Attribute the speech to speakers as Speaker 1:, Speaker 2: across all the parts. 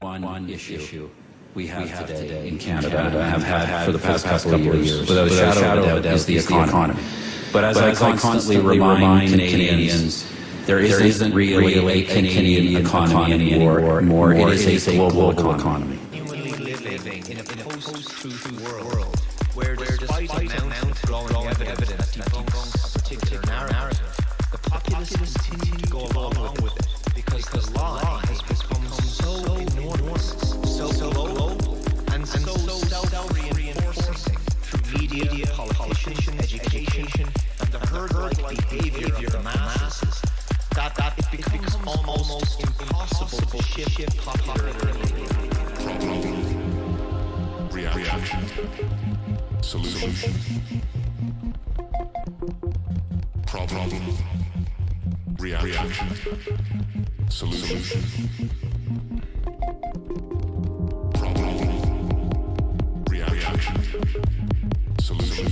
Speaker 1: one issue we have today in Canada and have had for the past couple of years, without a shadow of a doubt, is the economy. But as I constantly remind Canadians, there isn't really a Canadian economy anymore. It is a global economy.
Speaker 2: Living in a post-truth world where despite amount of growing evidence that debunks a particular narrative, the populace continue to go along with it because the lie has become so enormous, so global, and so self-reinforcing through media, politicians, education, and the herd-like behavior of the masses that it becomes almost impossible to shift popular opinion.
Speaker 3: Reaction. Solution. Problem. Reaction. Solution. Problem. Reaction. Solution.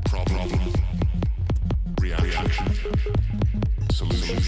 Speaker 3: Problem. Reaction. Solution.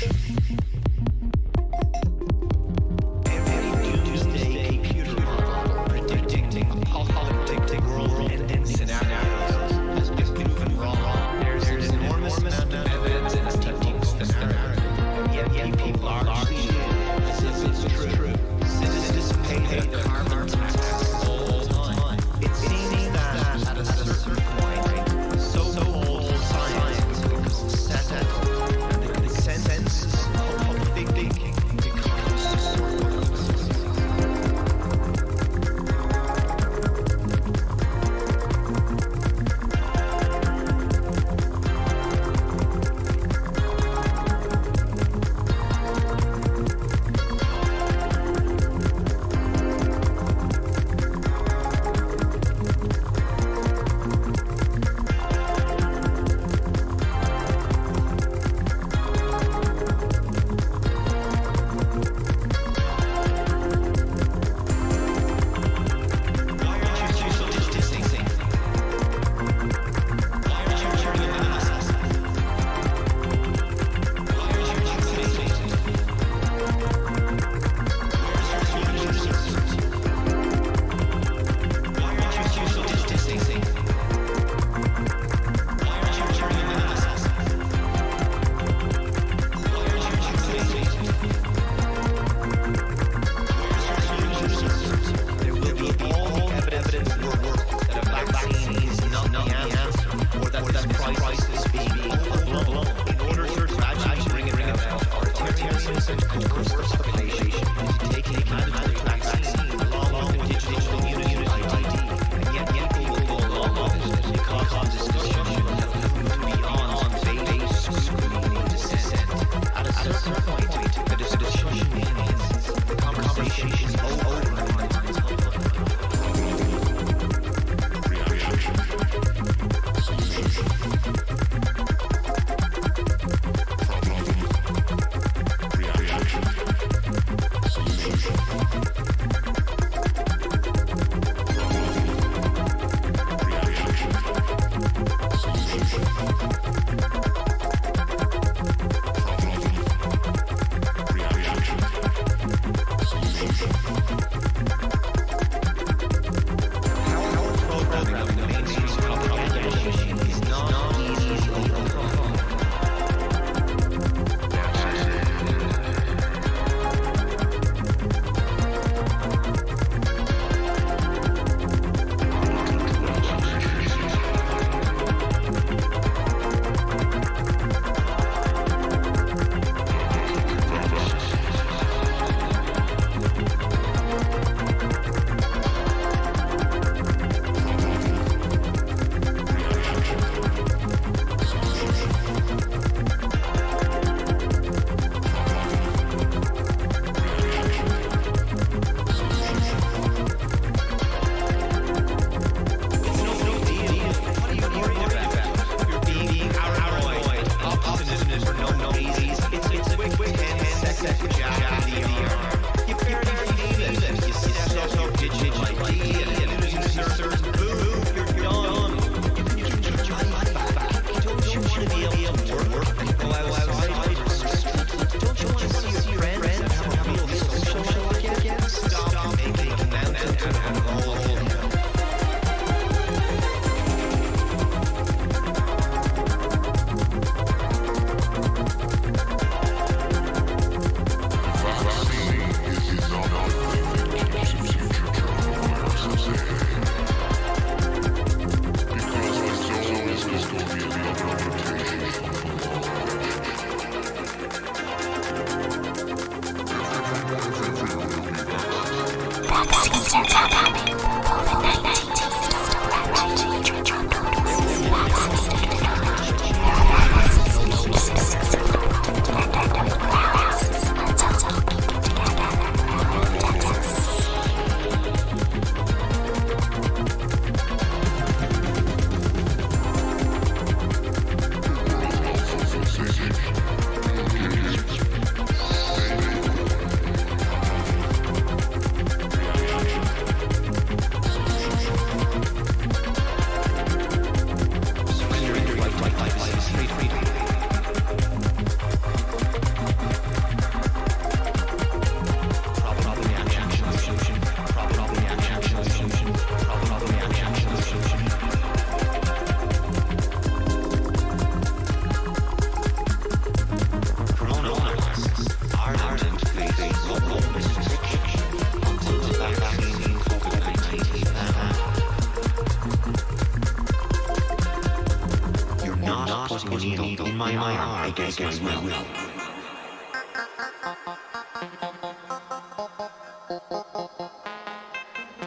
Speaker 4: against my will.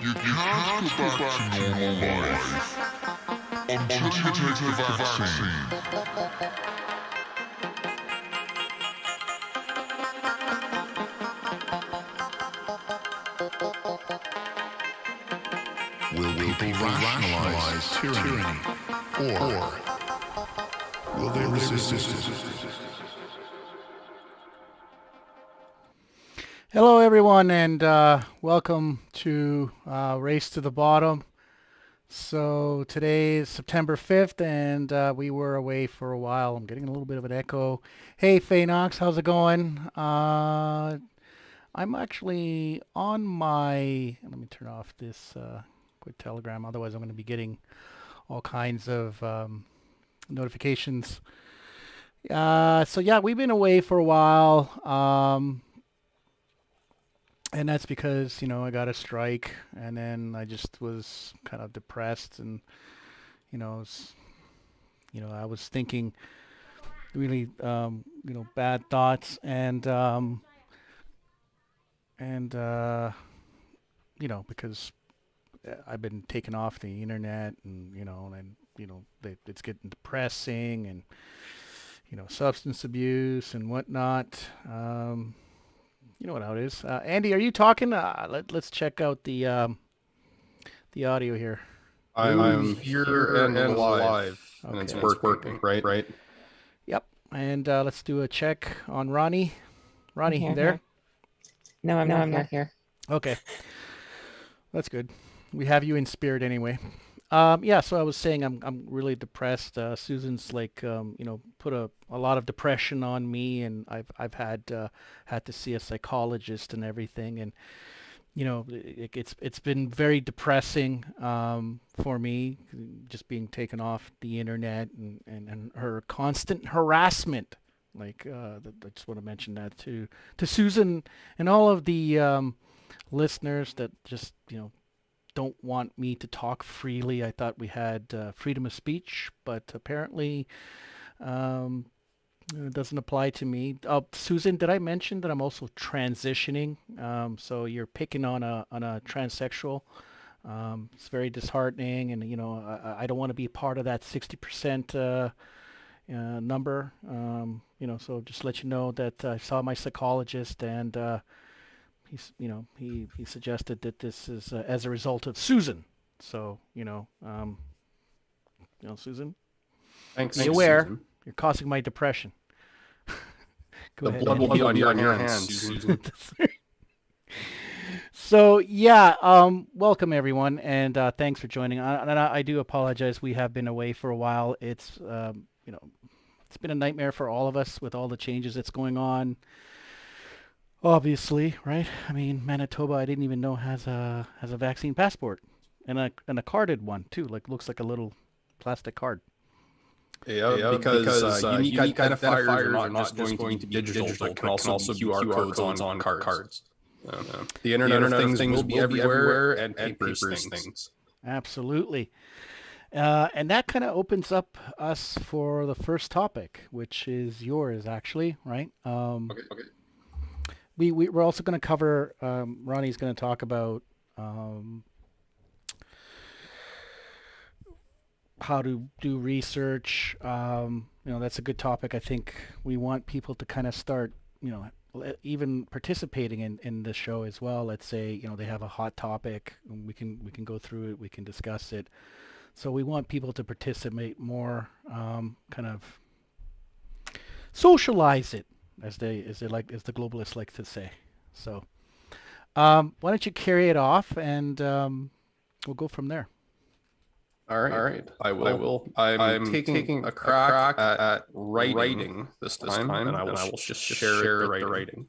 Speaker 3: You can't go back to normal life until you take the vaccine. Will people rationalize tyranny? Or will they resist it?
Speaker 5: Hello, everyone, and welcome to Race to the Bottom. So today is September 5th, and we were away for a while. I'm getting a little bit of an echo. Hey, Faye Knox, how's it going? I'm actually on my... Let me turn off this quick telegram, otherwise I'm going to be getting all kinds of notifications. So yeah, we've been away for a while. And that's because, you know, I got a strike, and then I just was kind of depressed, and, I was thinking really, bad thoughts, and because I've been taken off the internet, and, it's getting depressing, and, substance abuse and whatnot. You know what how it is. Andy, are you talking? Let's check out the audio here.
Speaker 6: I'm here and live,
Speaker 5: Okay.
Speaker 6: and it's working, right?
Speaker 5: Yep. And let's do a check on Ronnie. Ronnie, you there?
Speaker 7: No, I'm not here.
Speaker 5: Okay. That's good. We have you in spirit anyway. So I was saying I'm really depressed. Susan's put a lot of depression on me, and I've had to see a psychologist and everything, and it's been very depressing for me, just being taken off the internet and her constant harassment. I just want to mention that to Susan and all of the listeners that just don't want me to talk freely. I thought we had freedom of speech, but apparently it doesn't apply to me. Susan, did I mention that I'm also transitioning? So you're picking on a transsexual. It's very disheartening, and I don't want to be part of that 60% number. So just let you know that I saw my psychologist, and he suggested that this is as a result of Susan. So, Susan,
Speaker 6: Thanks.
Speaker 5: be aware,
Speaker 6: Susan.
Speaker 5: you're causing my depression. Go
Speaker 6: The
Speaker 5: ahead.
Speaker 6: blood will be on your hands, Susan.
Speaker 5: So, welcome everyone, and thanks for joining. And I do apologize. We have been away for a while. It's, it's been a nightmare for all of us with all the changes that's going on. Obviously, right? I mean, Manitoba, I didn't even know has a vaccine passport, and a carded one too. Looks like a little plastic card.
Speaker 6: Yeah, because unique identifiers are not just going to be digital, but can also be QR codes on cards. The Internet of Things will be everywhere, and papers things.
Speaker 5: Absolutely. And that kind of opens up us for the first topic, which is yours, actually, right?
Speaker 6: Okay.
Speaker 5: We're also going to cover, Ronnie's going to talk about how to do research. That's a good topic. I think we want people to kind of start, even participating in the show as well. Let's say, they have a hot topic, and we can go through it, we can discuss it. So we want people to participate more, kind of socialize it, as the globalists like to say. So why don't you carry it off, and we'll go from there.
Speaker 6: All right. I will. I'm taking a crack at writing this time, and I will just share the writing.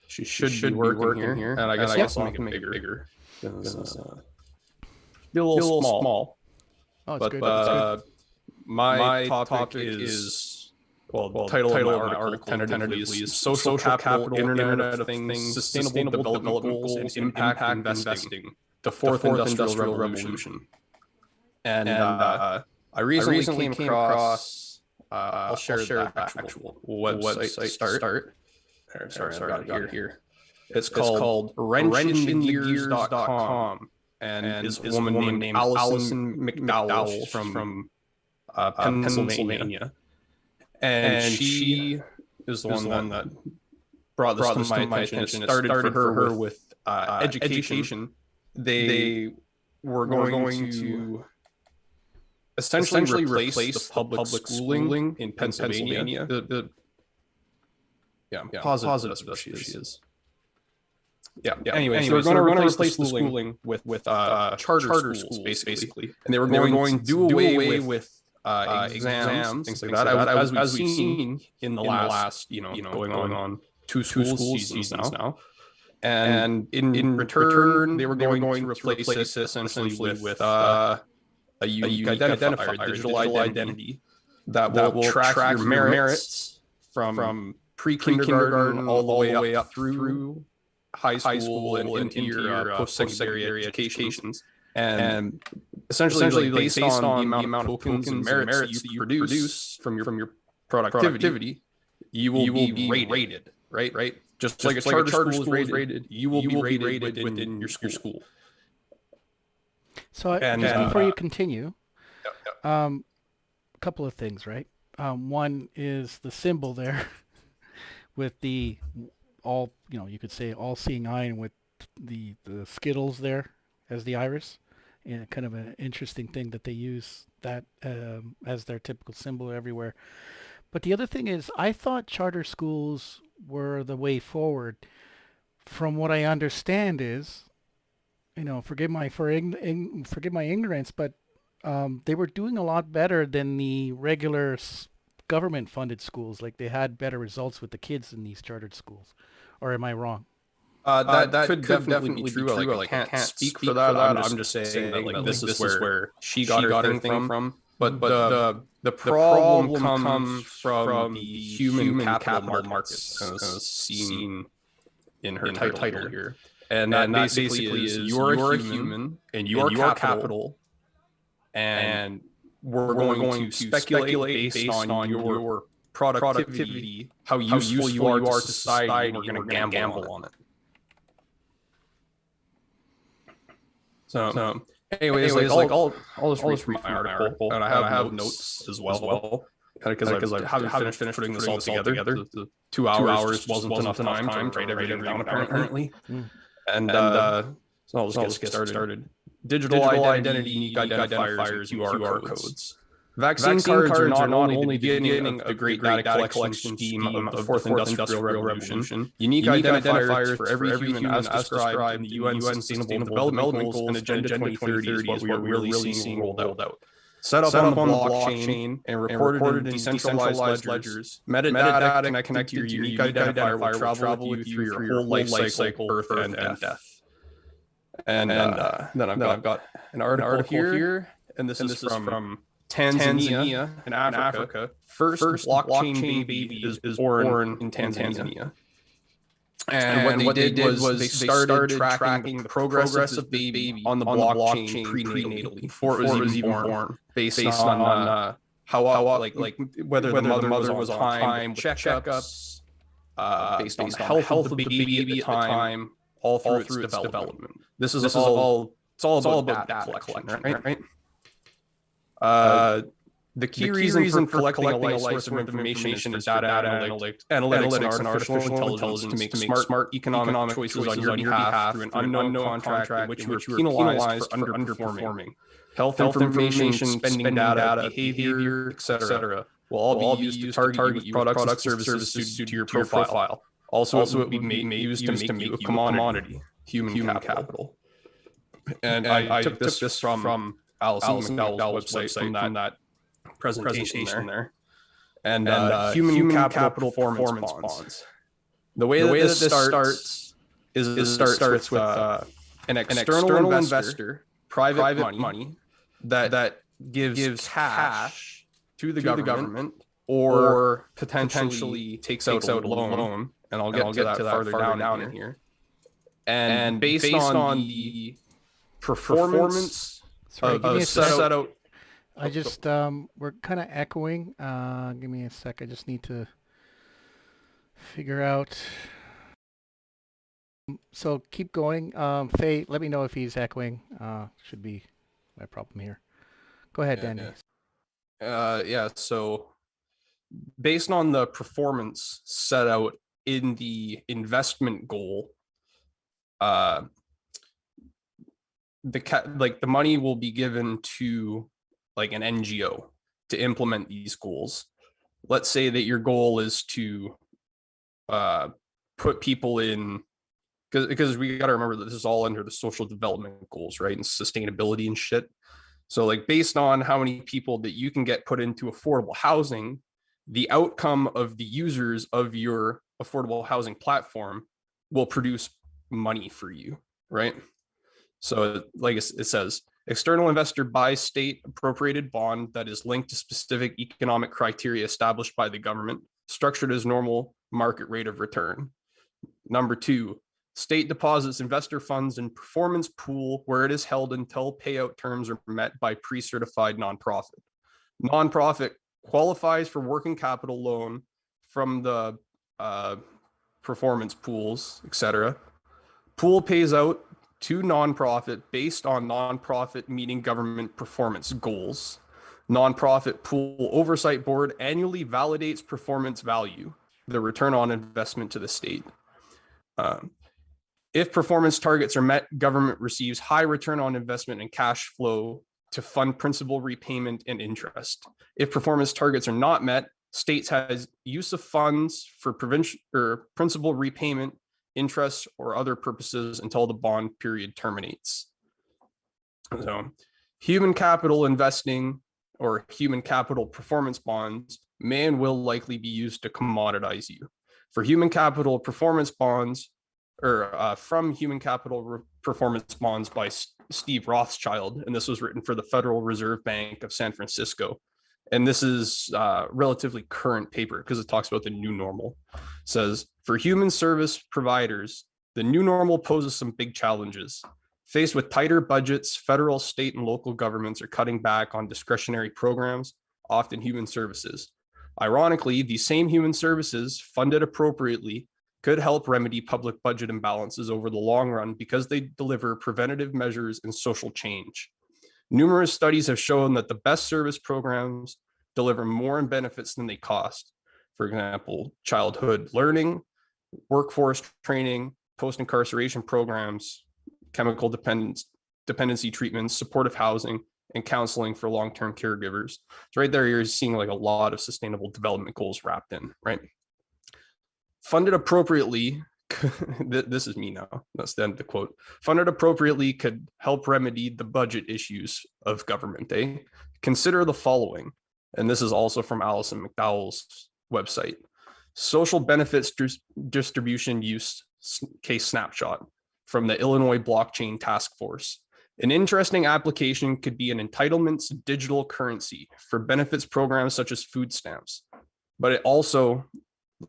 Speaker 6: She should be working here, and I guess I'll make it bigger. Be a little small.
Speaker 5: Oh, it's
Speaker 6: but
Speaker 5: good.
Speaker 6: My topic is, the title of my article tentatively is Social Capital, Internet of Things, Sustainable Development Goals, and Impact Investing, the Fourth Industrial Revolution. And I recently came across, I'll share the actual website start. Sorry, I've got it here. It's called wrenchinthegears.com, and is a woman named Allison McDowell from Pennsylvania. And she is the one that brought this to my attention. It started for her with education. They were going to essentially replace the public schooling in Pennsylvania. Positive she is. Yeah. Anyway, so we're going to replace the schooling with charter schools, basically. And they were going to do away with exams, things like that. As we've seen in the last, going on two school seasons now. And in return, they were going to replace this essentially with a unique identifier, digital identity, that will track your merits from pre-kindergarten all the way up through high school and into your post-secondary educations. And essentially based on the amount of tokens and merits that you produce from your productivity, you will be rated, right? Just like a charter school is rated, you will be rated within your school.
Speaker 5: So just before you continue, a couple of things, right? One is the symbol there with the you could say all-seeing eye, and with the Skittles there as the iris. And kind of an interesting thing that they use that as their typical symbol everywhere. But the other thing is, I thought charter schools were the way forward. From what I understand is, forgive my ignorance, but they were doing a lot better than the regular government-funded schools. Like, they had better results with the kids in these chartered schools. Or am I wrong?
Speaker 6: That could definitely be true. I can't speak for that. I'm just saying that this is where she got her thing from. But the problem comes from the human capital markets, as seen in her title here. And that basically is you're a human and you're capital, and we're going to speculate based on your productivity, how useful you are to society, and we're going to gamble on it. So anyways, I'll just read my article, and I have notes as well, because I haven't finished putting this all together. The 2 hours wasn't enough time to write everything down, apparently. And so I'll just get started. Digital identity, unique identifiers, QR codes. Vaccine cards are not only the beginning of the great data collection scheme of the Fourth Industrial Revolution. Unique identifiers for every human, as described in the UN Sustainable Development Goals and Agenda 2030, is what we're really seeing rolled out. Set up on the blockchain and recorded in decentralized ledgers. Metadata connected to your unique identifier will travel with you through your whole life cycle, birth and death. And then I've got an article here, and this is from Tanzania in Africa. First blockchain baby is born in Tanzania. And what they did was they started tracking the progress of the baby on the blockchain prenatally, before it was even born, based on how whether the mother was on time with checkups, based on the health of the baby at the time, all through its development. This is all about data collection, right? The key reason for collecting a life source of information is data analytics and artificial intelligence to make smart economic choices on your behalf through an unknown contract in which you are penalized for underperforming. Health information, spending data, behavior, etc. will all be used to target you with products and services suited to your profile. Also, it will be used to make you a commodity, human capital. And I took this from Alison McDowell's website from that presentation there. And human capital performance bonds. The way that this starts is it starts with an external investor, private money that gives cash to the government or potentially takes out a loan. And I'll get to that farther down in here. And based on the performance of set out.
Speaker 5: I just we're kind of echoing. Give me a sec. I just need to figure out. So keep going. Faye, let me know if he's echoing. Should be my problem here. Go ahead, Danny.
Speaker 6: Yeah. So based on the performance set out in the investment goal, the money will be given to like an NGO to implement these goals. Let's say that your goal is to put people in, because we got to remember that this is all under the social development goals, right? And sustainability and shit. So like based on how many people that you can get put into affordable housing, the outcome of the users of your affordable housing platform will produce money for you, right? So like it says, external investor buys state appropriated bond that is linked to specific economic criteria established by the government, structured as normal market rate of return. Number 2, state deposits investor funds in performance pool where it is held until payout terms are met by pre-certified nonprofit. Nonprofit qualifies for working capital loan from the performance pools, etc. Pool pays out to nonprofit based on nonprofit meeting government performance goals. Nonprofit pool oversight board annually validates performance value, the return on investment to the state. If performance targets are met, government receives high return on investment and cash flow to fund principal repayment and interest. If performance targets are not met, states has use of funds for principal repayment, interest, or other purposes until the bond period terminates. So human capital investing or human capital performance bonds may and will likely be used to commoditize you. For human capital performance bonds, or from human capital performance bonds by Steve Rothschild, and this was written for the Federal Reserve Bank of San Francisco. And this is a relatively current paper because it talks about the new normal. It says, for human service providers, the new normal poses some big challenges. Faced with tighter budgets, federal, state, and local governments are cutting back on discretionary programs, often human services. Ironically, these same human services, funded appropriately, could help remedy public budget imbalances over the long run because they deliver preventative measures and social change. Numerous studies have shown that the best service programs deliver more in benefits than they cost. For example, childhood learning, workforce training, post-incarceration programs, chemical dependency treatments, supportive housing, and counseling for long-term caregivers. So right there, you're seeing like a lot of sustainable development goals wrapped in, right? Funded appropriately, this is me now, that's the end of the quote. Funded appropriately could help remedy the budget issues of government. Consider the following, and this is also from Alison McDowell's website. Social benefits distribution use case snapshot from the Illinois Blockchain Task Force. An interesting application could be an entitlements digital currency for benefits programs such as food stamps, but it also,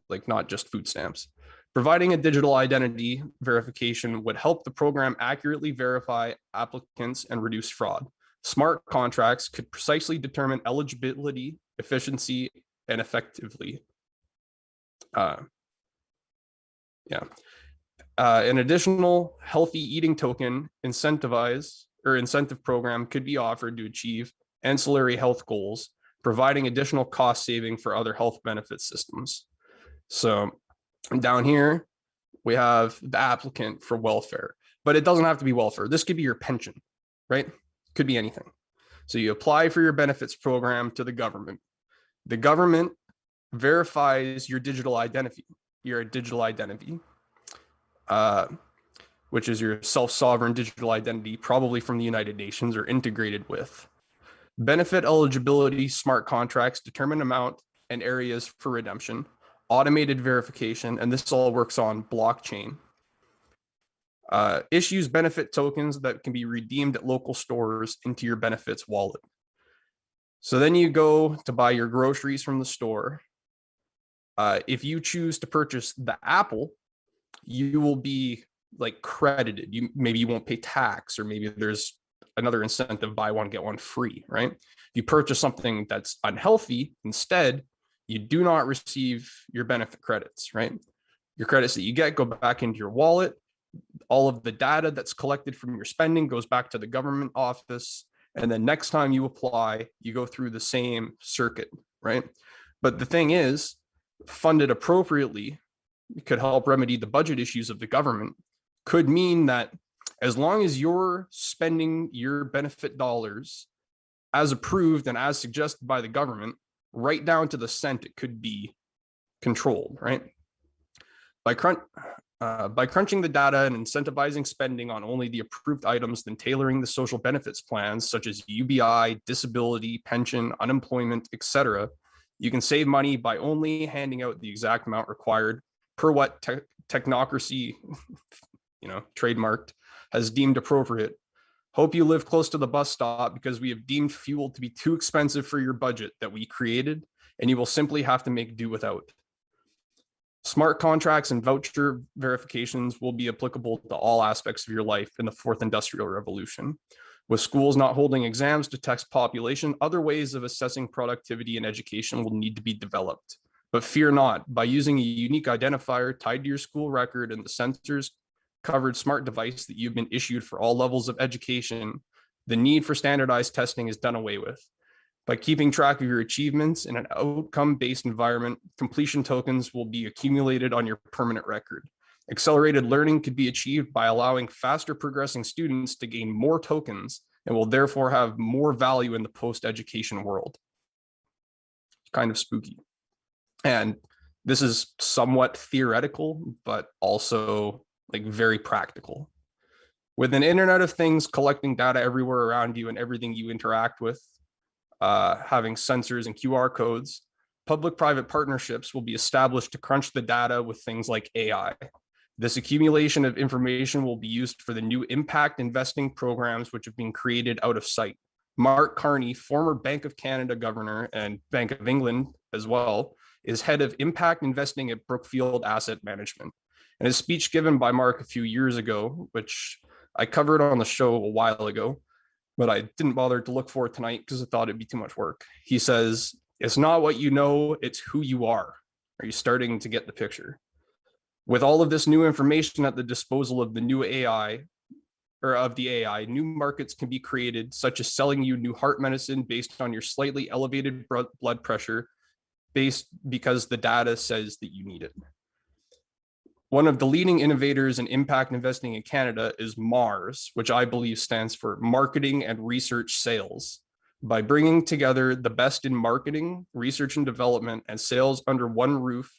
Speaker 6: like not just food stamps. Providing a digital identity verification would help the program accurately verify applicants and reduce fraud. Smart contracts could precisely determine eligibility, efficiency, and effectively. Yeah. An additional healthy eating token incentive program could be offered to achieve ancillary health goals, providing additional cost saving for other health benefit systems. So down here, we have the applicant for welfare, but it doesn't have to be welfare. This could be your pension, right? Could be anything. So you apply for your benefits program to the government. The government verifies your digital identity, which is your self-sovereign digital identity, probably from the United Nations or integrated with. Benefit eligibility smart contracts determine amount and areas for redemption, automated verification, and this all works on blockchain. Issues benefit tokens that can be redeemed at local stores into your benefits wallet. So then you go to buy your groceries from the store. If you choose to purchase the apple, you will be like credited. Maybe you won't pay tax, or maybe there's another incentive, buy one, get one free, right? If you purchase something that's unhealthy, instead, you do not receive your benefit credits, right? Your credits that you get go back into your wallet. All of the data that's collected from your spending goes back to the government office. And then next time you apply, you go through the same circuit, right? But the thing is, funded appropriately, it could help remedy the budget issues of the government, could mean that as long as you're spending your benefit dollars as approved and as suggested by the government, right down to the cent, it could be controlled, right? By crunching the data and incentivizing spending on only the approved items, then tailoring the social benefits plans such as UBI, disability, pension, unemployment, etc., you can save money by only handing out the exact amount required per what technocracy, trademarked, has deemed appropriate. Hope you live close to the bus stop, because we have deemed fuel to be too expensive for your budget that we created, and you will simply have to make do without. Smart contracts and voucher verifications will be applicable to all aspects of your life in the fourth industrial revolution. With schools not holding exams to test population, other ways of assessing productivity and education will need to be developed. But fear not, by using a unique identifier tied to your school record and the sensors covered smart device that you've been issued for all levels of education, the need for standardized testing is done away with. By keeping track of your achievements in an outcome-based environment, completion tokens will be accumulated on your permanent record. Accelerated learning could be achieved by allowing faster progressing students to gain more tokens, and will therefore have more value in the post-education world. Kind of spooky. And this is somewhat theoretical, but also like very practical. With an Internet of Things collecting data everywhere around you and everything you interact with, having sensors and QR codes, public-private partnerships will be established to crunch the data with things like AI. This accumulation of information will be used for the new impact investing programs which have been created out of sight. Mark Carney, former Bank of Canada governor and Bank of England as well, is head of impact investing at Brookfield Asset Management. And his speech given by Mark a few years ago, which I covered on the show a while ago, but I didn't bother to look for it tonight because I thought it'd be too much work. He says, "It's not what you know, it's who you are." Are you starting to get the picture? With all of this new information at the disposal of the new AI, new markets can be created, such as selling you new heart medicine based on your slightly elevated blood pressure, because the data says that you need it. One of the leading innovators in impact investing in Canada is MARS, which I believe stands for Marketing and Research Sales. By bringing together the best in marketing, research and development, and sales under one roof,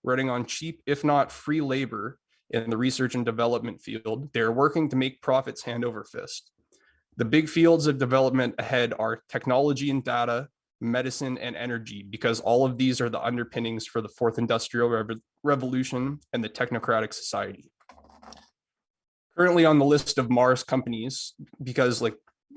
Speaker 6: running on cheap, if not free labor in the research and development field, they are working to make profits hand over fist. The big fields of development ahead are technology and data, medicine, and energy, because all of these are the underpinnings for the fourth industrial revolution and the technocratic society. Currently on the list of Mars companies, because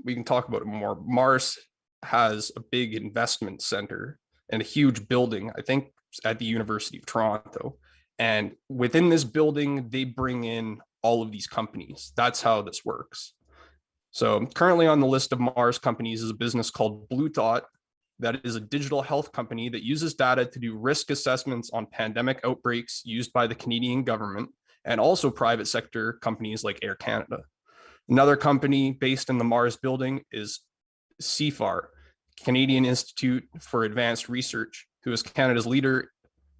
Speaker 6: we can talk about it more, Mars has a big investment center and a huge building, I think at the University of Toronto. And within this building, they bring in all of these companies. That's how this works. So currently on the list of Mars companies is a business called Blue Dot, that is a digital health company that uses data to do risk assessments on pandemic outbreaks used by the Canadian government and also private sector companies like Air Canada. Another company based in the Mars building is CFAR, Canadian Institute for Advanced Research, who is Canada's leader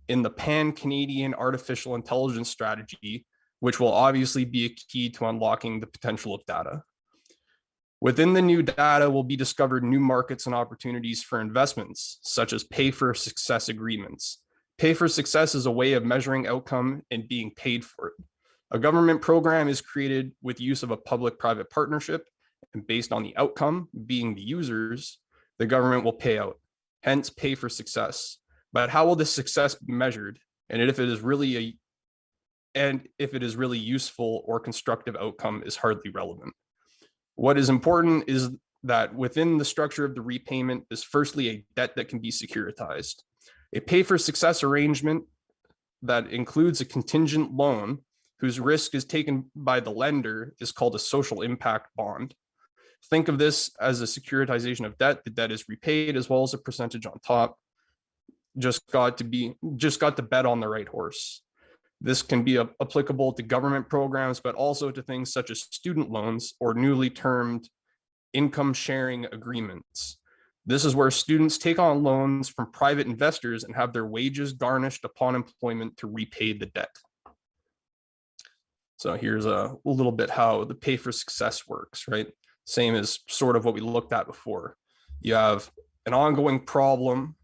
Speaker 6: in the Pan-Canadian Artificial Intelligence Strategy, which will obviously be a key to unlocking the potential of data. Within the new data will be discovered new markets and opportunities for investments, such as pay-for-success agreements. Pay-for-success is a way of measuring outcome and being paid for it. A government program is created with use of a public-private partnership, and based on the outcome, being the users, the government will pay out, hence pay-for-success. But how will this success be measured? And if it is really useful or constructive outcome is hardly relevant. What is important is that within the structure of the repayment is firstly a debt that can be securitized. A pay-for-success arrangement that includes a contingent loan whose risk is taken by the lender is called a social impact bond. Think of this as a securitization of debt. The debt is repaid as well as a percentage on top. Just got to bet on the right horse. This can be applicable to government programs, but also to things such as student loans or newly termed income sharing agreements. This is where students take on loans from private investors and have their wages garnished upon employment to repay the debt. So here's a little bit how the pay for success works, right? Same as sort of what we looked at before. You have an ongoing problem,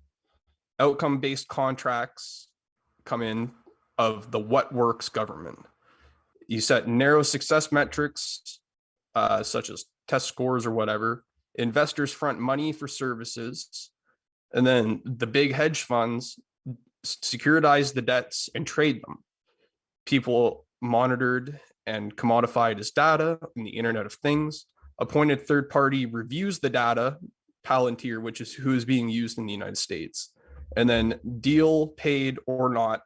Speaker 6: outcome-based contracts come in of the what works government. You set narrow success metrics, such as test scores or whatever. Investors front money for services. And then the big hedge funds securitize the debts and trade them. People monitored and commodified as data in the Internet of Things. Appointed third party reviews the data, Palantir, which is who is being used in the United States. And then deal paid or not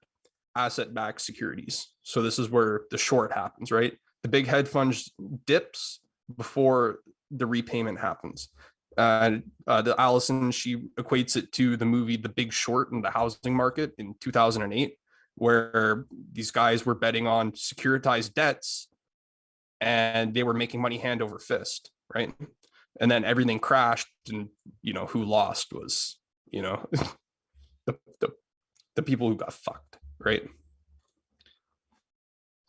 Speaker 6: asset-backed securities. So this is where the short happens, right? The big hedge funds dips before the repayment happens. The Allison, she equates it to the movie The Big Short in the housing market in 2008, where these guys were betting on securitized debts and they were making money hand over fist, right? And then everything crashed, and who lost was the people who got fucked, right?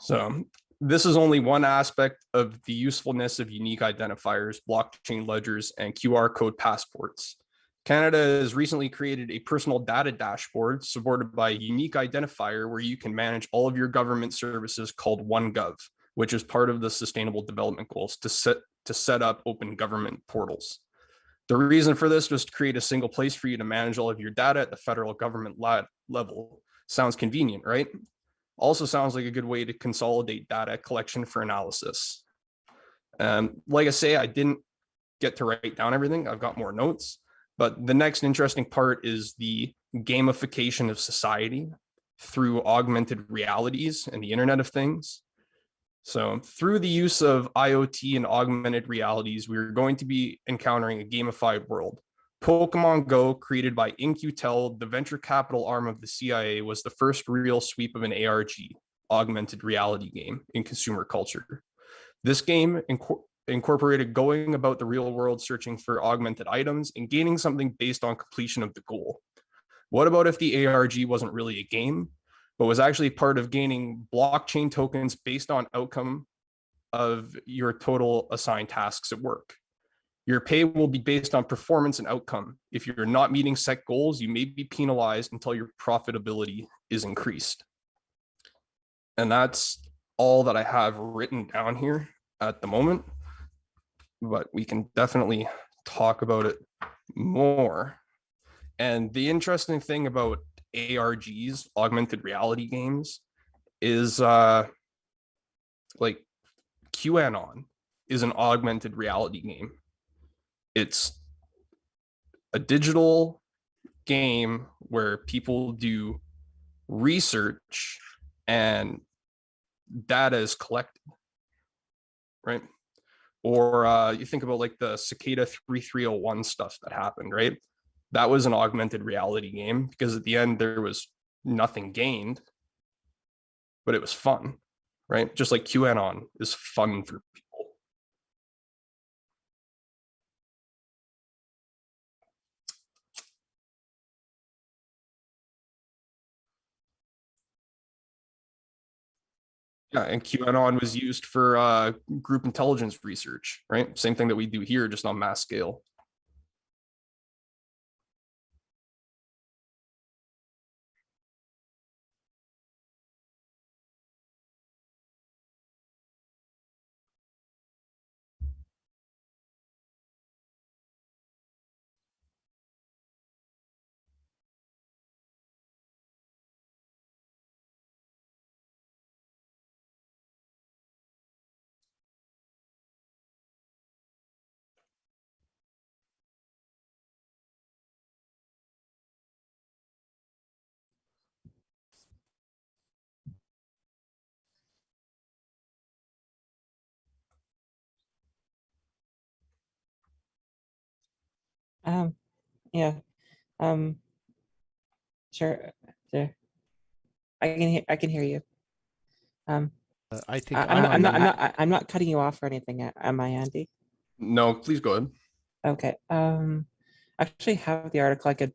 Speaker 6: So this is only one aspect of the usefulness of unique identifiers, blockchain ledgers, and QR code passports. Canada has recently created a personal data dashboard supported by a unique identifier where you can manage all of your government services called OneGov, which is part of the Sustainable Development Goals to set up open government portals. The reason for this was to create a single place for you to manage all of your data at the federal government level. Sounds convenient, right? Also sounds like a good way to consolidate data collection for analysis. Like I say, I didn't get to write down everything. I've got more notes, but the next interesting part is the gamification of society through augmented realities and the Internet of Things. So through the use of IoT and augmented realities, we're going to be encountering a gamified world. Pokemon Go, created by In-Q-Tel, the venture capital arm of the CIA, was the first real sweep of an ARG, augmented reality game, in consumer culture. This game incorporated going about the real world searching for augmented items and gaining something based on completion of the goal. What about if the ARG wasn't really a game, but was actually part of gaining blockchain tokens based on outcome of your total assigned tasks at work? Your pay will be based on performance and outcome. If you're not meeting set goals, you may be penalized until your profitability is increased. And that's all that I have written down here at the moment, but we can definitely talk about it more. And the interesting thing about ARGs, augmented reality games, is like QAnon is an augmented reality game. It's a digital game where people do research and data is collected, right? Or you think about like the Cicada 3301 stuff that happened, right? that was an augmented reality game, because at the end there was nothing gained, but it was fun, right? Just like QAnon is fun for people. Yeah, and QAnon was used for group intelligence research, right? Same thing that we do here, just on mass scale.
Speaker 7: Yeah. Um, sure. Sure. I can hear you.
Speaker 5: I think I'm on
Speaker 7: I'm not cutting you off or anything, am I, Andy?
Speaker 6: No, please go ahead.
Speaker 7: Okay. I actually have the article. I could.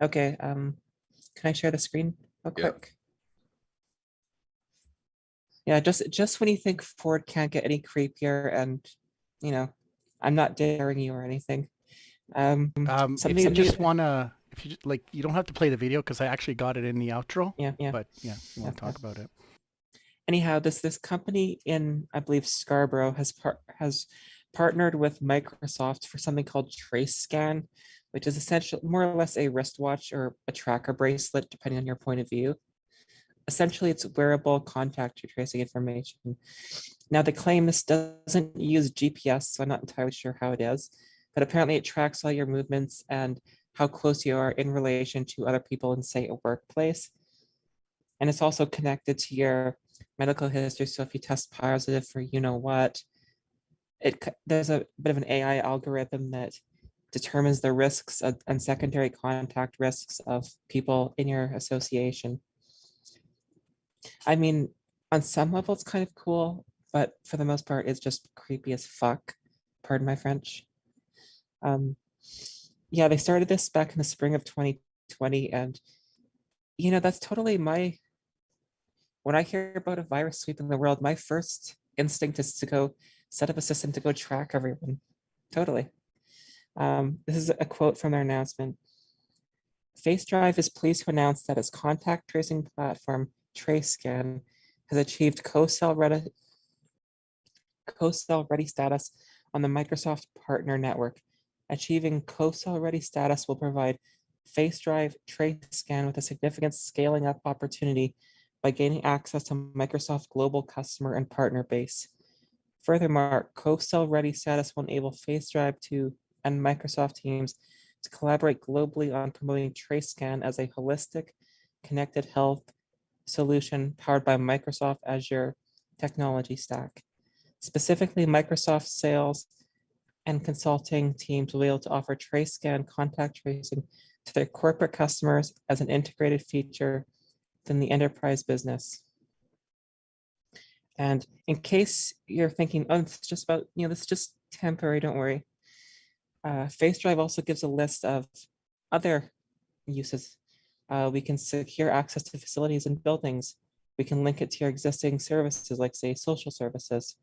Speaker 7: Okay. Can I share the screen real
Speaker 6: Yeah.
Speaker 7: quick? Yeah. Just when you think Ford can't get any creepier, and I'm not daring you or anything.
Speaker 5: if you just wanna, if you like, you don't have to play the video because I actually got it in the outro.
Speaker 7: Yeah.
Speaker 5: But yeah, you want to talk about it?
Speaker 7: Anyhow, this company in, I believe, Scarborough has partnered with Microsoft for something called Trace Scan, which is essentially more or less a wristwatch or a tracker bracelet, depending on your point of view. Essentially, it's wearable contact tracing information. Now, they claim this doesn't use GPS, so I'm not entirely sure how it is, but apparently it tracks all your movements and how close you are in relation to other people in, say, a workplace. And it's also connected to your medical history. So if you test positive for what, there's a bit of an AI algorithm that determines the risks and secondary contact risks of people in your association. I mean, on some level, it's kind of cool, but for the most part, it's just creepy as fuck. Pardon my French. Yeah, they started this back in the spring of 2020, and that's totally when I hear about a virus sweeping the world, my first instinct is to go set up a system to go track everyone. Totally. This is a quote from their announcement. FaceDrive is pleased to announce that its contact tracing platform, TraceScan, has achieved co-sell ready status on the Microsoft Partner Network. Achieving co-sell ready status will provide FaceDrive TraceScan with a significant scaling up opportunity by gaining access to Microsoft global customer and partner base. Furthermore, co-sell ready status will enable FaceDrive and Microsoft teams to collaborate globally on promoting TraceScan as a holistic, connected health solution powered by Microsoft Azure technology stack. Specifically, Microsoft sales and consulting teams will be able to offer TraceScan contact tracing to their corporate customers as an integrated feature within the enterprise business. And in case you're thinking, oh, it's just about, this is just temporary, don't worry. FaceDrive also gives a list of other uses. We can secure access to facilities and buildings. We can link it to your existing services, like say social services.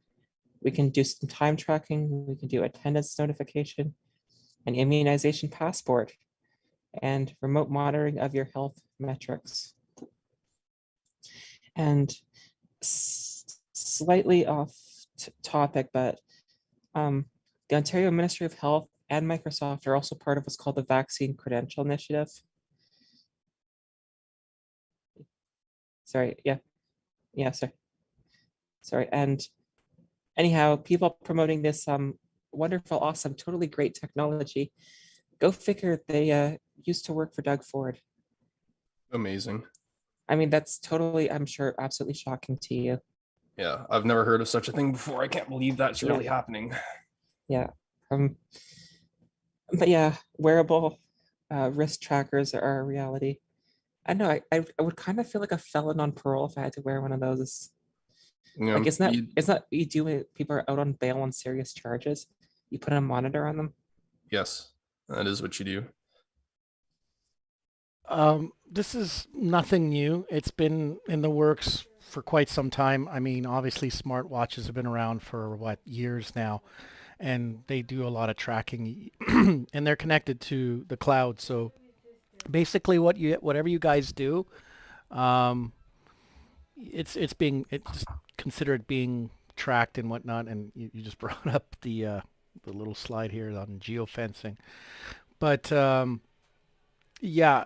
Speaker 7: We can do some time tracking. We can do attendance notification, an immunization passport, and remote monitoring of your health metrics. And slightly off topic, but the Ontario Ministry of Health and Microsoft are also part of what's called the Vaccine Credential Initiative. Sorry, sorry. And anyhow, people promoting this wonderful, awesome, totally great technology. Go figure, they used to work for Doug Ford.
Speaker 6: Amazing.
Speaker 7: I mean, that's totally, I'm sure, absolutely shocking to you.
Speaker 6: Yeah, I've never heard of such a thing before. I can't believe that's really happening.
Speaker 7: Yeah. But yeah, wearable wrist trackers are a reality. I know I would kind of feel like a felon on parole if I had to wear one of those. Like it's not you do it, people are out on bail on serious charges. You put a monitor on them.
Speaker 6: Yes, that is what you do.
Speaker 5: This is nothing new. It's been in the works for quite some time. I mean, obviously, smartwatches have been around for what, years now, and they do a lot of tracking, and they're connected to the cloud. So basically, whatever you guys do, um, it's just considered being tracked and whatnot. And you just brought up the little slide here on geofencing, but yeah,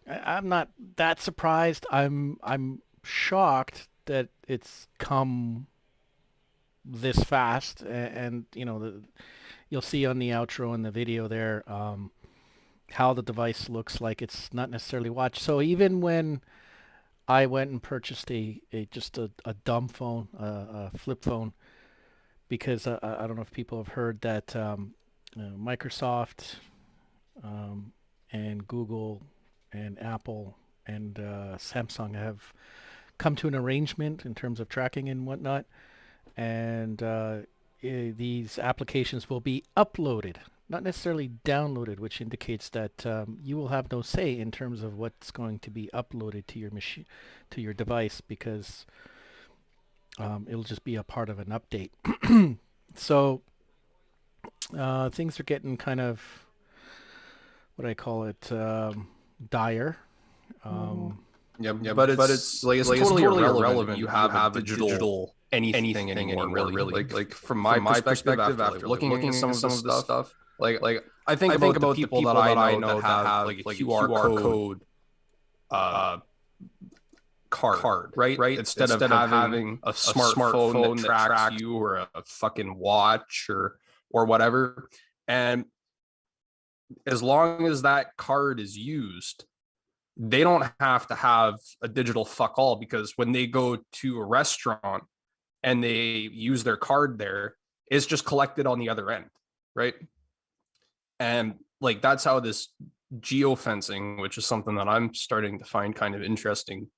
Speaker 5: I'm not that surprised. I'm shocked that it's come this fast, and you know, you'll see on the outro in the video there, how the device looks like it's not necessarily watched. So even when I went and purchased just a dumb phone, a flip phone, because I don't know if people have heard that Microsoft, and Google and Apple and Samsung have come to an arrangement in terms of tracking and whatnot, and these applications will be uploaded, not necessarily downloaded, which indicates that you will have no say in terms of what's going to be uploaded to your machine, to your device, because it'll just be a part of an update. So things are getting kind of, what do I call it, dire.
Speaker 6: Yeah, but it's like it's totally irrelevant. You have a digital anything anymore, really. Like from my perspective, after looking at some of this stuff, like I think about the people that I know that have like a QR code card, right? Instead of having a smartphone that tracks you, or a fucking watch or whatever. And as long as that card is used, they don't have to have a digital fuck all, because when they go to a restaurant and they use their card there, it's just collected on the other end, right? And like that's how this geofencing, which is something that I'm starting to find kind of interesting,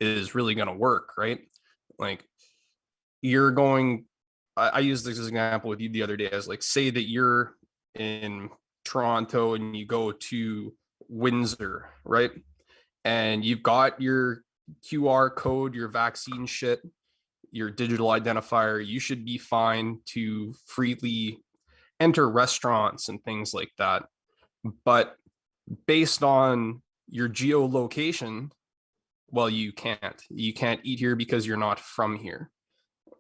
Speaker 6: is really going to work, right? Like you're going, I used this example with you the other day, as like, say that you're in Toronto and you go to Windsor, right? And you've got your QR code, your vaccine shit, your digital identifier. You should be fine to freely enter restaurants and things like that. But based on your geolocation, well, you can't eat here because you're not from here.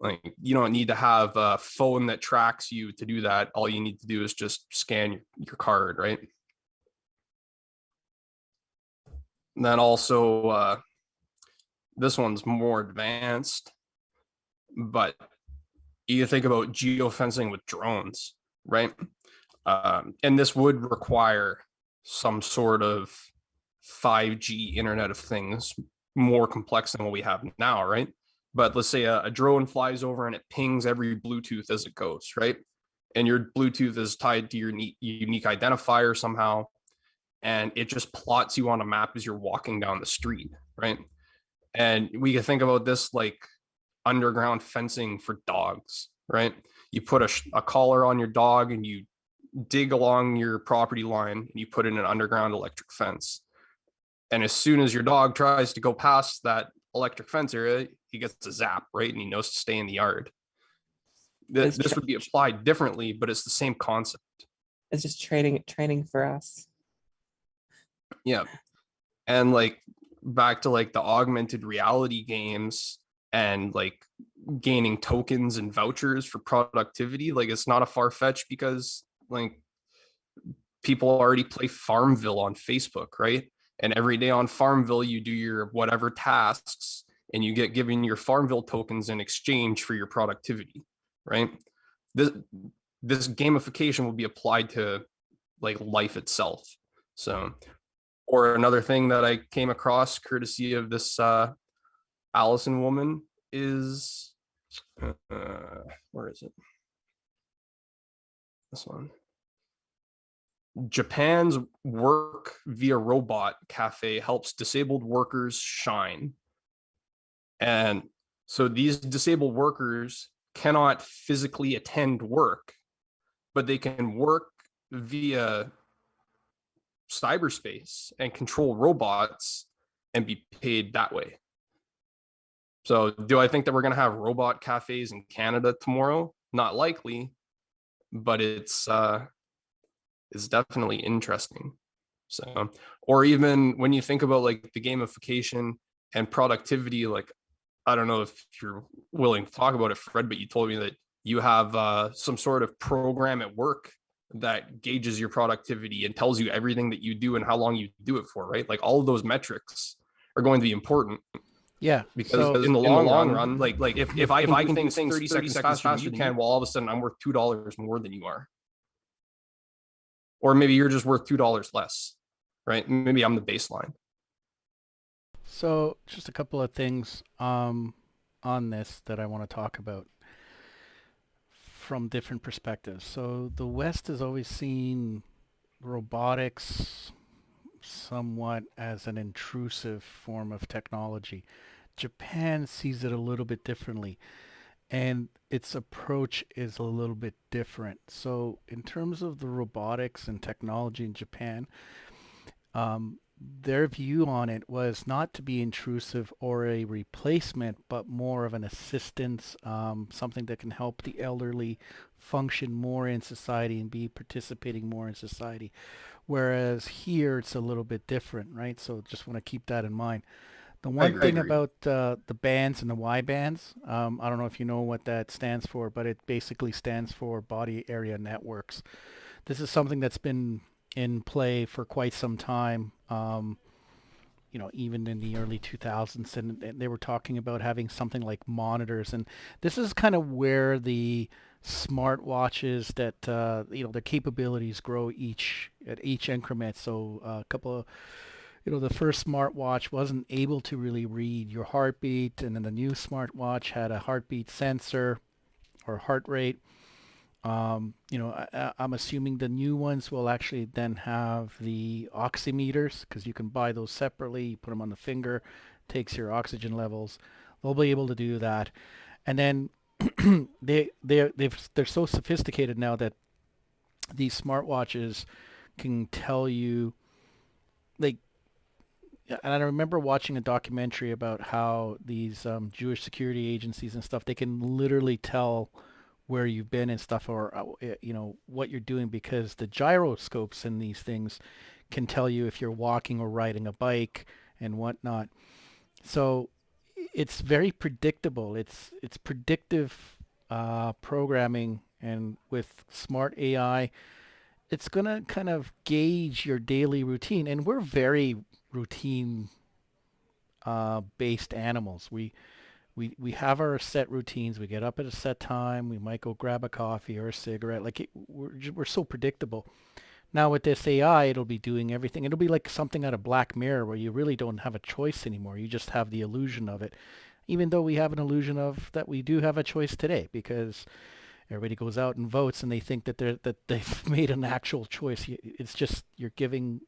Speaker 6: Like you don't need to have a phone that tracks you to do that. All you need to do is just scan your card, right? And then also this one's more advanced, but you think about geofencing with drones, right? And this would require some sort of 5G Internet of Things, more complex than what we have now, right? But let's say a drone flies over and it pings every Bluetooth as it goes, right? And your Bluetooth is tied to your unique identifier somehow, and it just plots you on a map as you're walking down the street, right? And we can think about this like underground fencing for dogs, right? You put a collar on your dog and you dig along your property line and you put in an underground electric fence. And as soon as your dog tries to go past that electric fence area, he gets a zap, right? And he knows to stay in the yard. This would be applied differently, but it's the same concept.
Speaker 7: It's just training for us.
Speaker 6: Yeah. And like back to like the augmented reality games and like gaining tokens and vouchers for productivity, like it's not a far-fetched, because like people already play Farmville on Facebook, right? And every day on Farmville you do your whatever tasks and you get given your Farmville tokens in exchange for your productivity, right? This gamification will be applied to like life itself. So, or another thing that I came across courtesy of this Allison woman is where is it? This one. Japan's work via robot cafe helps disabled workers shine. And so these disabled workers cannot physically attend work, but they can work via cyberspace and control robots and be paid that way. So do I think that we're going to have robot cafes in Canada tomorrow? Not likely, but it's definitely interesting. So, or even when you think about like the gamification and productivity, like, I don't know if you're willing to talk about it, Fred, but you told me that you have some sort of program at work that gauges your productivity and tells you everything that you do and how long you do it for, right? Like all of those metrics are going to be important.
Speaker 5: Yeah,
Speaker 6: because in the long run, like if I can do things 30 seconds faster than you can, well, all of a sudden I'm worth $2 more than you are. Or maybe you're just worth $2 less, right? Maybe I'm the baseline.
Speaker 5: so just a couple of things on this that I want to talk about from different perspectives. So the West has always seen robotics somewhat as an intrusive form of technology. Japan sees it a little bit differently, and its approach is a little bit different. So in terms of the robotics and technology in Japan, their view on it was not to be intrusive or a replacement, but more of an assistance, something that can help the elderly function more in society and be participating more in society. Whereas here it's a little bit different, right? So just want to keep that in mind. The one thing about the bands and the Y bands, I don't know if you know what that stands for, but it basically stands for body area networks. This is something that's been in play for quite some time. Even in the early 2000s, and they were talking about having something like monitors, and this is kind of where the smartwatches that their capabilities grow at each increment. So a couple of the first smartwatch wasn't able to really read your heartbeat, and then the new smartwatch had a heartbeat sensor or heart rate. I'm assuming the new ones will actually then have the oximeters because you can buy those separately. You put them on the finger, takes your oxygen levels. They'll be able to do that, and then they're so sophisticated now that these smartwatches can tell you, like, and I remember watching a documentary about how these Jewish security agencies and stuff, they can literally tell where you've been and stuff, or what you're doing, because the gyroscopes in these things can tell you if you're walking or riding a bike and whatnot. So it's very predictable. It's predictive programming, and with smart AI, it's gonna kind of gauge your daily routine. And we're very routine based animals. We have our set routines. We get up at a set time. We might go grab a coffee or a cigarette. We're so predictable. Now with this AI, it'll be doing everything. It'll be like something out of Black Mirror where you really don't have a choice anymore. You just have the illusion of it. Even though we have an illusion of that we do have a choice today, because everybody goes out and votes and they think that they've made an actual choice. It's just you're giving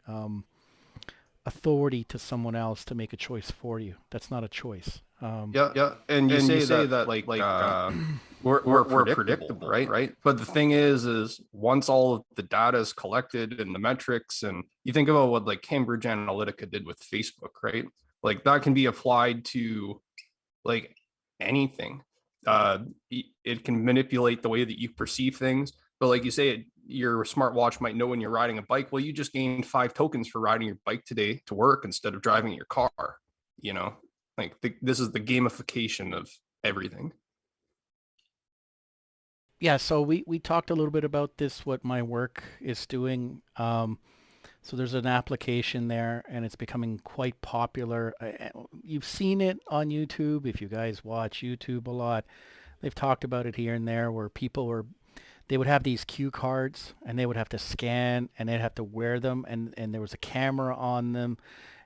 Speaker 5: authority to someone else to make a choice for you. That's not a choice.
Speaker 6: Yeah, and you say that we're predictable, right? But the thing is once all of the data is collected and the metrics, and you think about what like Cambridge Analytica did with Facebook, right? Like that can be applied to like anything. It can manipulate the way that you perceive things. But like you say, your smartwatch might know when you're riding a bike. Well, you just gained 5 tokens for riding your bike today to work instead of driving your car. Like this is the gamification of everything.
Speaker 5: Yeah, so we talked a little bit about this, what my work is doing. So there's an application there, and it's becoming quite popular. You've seen it on YouTube. If you guys watch YouTube a lot, they've talked about it here and there, where they would have these cue cards, and they would have to scan, and they'd have to wear them, and there was a camera on them,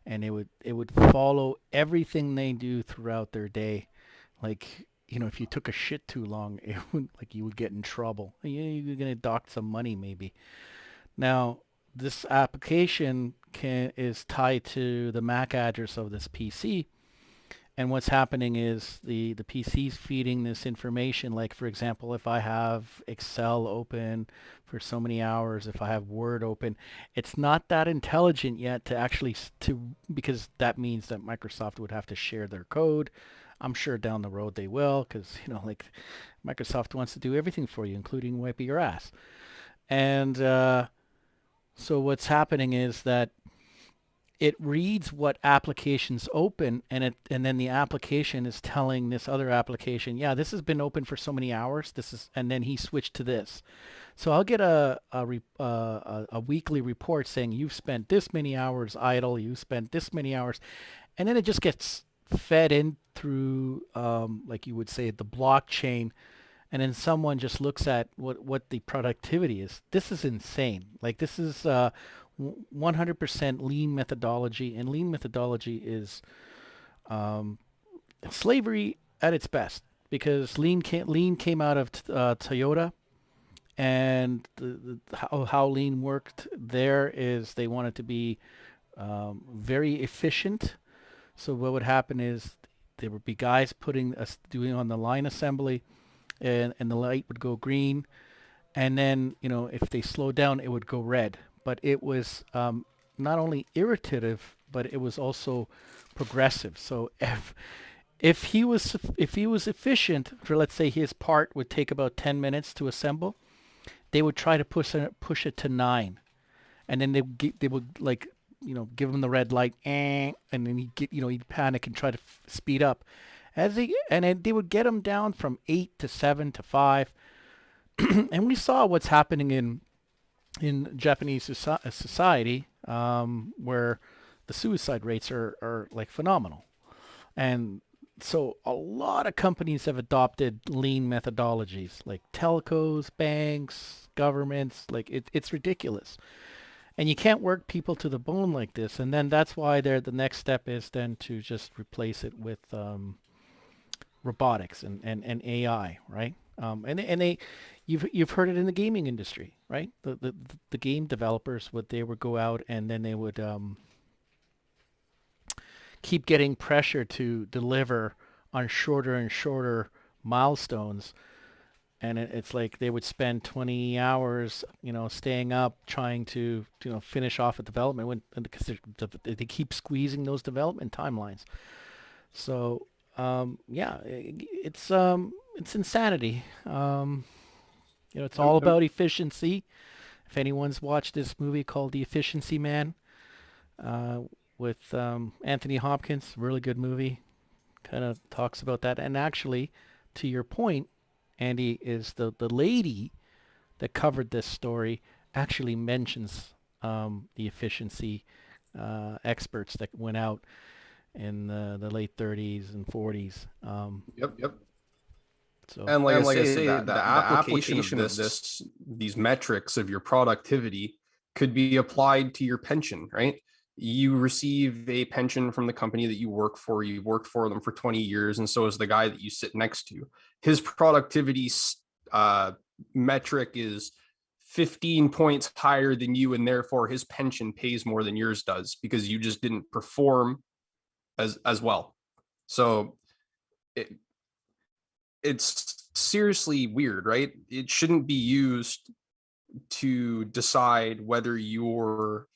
Speaker 5: and it would follow everything they do throughout their day. Like, if you took a shit too long, you would get in trouble. You're gonna dock some money maybe. Now, this application is tied to the MAC address of this PC. And what's happening is the PC's feeding this information. Like, for example, if I have Excel open for so many hours, if I have Word open, it's not that intelligent yet to actually, because that means that Microsoft would have to share their code. I'm sure down the road they will, because, like Microsoft wants to do everything for you, including wipe your ass. And so what's happening is that it reads what applications open, and then the application is telling this other application, yeah, this has been open for so many hours. And then he switched to this. So I'll get a weekly report saying you've spent this many hours idle, you spent this many hours, and then it just gets fed in through, like you would say, the blockchain. And then someone just looks at what the productivity is. This is insane. Like, this is 100% lean methodology, and lean methodology is slavery at its best, because lean came out of Toyota, and how lean worked there is they wanted to be very efficient. So what would happen is there would be guys doing on the line assembly, and the light would go green, and then if they slowed down, it would go red. But it was not only irritative, but it was also progressive. So if he was efficient, for, let's say, his part would take about 10 minutes to assemble, they would try to push it to 9, and then they would, like, give him the red light, and then he'd panic and try to speed up, and then they would get him down from 8 to 7 to 5, and we saw what's happening in Japanese society, where the suicide rates are like phenomenal. And so a lot of companies have adopted lean methodologies, like telcos, banks, governments. Like, it's ridiculous. And you can't work people to the bone like this. And then that's why the next step is then to just replace it with robotics and AI, right? You've heard it in the gaming industry, right? The game developers, they would go out, and then they would keep getting pressure to deliver on shorter and shorter milestones, and it's like they would spend 20 hours, staying up trying to finish off a development because they keep squeezing those development timelines. So yeah, it's insanity. It's all about efficiency. If anyone's watched this movie called The Efficiency Man, with Anthony Hopkins, really good movie, kind of talks about that. And actually, to your point, Andy, is the lady that covered this story actually mentions the efficiency experts that went out in the late 30s and 40s.
Speaker 6: Yep.
Speaker 5: So,
Speaker 6: And like I say, the application of these metrics of your productivity could be applied to your pension, right? You receive a pension from the company that you work for. You worked for them for 20 years, and so is the guy that you sit next to. His productivity metric is 15 points higher than you, and therefore his pension pays more than yours does, because you just didn't perform as well. So it's seriously weird, right? It shouldn't be used to decide whether you're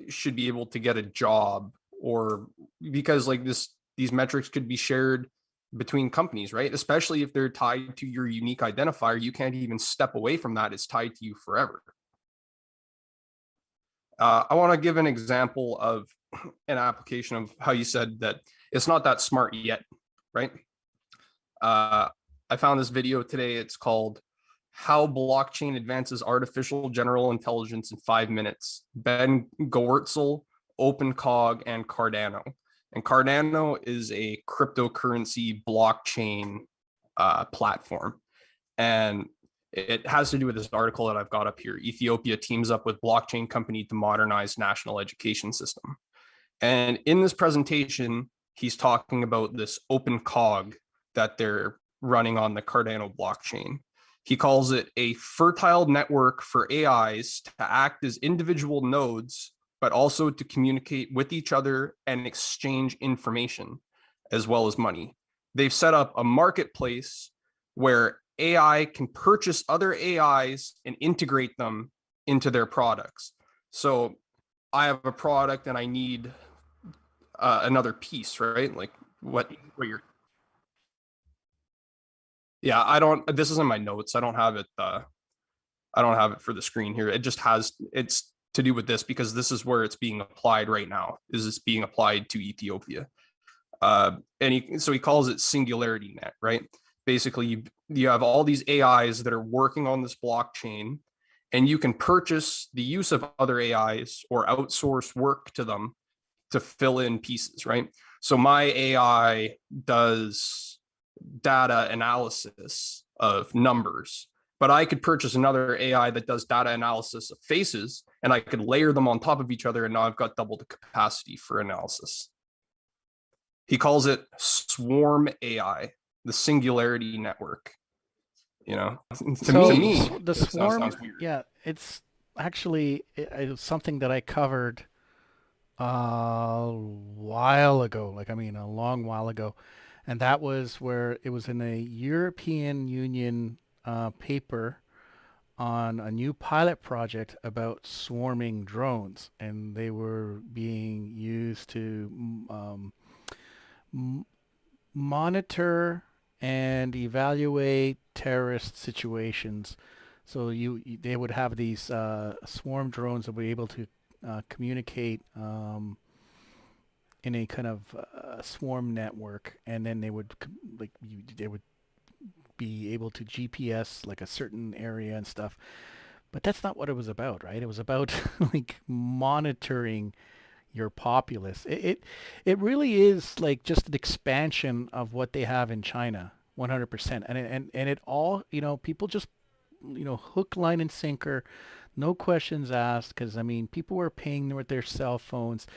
Speaker 6: should be able to get a job, or because like these metrics could be shared between companies, right? Especially if they're tied to your unique identifier. You can't even step away from that. It's tied to you forever. I want to give an example of an application of how you said that it's not that smart yet, right? I found this video today. It's called How Blockchain Advances Artificial General Intelligence in 5 Minutes. Ben Goertzel, OpenCog, and Cardano. And Cardano is a cryptocurrency blockchain platform. And it has to do with this article that I've got up here. Ethiopia teams up with blockchain company to modernize national education system. And in this presentation, he's talking about this OpenCog that they're running on the Cardano blockchain. He calls it a fertile network for AIs to act as individual nodes, but also to communicate with each other and exchange information as well as money. They've set up a marketplace where AI can purchase other AIs and integrate them into their products. So I have a product and I need another piece, right? Like what you're. Yeah, I don't. This is in my notes. I don't have it. I don't have it for the screen here. It just has. It's to do with this because this is where it's being applied right now. Is it's being applied to Ethiopia? So he calls it singularity net, right? Basically, you have all these AIs that are working on this blockchain, and you can purchase the use of other AIs or outsource work to them to fill in pieces, right? So my AI does data analysis of numbers, but I could purchase another AI that does data analysis of faces, and I could layer them on top of each other, and now I've got double the capacity for analysis. He calls it swarm AI, the singularity network. You know, to me,
Speaker 5: the swarm sounds weird. Yeah, it's actually it's something that I covered a while ago, like I mean a long while ago, and that was where it was in a European Union paper on a new pilot project about swarming drones, and they were being used to monitor and evaluate terrorist situations. So they would have these swarm drones that were able to communicate in a kind of swarm network, and then they would be able to GPS like a certain area and stuff. But that's not what it was about, right? It was about like monitoring your populace. It really is like just an expansion of what they have in China, 100%. And it all, people just, hook, line, and sinker, no questions asked. Because I mean, people were paying with their cell phones.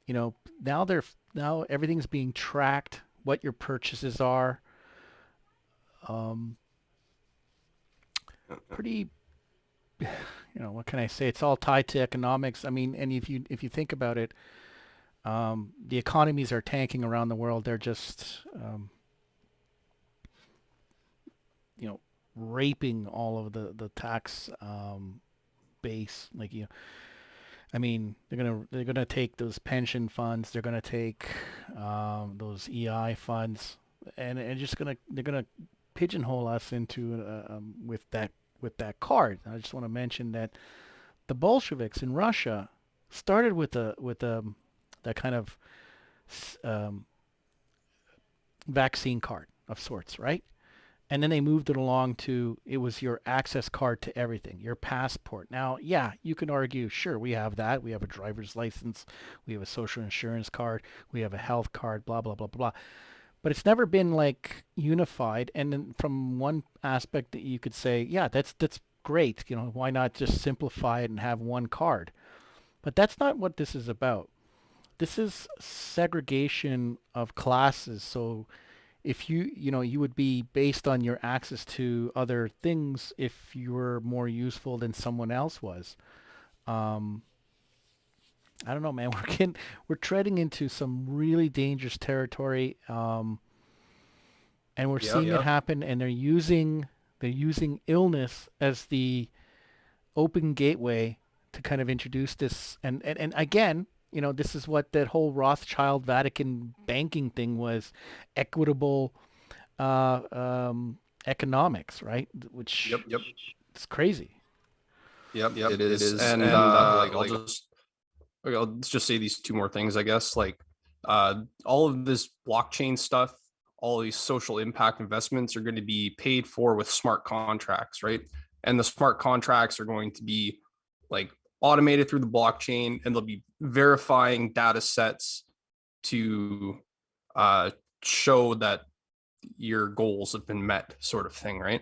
Speaker 5: Now everything's being tracked. What your purchases are. Pretty. What can I say? It's all tied to economics. I mean, and if you think about it, the economies are tanking around the world. They're just, raping all of the tax base. Like I mean, they're gonna take those pension funds. They're gonna take those EI funds, and they're gonna pigeonhole us into with that card. I just want to mention that the Bolsheviks in Russia started with that kind of vaccine card of sorts, right? And then they moved it along to it was your access card to everything, your passport. Now, yeah, you can argue, sure, we have that. We have a driver's license. We have a social insurance card. We have a health card, blah, blah, blah, blah. But it's never been like unified. And then from one aspect that you could say, yeah, that's great. Why not just simplify it and have one card? But that's not what this is about. This is segregation of classes. So if you would be based on your access to other things if you were more useful than someone else was. I don't know, man. We're treading into some really dangerous territory, and we're seeing it happen. And they're using illness as the open gateway to kind of introduce this. And again, this is what that whole Rothschild Vatican banking thing was, equitable economics, right? Which it's crazy.
Speaker 6: Yep, it is. And I'll just say these two more things, I guess. Like all of this blockchain stuff, all these social impact investments are going to be paid for with smart contracts, right? And the smart contracts are going to be like automated through the blockchain, and they'll be verifying data sets to show that your goals have been met, sort of thing, right?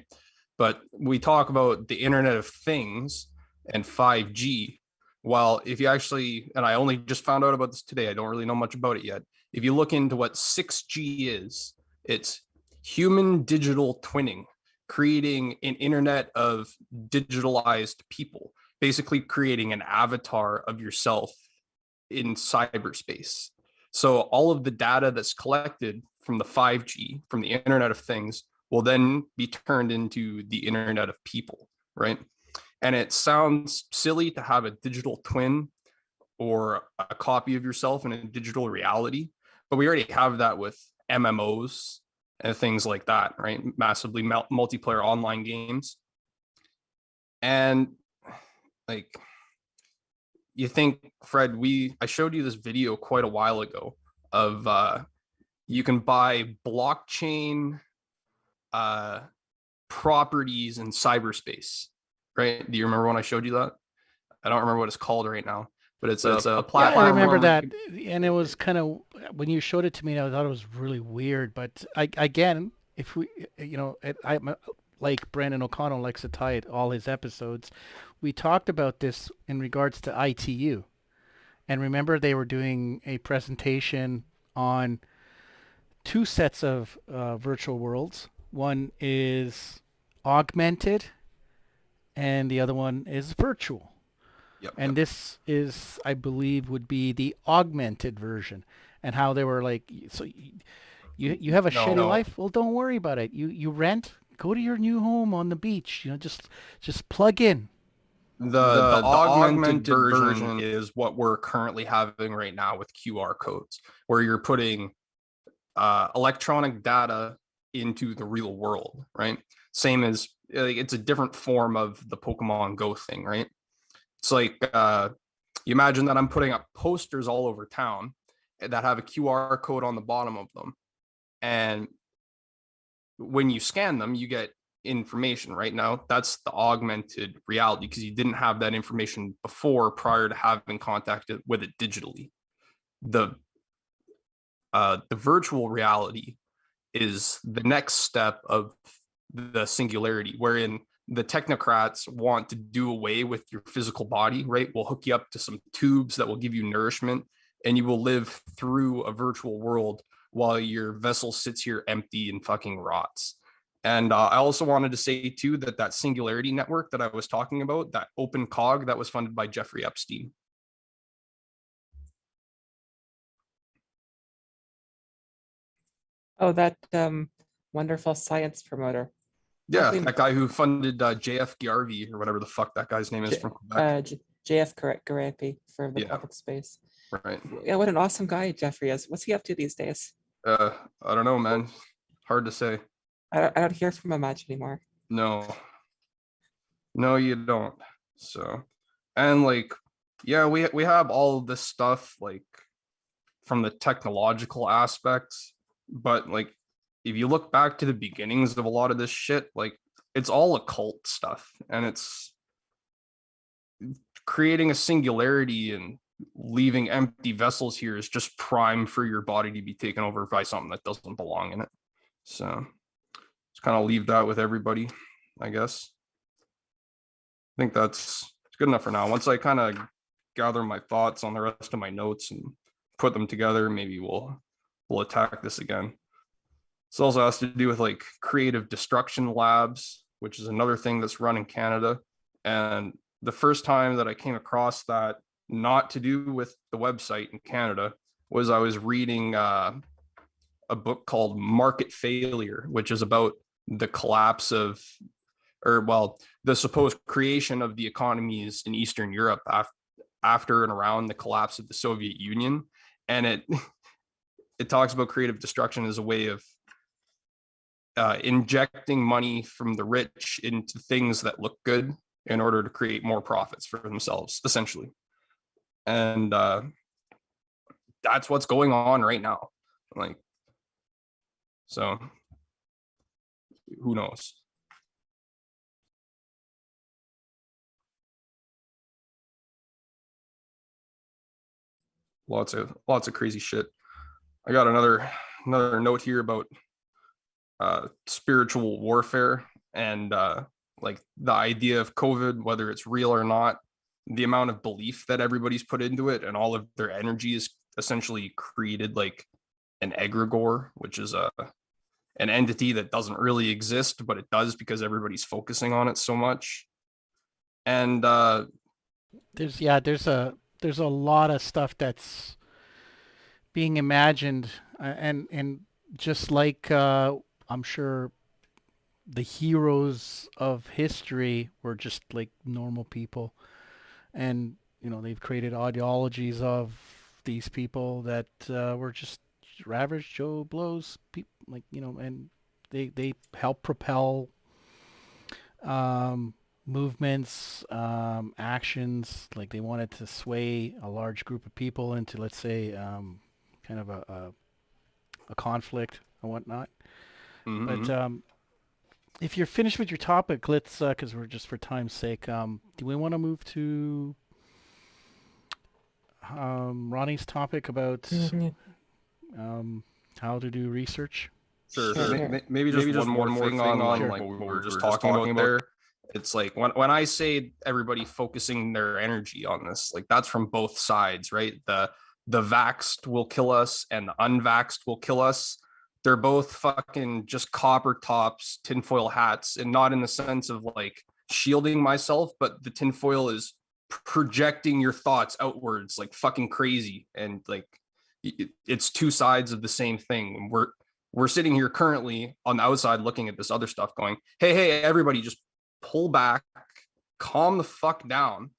Speaker 6: But we talk about the Internet of Things and 5G. Well, if you actually, and I only just found out about this today, I don't really know much about it yet. If you look into what 6G is, it's human digital twinning, creating an internet of digitalized people, basically creating an avatar of yourself in cyberspace. So all of the data that's collected from the 5G, from the Internet of Things, will then be turned into the Internet of People, right? And it sounds silly to have a digital twin or a copy of yourself in a digital reality, but we already have that with MMOs and things like that, right? Massively multiplayer online games. And like, you think, Fred, I showed you this video quite a while ago of you can buy blockchain properties in cyberspace, right? Do you remember when I showed you that? I don't remember what it's called right now, but it's a platform.
Speaker 5: Yeah, I remember that, and it was kind of, when you showed it to me, I thought it was really weird. But again, if we, like Brandon O'Connell likes to tie it all his episodes, we talked about this in regards to ITU, and remember they were doing a presentation on two sets of virtual worlds. One is augmented, and the other one is virtual.
Speaker 6: Yep,
Speaker 5: And this is, I believe, would be the augmented version, and how they were like, so you have a shitty life? Well, don't worry about it. You rent, go to your new home on the beach. Just plug in.
Speaker 6: The augmented version is what we're currently having right now with QR codes, where you're putting electronic data into the real world, right? Same as, it's a different form of the Pokemon Go thing, right? It's like, you imagine that I'm putting up posters all over town that have a QR code on the bottom of them. And when you scan them, you get information. Right now, that's the augmented reality, because you didn't have that information before, prior to having contacted with it digitally. The virtual reality is the next step of the singularity, wherein the technocrats want to do away with your physical body, right? We'll hook you up to some tubes that will give you nourishment, and you will live through a virtual world while your vessel sits here empty and fucking rots. And I also wanted to say too that singularity network that I was talking about, that open cog, that was funded by Jeffrey Epstein.
Speaker 7: Oh, that wonderful science promoter.
Speaker 6: Yeah,
Speaker 7: Hopefully-
Speaker 6: that guy who funded JF Garvey, or whatever the fuck that guy's name is, from Quebec.
Speaker 7: JF Garapi for the public space.
Speaker 6: Right.
Speaker 7: Yeah, what an awesome guy Jeffrey is. What's he up to these days?
Speaker 6: I don't know, man. Hard to say.
Speaker 7: I don't hear from him much anymore.
Speaker 6: No, you don't. So, and like, yeah, we have all of this stuff, like, from the technological aspects, but like, if you look back to the beginnings of a lot of this shit, like, it's all occult stuff, and it's creating a singularity and leaving empty vessels here is just prime for your body to be taken over by something that doesn't belong in it. So just kind of leave that with everybody, I guess. I think it's good enough for now. Once I kind of gather my thoughts on the rest of my notes and put them together, maybe we'll attack this again. This also has to do with like creative destruction labs, which is another thing that's run in Canada. And the first time that I came across that, not to do with the website in Canada, was I was reading a book called Market Failure, which is about the collapse of, the supposed creation of the economies in Eastern Europe after and around the collapse of the Soviet Union. And it talks about creative destruction as a way of injecting money from the rich into things that look good in order to create more profits for themselves, essentially. And that's what's going on right now. Like, so who knows? Lots of crazy shit. I got another note here about spiritual warfare and like the idea of COVID, whether it's real or not, the amount of belief that everybody's put into it, and all of their energy is essentially created like an egregore, which is an entity that doesn't really exist, but it does because everybody's focusing on it so much. And
Speaker 5: there's a lot of stuff that's being imagined, and just like I'm sure the heroes of history were just like normal people, and they've created ideologies of these people that were just average Joe blows, people, like, and they help propel movements, actions. Like they wanted to sway a large group of people into, let's say, kind of a conflict and whatnot.
Speaker 6: mhm.
Speaker 5: But if you're finished with your topic, let's, because we're just for time's sake, do we want to move to Ronnie's topic about how to do research?
Speaker 6: Sure.
Speaker 7: Sure.
Speaker 6: Maybe just one more thing on like what we were just talking about there. It's like when I say everybody focusing their energy on this, like that's from both sides, right? The vaxxed will kill us and the unvaxxed will kill us. They're both fucking just copper tops, tinfoil hats, and not in the sense of like shielding myself, but the tinfoil is projecting your thoughts outwards like fucking crazy. And like it's two sides of the same thing. We're sitting here currently on the outside looking at this other stuff going, hey, everybody just pull back, calm the fuck down,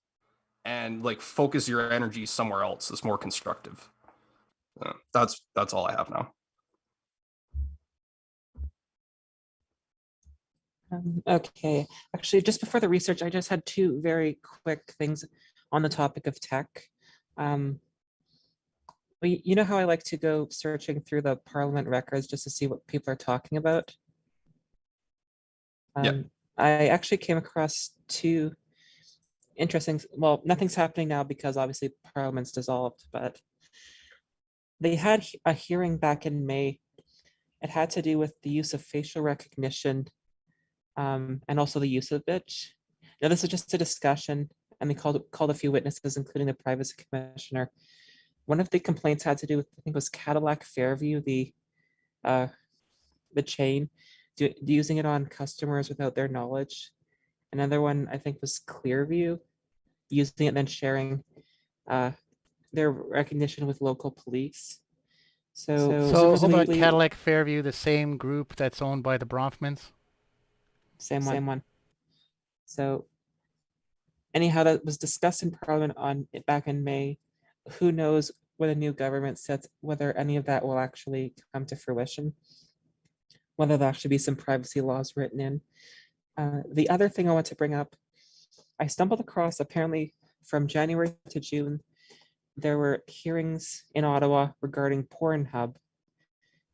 Speaker 6: and like focus your energy somewhere else that's more constructive. That's all I have now.
Speaker 7: Okay, actually, just before the research, I just had two very quick things on the topic of tech. You know how I like to go searching through the Parliament records just to see what people are talking about?
Speaker 6: Yeah.
Speaker 7: I actually came across two interesting, well, nothing's happening now because obviously Parliament's dissolved, but they had a hearing back in May. It had to do with the use of facial recognition and also the use of bitch. Now, this is just a discussion, and they called a few witnesses, including the privacy commissioner. One of the complaints had to do with, I think it was Cadillac Fairview, the chain, using it on customers without their knowledge. Another one, I think, was Clearview, using it and then sharing their recognition with local police.
Speaker 5: So hold on, Cadillac Fairview, the same group that's owned by the Bronfmans?
Speaker 7: Same one. So anyhow, that was discussed in Parliament back in May. Who knows when a new government sets whether any of that will actually come to fruition, whether there'll actually be some privacy laws written in. The other thing I want to bring up, I stumbled across, apparently from January to June, there were hearings in Ottawa regarding Pornhub,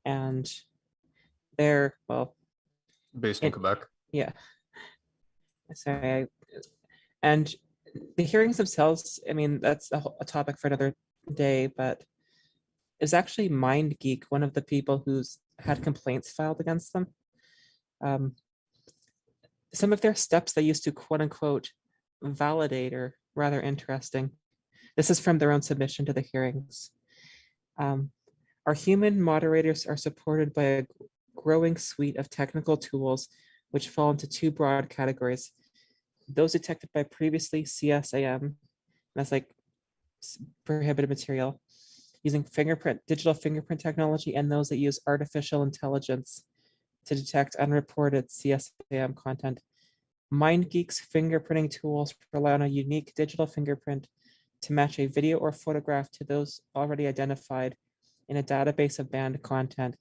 Speaker 7: and they're, well,
Speaker 6: based in Quebec.
Speaker 7: Yeah. Sorry. And the hearings themselves, I mean, that's a topic for another day, but it's actually MindGeek, one of the people who's had complaints filed against them. Some of their steps they used to quote unquote validate are rather interesting. This is from their own submission to the hearings. Our human moderators are supported by a growing suite of technical tools which fall into two broad categories. Those detected by previously CSAM, that's like prohibited material, using digital fingerprint technology, and those that use artificial intelligence to detect unreported CSAM content. MindGeek's fingerprinting tools rely on a unique digital fingerprint to match a video or photograph to those already identified in a database of banned content.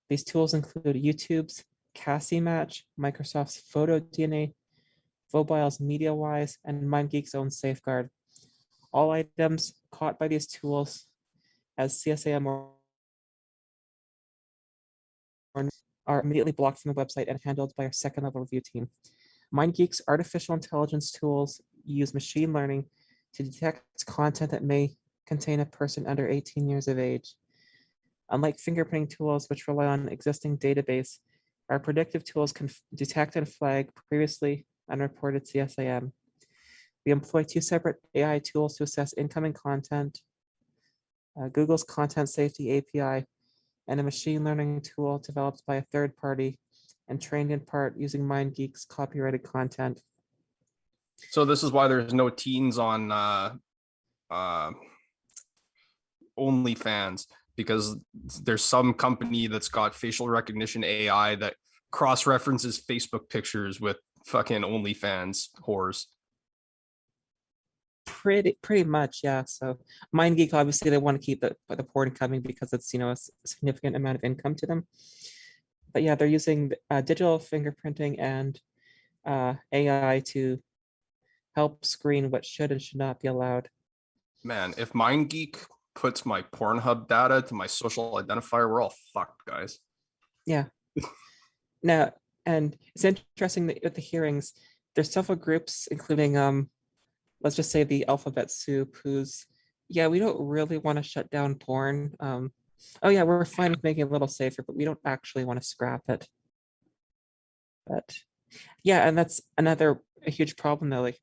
Speaker 7: These tools include YouTube's Cassie Match, Microsoft's Photo DNA, Vobile's MediaWise, and MindGeek's own Safeguard. All items caught by these tools as CSAM are immediately blocked from the website and handled by our second level review team. MindGeek's artificial intelligence tools use machine learning to detect content that may contain a person under 18 years of age. Unlike fingerprinting tools, which rely on existing database, our predictive tools can detect and flag previously unreported CSAM. We employ two separate AI tools to assess incoming content, Google's Content Safety API and a machine learning tool developed by a third party and trained in part using MindGeek's copyrighted content.
Speaker 6: So this is why there's no teens on OnlyFans, because there's some company that's got facial recognition AI that cross-references Facebook pictures with fucking OnlyFans whores.
Speaker 7: Pretty much, yeah. So MindGeek, obviously, they want to keep the porn coming because it's, you know, a significant amount of income to them. But yeah, they're using digital fingerprinting and AI to help screen what should and should not be allowed.
Speaker 6: Man, if MindGeek puts my Pornhub data to my social identifier, we're all fucked, guys.
Speaker 7: Yeah. Now, and it's interesting that with the hearings, there's several groups, including let's just say the alphabet soup, who's, yeah, we don't really want to shut down porn. Oh yeah, we're fine with making it a little safer, but we don't actually want to scrap it. But yeah, and that's a huge problem though. Like,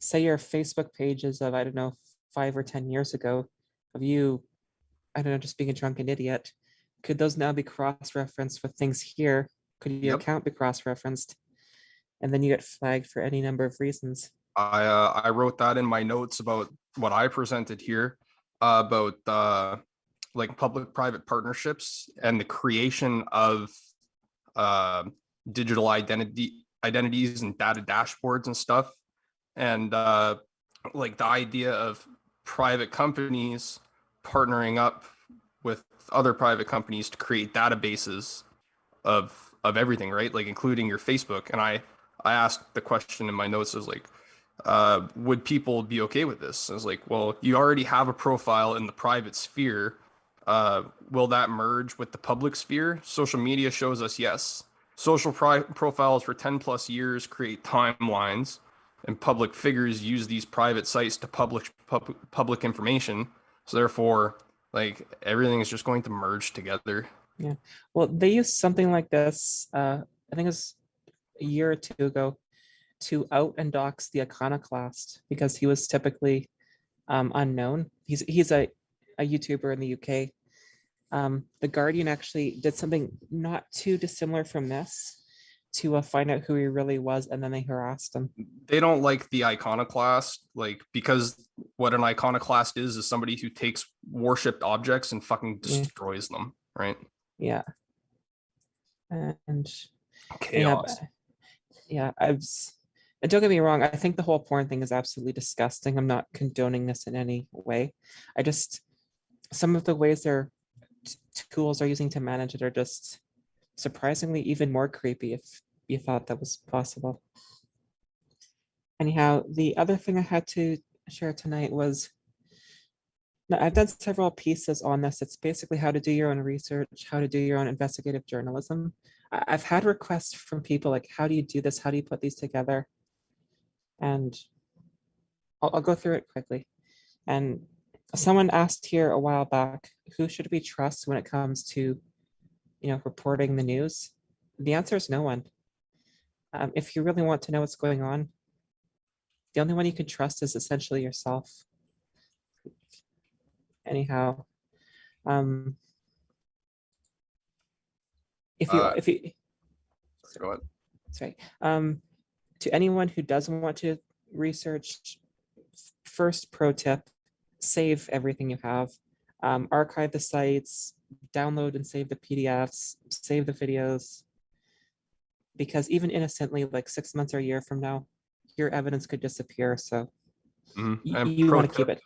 Speaker 7: say your Facebook pages of, I don't know, 5 or 10 years ago of you, I don't know, just being a drunken idiot. Could those now be cross-referenced with things here? Could your account be cross-referenced? And then you get flagged for any number of reasons.
Speaker 6: I wrote that in my notes about what I presented here about like public-private partnerships and the creation of digital identities and data dashboards and stuff, and like the idea of private companies partnering up with other private companies to create databases of everything, right? Like including your Facebook. And I asked the question in my notes, is like, would people be okay with this? I was like, well, you already have a profile in the private sphere. Will that merge with the public sphere? Social media shows us yes. Social profiles for 10 plus years create timelines, and public figures use these private sites to publish public information. So therefore, like, everything is just going to merge together.
Speaker 7: Yeah. Well, they used something like this, I think it was a year or two ago, to out and dox the iconoclast because he was typically unknown. He's a YouTuber in the UK. The Guardian actually did something not too dissimilar from this to find out who he really was, and then they harassed him.
Speaker 6: They don't like the iconoclast, like, because what an iconoclast is somebody who takes worshipped objects and fucking destroys them, right?
Speaker 7: Yeah. And
Speaker 6: chaos.
Speaker 7: Yeah, and don't get me wrong, I think the whole porn thing is absolutely disgusting. I'm not condoning this in any way. I just, some of the ways their tools are using to manage it are just surprisingly even more creepy, if you thought that was possible. Anyhow, the other thing I had to share tonight was, now, I've done several pieces on this. It's basically how to do your own research, how to do your own investigative journalism. I've had requests from people like, how do you do this? How do you put these together? And I'll go through it quickly. And someone asked here a while back, who should we trust when it comes to, reporting the news? The answer is no one. If you really want to know what's going on, the only one you can trust is essentially yourself. Anyhow, if you
Speaker 6: Go ahead.
Speaker 7: sorry, to anyone who doesn't want to research, first pro tip: save everything you have, archive the sites, download and save the PDFs, save the videos, because even innocently, like 6 months or a year from now, your evidence could disappear. So you want to keep it.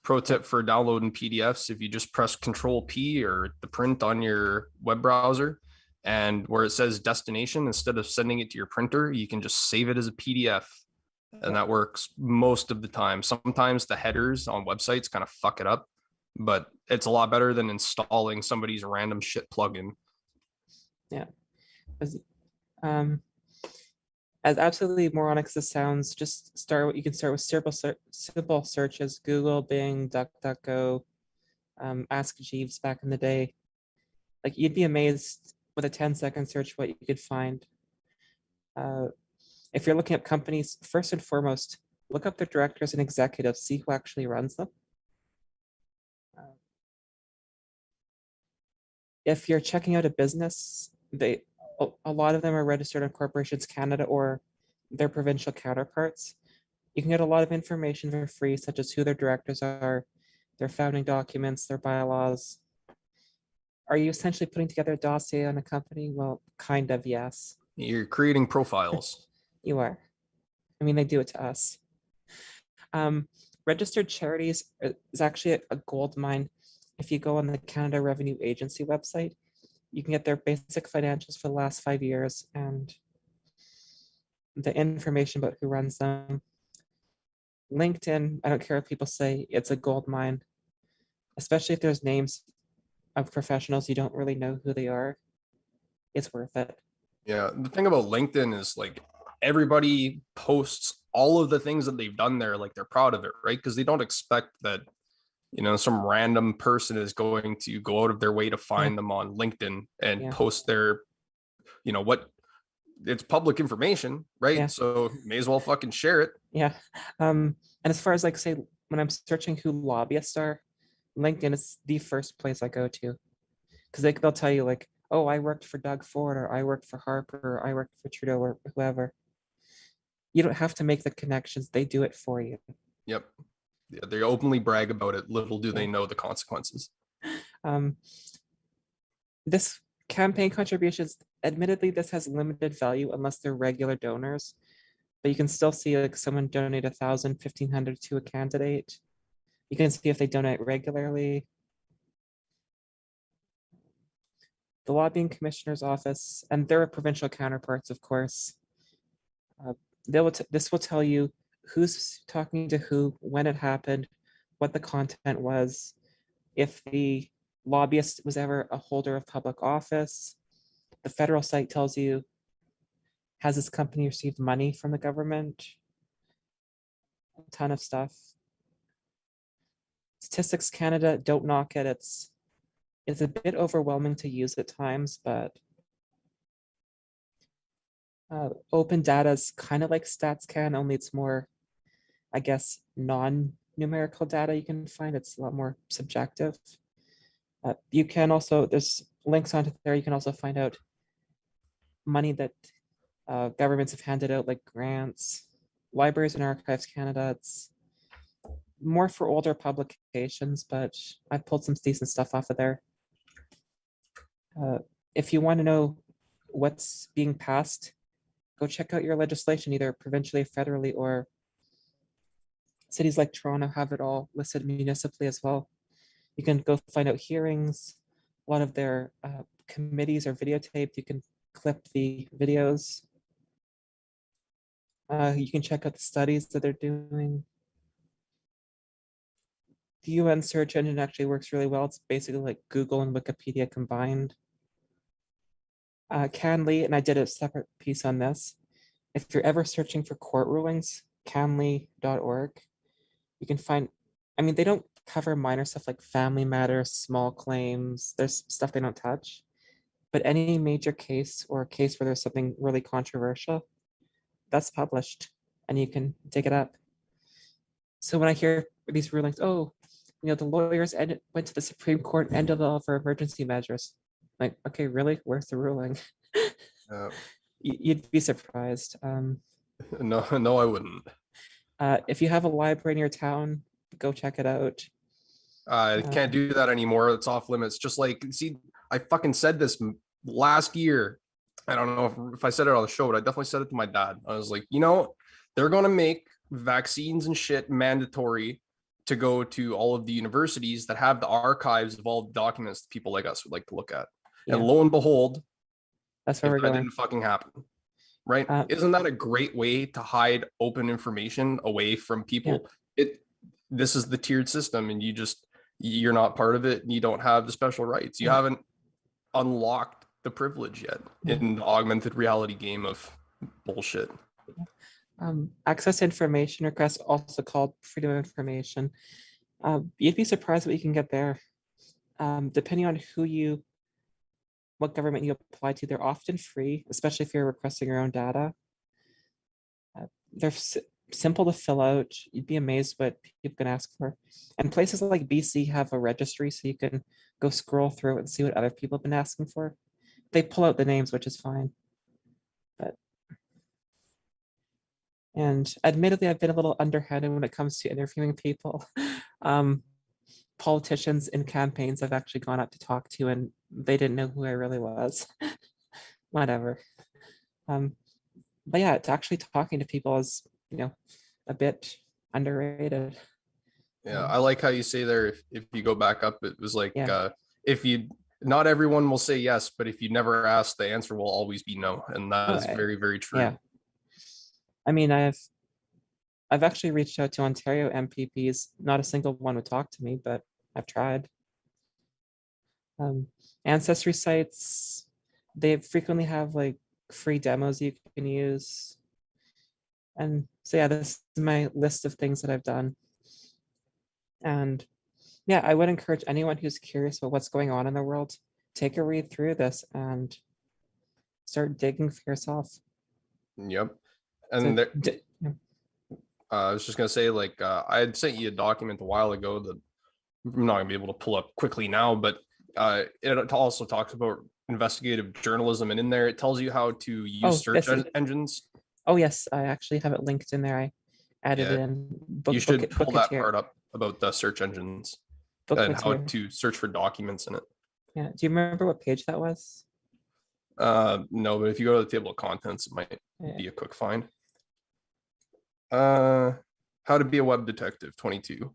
Speaker 6: Pro tip for downloading PDFs: if you just press Control P or the print on your web browser, and where it says destination, instead of sending it to your printer, you can just save it as a PDF. And that works most of the time. Sometimes the headers on websites kind of fuck it up, but it's a lot better than installing somebody's random shit plugin.
Speaker 7: Yeah. As absolutely moronic as this sounds, you can start with simple searches: Google, Bing, DuckDuckGo, Ask Jeeves back in the day. Like, you'd be amazed with a 10-second search what you could find. If you're looking at companies, first and foremost, look up their directors and executives, see who actually runs them. if you're checking out a business, a lot of them are registered on Corporations Canada or their provincial counterparts. You can get a lot of information for free, such as who their directors are, their founding documents, their bylaws. Are you essentially putting together a dossier on a company? Well, kind of, yes.
Speaker 6: You're creating profiles.
Speaker 7: You are. I mean, they do it to us. Registered charities is actually a gold mine. If you go on the Canada Revenue Agency website, you can get their basic financials for the last 5 years and the information about who runs them. LinkedIn, I don't care what people say, it's a gold mine, especially if there's names of professionals you don't really know who they are. It's worth it.
Speaker 6: Yeah, the thing about LinkedIn is like everybody posts all of the things that they've done there, like they're proud of it, right? Because they don't expect that, you know, some random person is going to go out of their way to find them on LinkedIn and post their, you know, what it's public information, right?
Speaker 7: Yeah.
Speaker 6: So may as well fucking share it.
Speaker 7: Yeah. And as far as like, say, when I'm searching who lobbyists are, LinkedIn is the first place I go to, because they'll tell you like, oh, I worked for Doug Ford, or I worked for Harper, or I worked for Trudeau, or whoever. You don't have to make the connections. They do it for you.
Speaker 6: Yep. Yeah, they openly brag about it. Little do they know the consequences.
Speaker 7: This campaign contributions, admittedly, this has limited value unless they're regular donors, but you can still see like someone donate 1,000, 1,500 to a candidate. You can see if they donate regularly. The Lobbying Commissioner's Office, and their provincial counterparts, of course, this will tell you who's talking to who, when it happened, what the content was, if the lobbyist was ever a holder of public office. The federal site tells you, has this company received money from the government? A ton of stuff. Statistics Canada, don't knock it. It's a bit overwhelming to use at times, but open data is kind of like StatsCan, only it's more, I guess, non-numerical data you can find. It's a lot more subjective. You can also, there's links onto there. You can also find out money that governments have handed out, like grants. Libraries and Archives Canada, it's more for older publications, but I've pulled some decent stuff off of there. If you want to know what's being passed, go check out your legislation, either provincially, federally, or cities like Toronto have it all listed municipally as well. You can go find out hearings. A lot of their committees are videotaped. You can clip the videos. You can check out the studies that they're doing. The UN search engine actually works really well. It's basically like Google and Wikipedia combined. Canly, and I did a separate piece on this. If you're ever searching for court rulings, canly.org, you can find, I mean, they don't cover minor stuff like family matters, small claims, there's stuff they don't touch, but any major case or a case where there's something really controversial, that's published and you can dig it up. So when I hear these rulings, oh, you know, the lawyers went to the Supreme Court and ended all of our emergency measures. Like, okay, really? Where's the ruling? You'd be surprised.
Speaker 6: No, I wouldn't.
Speaker 7: If you have a library in your town, go check it out.
Speaker 6: I can't do that anymore. It's off limits. Just like, see, I fucking said this last year. I don't know if I said it on the show, but I definitely said it to my dad. I was like, you know, they're going to make vaccines and shit mandatory to go to all of the universities that have the archives of all the documents that people like us would like to look at. Yeah. And lo and behold,
Speaker 7: that's where we're going.
Speaker 6: Didn't fucking happen, right? Isn't that a great way to hide open information away from people? Yeah. This is the tiered system, and you're not part of it, and you don't have the special rights. You haven't unlocked the privilege yet in the augmented reality game of bullshit.
Speaker 7: Access to information requests, also called freedom of information. You'd be surprised what you can get there. Depending on what government you apply to, they're often free, especially if you're requesting your own data. simple to fill out. You'd be amazed what people can ask for. And places like BC have a registry, so you can go scroll through it and see what other people have been asking for. They pull out the names, which is fine. And admittedly, I've been a little underhanded when it comes to interviewing people. Politicians in campaigns I've actually gone up to talk to, and they didn't know who I really was. Whatever. But yeah, it's actually talking to people is, a bit underrated.
Speaker 6: Yeah, I like how you say there, if you go back up, it was like,
Speaker 7: Yeah.
Speaker 6: if you, not everyone will say yes, but if you never ask, the answer will always be no. And that is very, very true.
Speaker 7: Yeah. I mean, I've actually reached out to Ontario MPPs. Not a single one would talk to me, but I've tried. Ancestry sites, they frequently have like free demos you can use. And so yeah, this is my list of things that I've done. And yeah, I would encourage anyone who's curious about what's going on in the world, take a read through this and start digging for yourself.
Speaker 6: Yep.
Speaker 7: So,
Speaker 6: And I was just gonna say, like, I had sent you a document a while ago that I'm not gonna be able to pull up quickly now, but it also talks about investigative journalism, and in there it tells you how to use search engines.
Speaker 7: Oh yes, I actually have it linked in there. I added
Speaker 6: Yeah.
Speaker 7: in.
Speaker 6: You should pull that part up about the search engines and how to search for documents in it.
Speaker 7: Yeah. Do you remember what page that was?
Speaker 6: No, but if you go to the table of contents, it might be a quick find. How to be a web detective 22.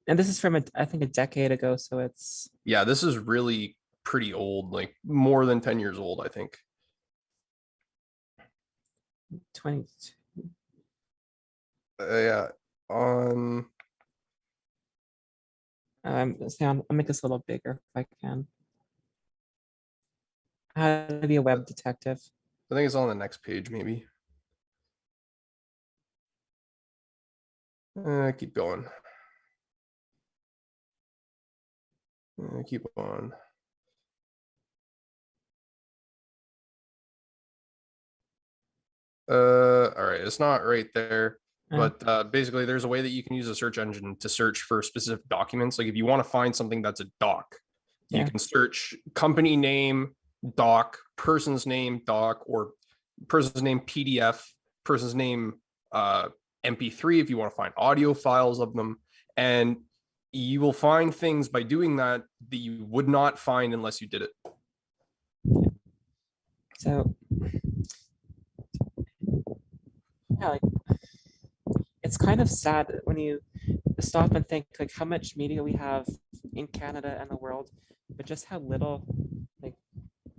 Speaker 7: And this is from I think a decade ago, so it's,
Speaker 6: yeah, this is really pretty old, like more than 10 years old, I think.
Speaker 7: 22.
Speaker 6: Yeah, on
Speaker 7: I'll make this a little bigger if I can. How to be a web detective.
Speaker 6: I think it's on the next page, maybe. Keep going. Keep on. All right, it's not right there, but basically there's a way that you can use a search engine to search for specific documents. Like if you want to find something that's a doc, you can search company name, doc, person's name, doc, or person's name PDF, person's name MP3 if you want to find audio files of them. And you will find things by doing that that you would not find unless you did it.
Speaker 7: So yeah, like it's kind of sad when you stop and think like how much media we have in Canada and the world, but just how little like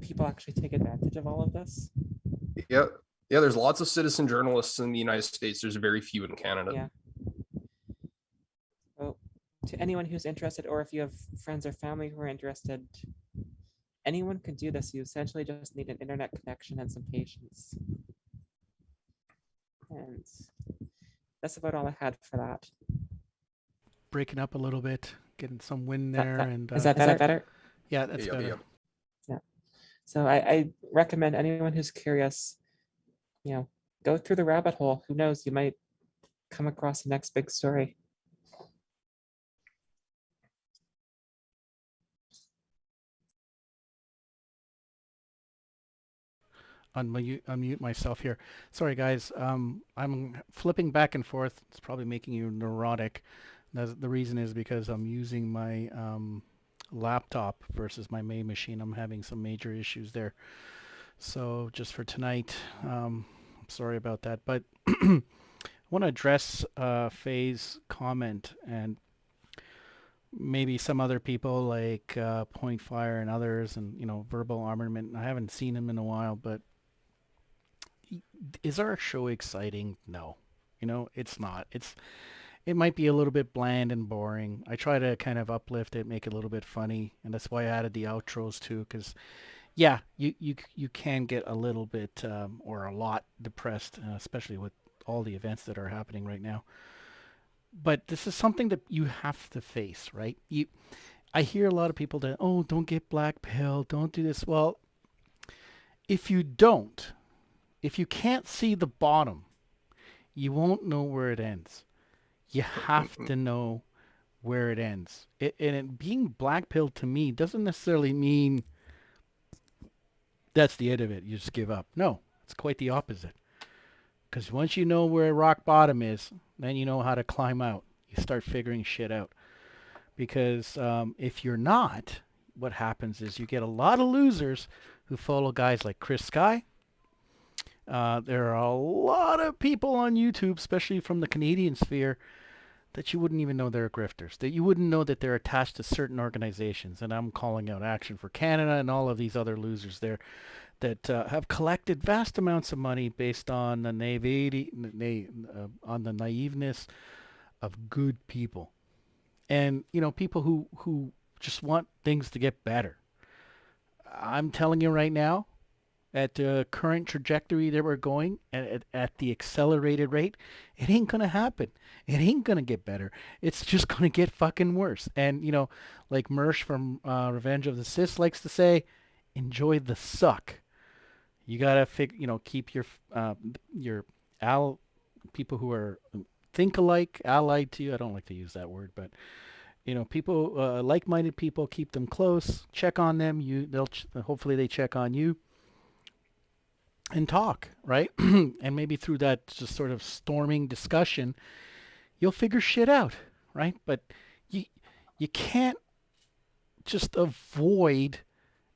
Speaker 7: people actually take advantage of all of this.
Speaker 6: Yeah, there's lots of citizen journalists in the United States. There's very few in Canada.
Speaker 7: Yeah. Well, to anyone who's interested, or if you have friends or family who are interested, anyone can do this. You essentially just need an internet connection and some patience. And that's about all I had for that.
Speaker 5: Breaking up a little bit, getting some wind there.
Speaker 7: Is that better?
Speaker 5: Yeah, that's better.
Speaker 7: Yeah. So I recommend anyone who's curious, go through the rabbit hole. Who knows? You might come across the next big story.
Speaker 5: Unmute myself here. Sorry, guys. I'm flipping back and forth. It's probably making you neurotic. The reason is because I'm using my laptop versus my main machine. I'm having some major issues there. So just for tonight, I'm sorry about that. But I want to address Faye's comment and maybe some other people like Point Fire and others, and Verbal Armament. I haven't seen him in a while, but is our show exciting? No, it's not. It might be a little bit bland and boring. I try to kind of uplift it, make it a little bit funny, and that's why I added the outros too, because yeah, you can get a little bit or a lot depressed, especially with all the events that are happening right now. But this is something that you have to face, right? I hear a lot of people that, oh, don't get black pill, don't do this. Well, if you don't, if you can't see the bottom, you won't know where it ends. You have to know where it ends. Being black-pilled to me doesn't necessarily mean that's the end of it. You just give up. No, it's quite the opposite. Because once you know where rock bottom is, then you know how to climb out. You start figuring shit out. Because if you're not, what happens is you get a lot of losers who follow guys like Chris Sky. There are a lot of people on YouTube, especially from the Canadian sphere, that you wouldn't even know they're grifters, that you wouldn't know that they're attached to certain organizations. And I'm calling out Action for Canada and all of these other losers there that have collected vast amounts of money based on the naiveness of good people. And, people who just want things to get better. I'm telling you right now, at the current trajectory that we're going, at the accelerated rate, it ain't going to happen. It ain't going to get better. It's just going to get fucking worse. And, like Mersh from Revenge of the Sith likes to say, enjoy the suck. You got to keep your people who are think alike, allied to you. I don't like to use that word, but people, like-minded people, keep them close, check on them. Hopefully they check on you. And talk, right? And maybe through that just sort of storming discussion, you'll figure shit out, right? But you can't just avoid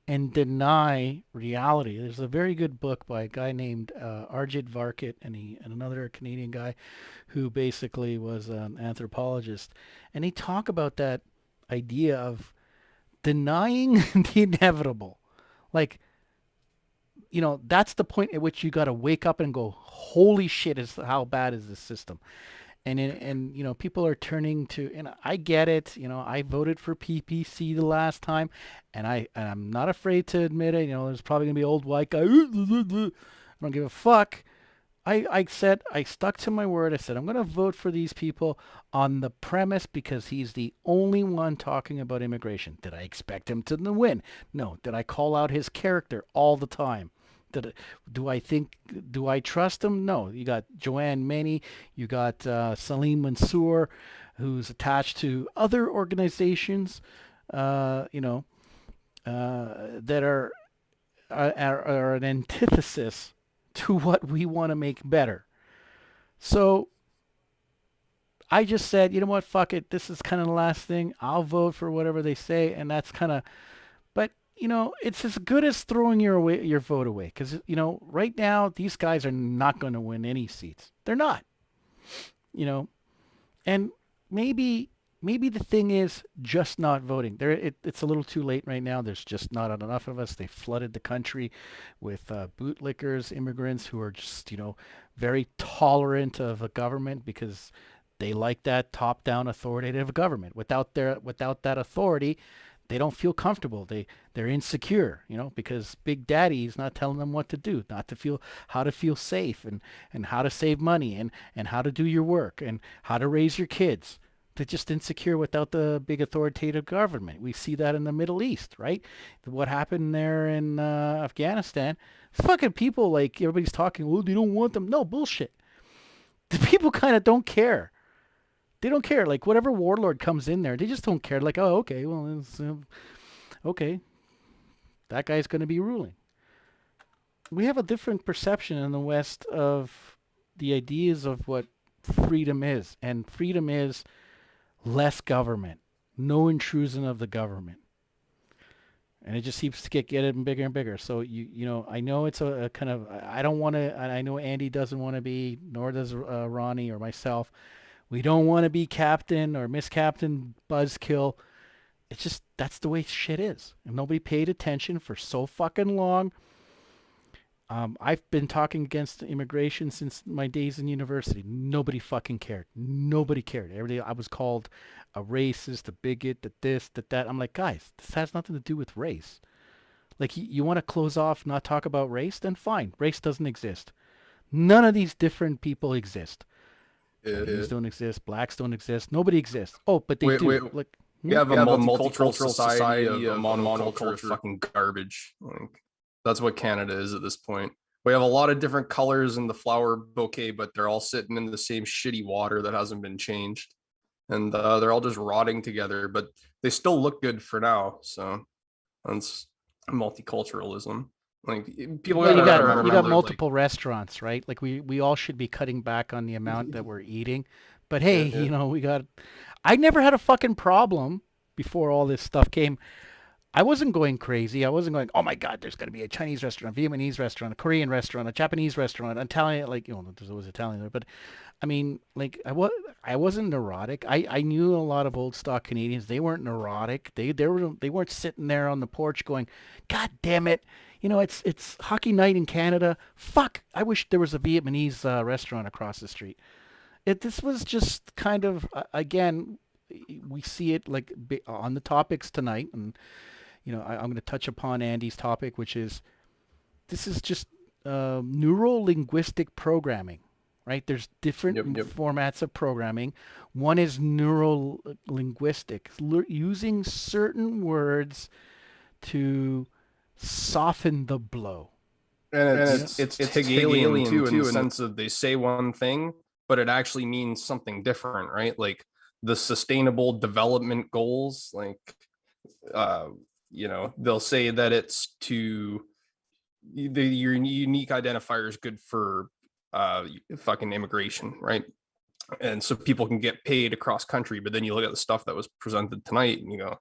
Speaker 5: and deny reality. There's a very good book by a guy named Arjit Varkit and another Canadian guy who basically was an anthropologist. And they talk about that idea of denying the inevitable. Like, that's the point at which you got to wake up and go, holy shit, how bad is this system? And people are turning to, and I get it. I voted for PPC the last time, and I'm not afraid to admit it. There's probably gonna be old white guy. I don't give a fuck. I stuck to my word. I said I'm gonna vote for these people on the premise because he's the only one talking about immigration. Did I expect him to win? No. Did I call out his character all the time? Do I trust him? No. You got Joanne Many, you got Salim Mansour, who's attached to other organizations, that are an antithesis to what we want to make better. So I just said, you know what, fuck it. This is kind of the last thing. I'll vote for whatever they say, and that's kind of, but it's as good as throwing your vote away. Because, right now, these guys are not going to win any seats. They're not. And maybe the thing is just not voting. It's a little too late right now. There's just not enough of us. They flooded the country with bootlickers, immigrants who are just, very tolerant of a government because they like that top-down authoritative government. Without that authority, they don't feel comfortable. They're insecure, because Big Daddy is not telling them what to do, how to feel safe and how to save money and how to do your work and how to raise your kids. They're just insecure without the big authoritative government. We see that in the Middle East, right? What happened there in Afghanistan? Fucking people, like, everybody's talking, well, they don't want them. No, bullshit. The people kind of don't care. They don't care. Like, whatever warlord comes in there, they just don't care. Like, oh, okay, well, it's, okay, that guy's going to be ruling. We have a different perception in the West of the ideas of what freedom is. And freedom is less government, no intrusion of the government. And it just seems to get getting bigger and bigger. So, I know it's a kind of, I don't want to, I know Andy doesn't want to be, nor does Ronnie or myself. We don't want to be Captain or Miss Captain Buzzkill. It's just, that's the way shit is. And nobody paid attention for so fucking long. I've been talking against immigration since my days in university. Nobody fucking cared. Nobody cared. I was called a racist, a bigot, a this, a that. I'm like, guys, this has nothing to do with race. Like, you want to close off, not talk about race? Then fine. Race doesn't exist. None of these different people exist. Asians don't exist. Blacks don't exist. Nobody exists. Oh, but they do.
Speaker 6: Wait.
Speaker 5: Like,
Speaker 6: We have a multicultural society of monoculture is fucking garbage. Like, that's what Canada is at this point. We have a lot of different colors in the flower bouquet, but they're all sitting in the same shitty water that hasn't been changed, and they're all just rotting together. But they still look good for now. So that's multiculturalism. Like people
Speaker 5: Well,
Speaker 6: gotta
Speaker 5: you
Speaker 6: remember,
Speaker 5: got
Speaker 6: like,
Speaker 5: multiple restaurants, right? Like we all should be cutting back on the amount that we're eating. But hey,
Speaker 6: yeah.
Speaker 5: we got. I never had a fucking problem before all this stuff came. I wasn't going crazy. I wasn't going, oh my God, there's going to be a Chinese restaurant, a Vietnamese restaurant, a Korean restaurant, a Japanese restaurant, Italian, like, there's always Italian there. But I mean, like, I wasn't neurotic. I knew a lot of old stock Canadians. They weren't neurotic. They weren't sitting there on the porch going, God damn it. It's hockey night in Canada. Fuck. I wish there was a Vietnamese restaurant across the street. This was just kind of, again, we see it like on the topics tonight, and I'm going to touch upon Andy's topic, which is this is just neuro-linguistic programming, right? There's different formats of programming. One is neuro-linguistic, using certain words to soften the blow.
Speaker 6: And it's Hegelian too, in the sense of they say one thing, but it actually means something different, right? Like the sustainable development goals, like they'll say that it's to your unique identifier is good for fucking immigration, right? And so people can get paid across country. But then you look at the stuff that was presented tonight and you go,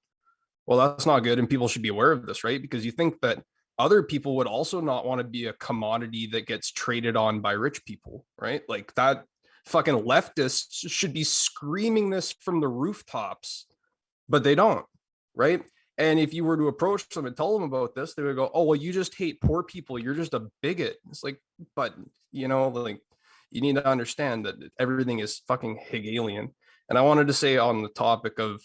Speaker 6: well, that's not good. And people should be aware of this, right? Because you think that other people would also not want to be a commodity that gets traded on by rich people, right? Like that fucking leftists should be screaming this from the rooftops, but they don't, right? And if you were to approach them and tell them about this, they would go, oh, well, you just hate poor people. You're just a bigot. It's like, but, like you need to understand that everything is fucking Hegelian. And I wanted to say on the topic of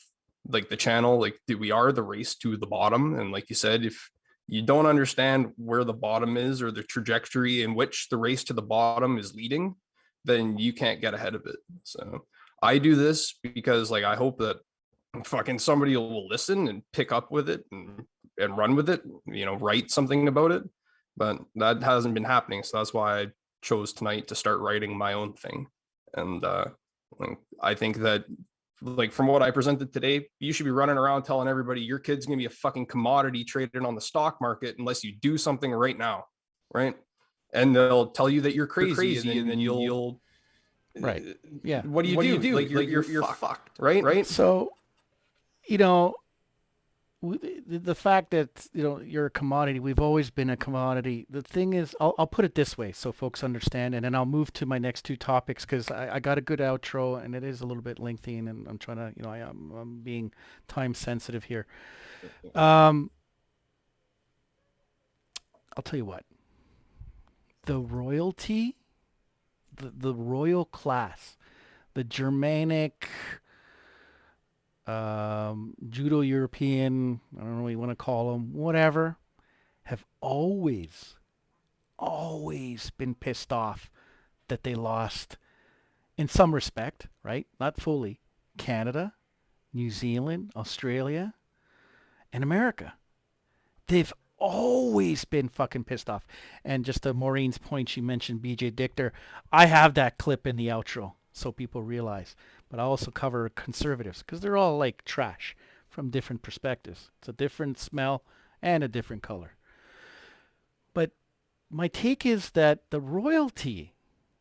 Speaker 6: like the channel, like we are the race to the bottom. And like you said, if you don't understand where the bottom is or the trajectory in which the race to the bottom is leading, then you can't get ahead of it. So I do this because like I hope that fucking somebody will listen and pick up with it and run with it, write something about it. But that hasn't been happening. So that's why I chose tonight to start writing my own thing. And I think that like from what I presented today, you should be running around telling everybody your kid's gonna be a fucking commodity traded on the stock market unless you do something right now, right? And they'll tell you that you're crazy and then you'll
Speaker 5: right. Yeah.
Speaker 6: What do you do? Like you're fucked, right?
Speaker 5: So the fact that you're a commodity, we've always been a commodity. The thing is, I'll put it this way so folks understand, and then I'll move to my next two topics because I got a good outro and it is a little bit lengthy, and I'm trying to I'm being time sensitive here. I'll tell you what, the royalty, the royal class, the Germanic, Judo-European, I don't know what you want to call them, whatever, have always been pissed off that they lost, in some respect, right? Not fully, Canada, New Zealand, Australia, and America. They've always been fucking pissed off. And just to Maureen's point, she mentioned BJ Dichter. I have that clip in the outro so people realize. But I also cover conservatives because they're all like trash from different perspectives. It's a different smell and a different color. But my take is that the royalty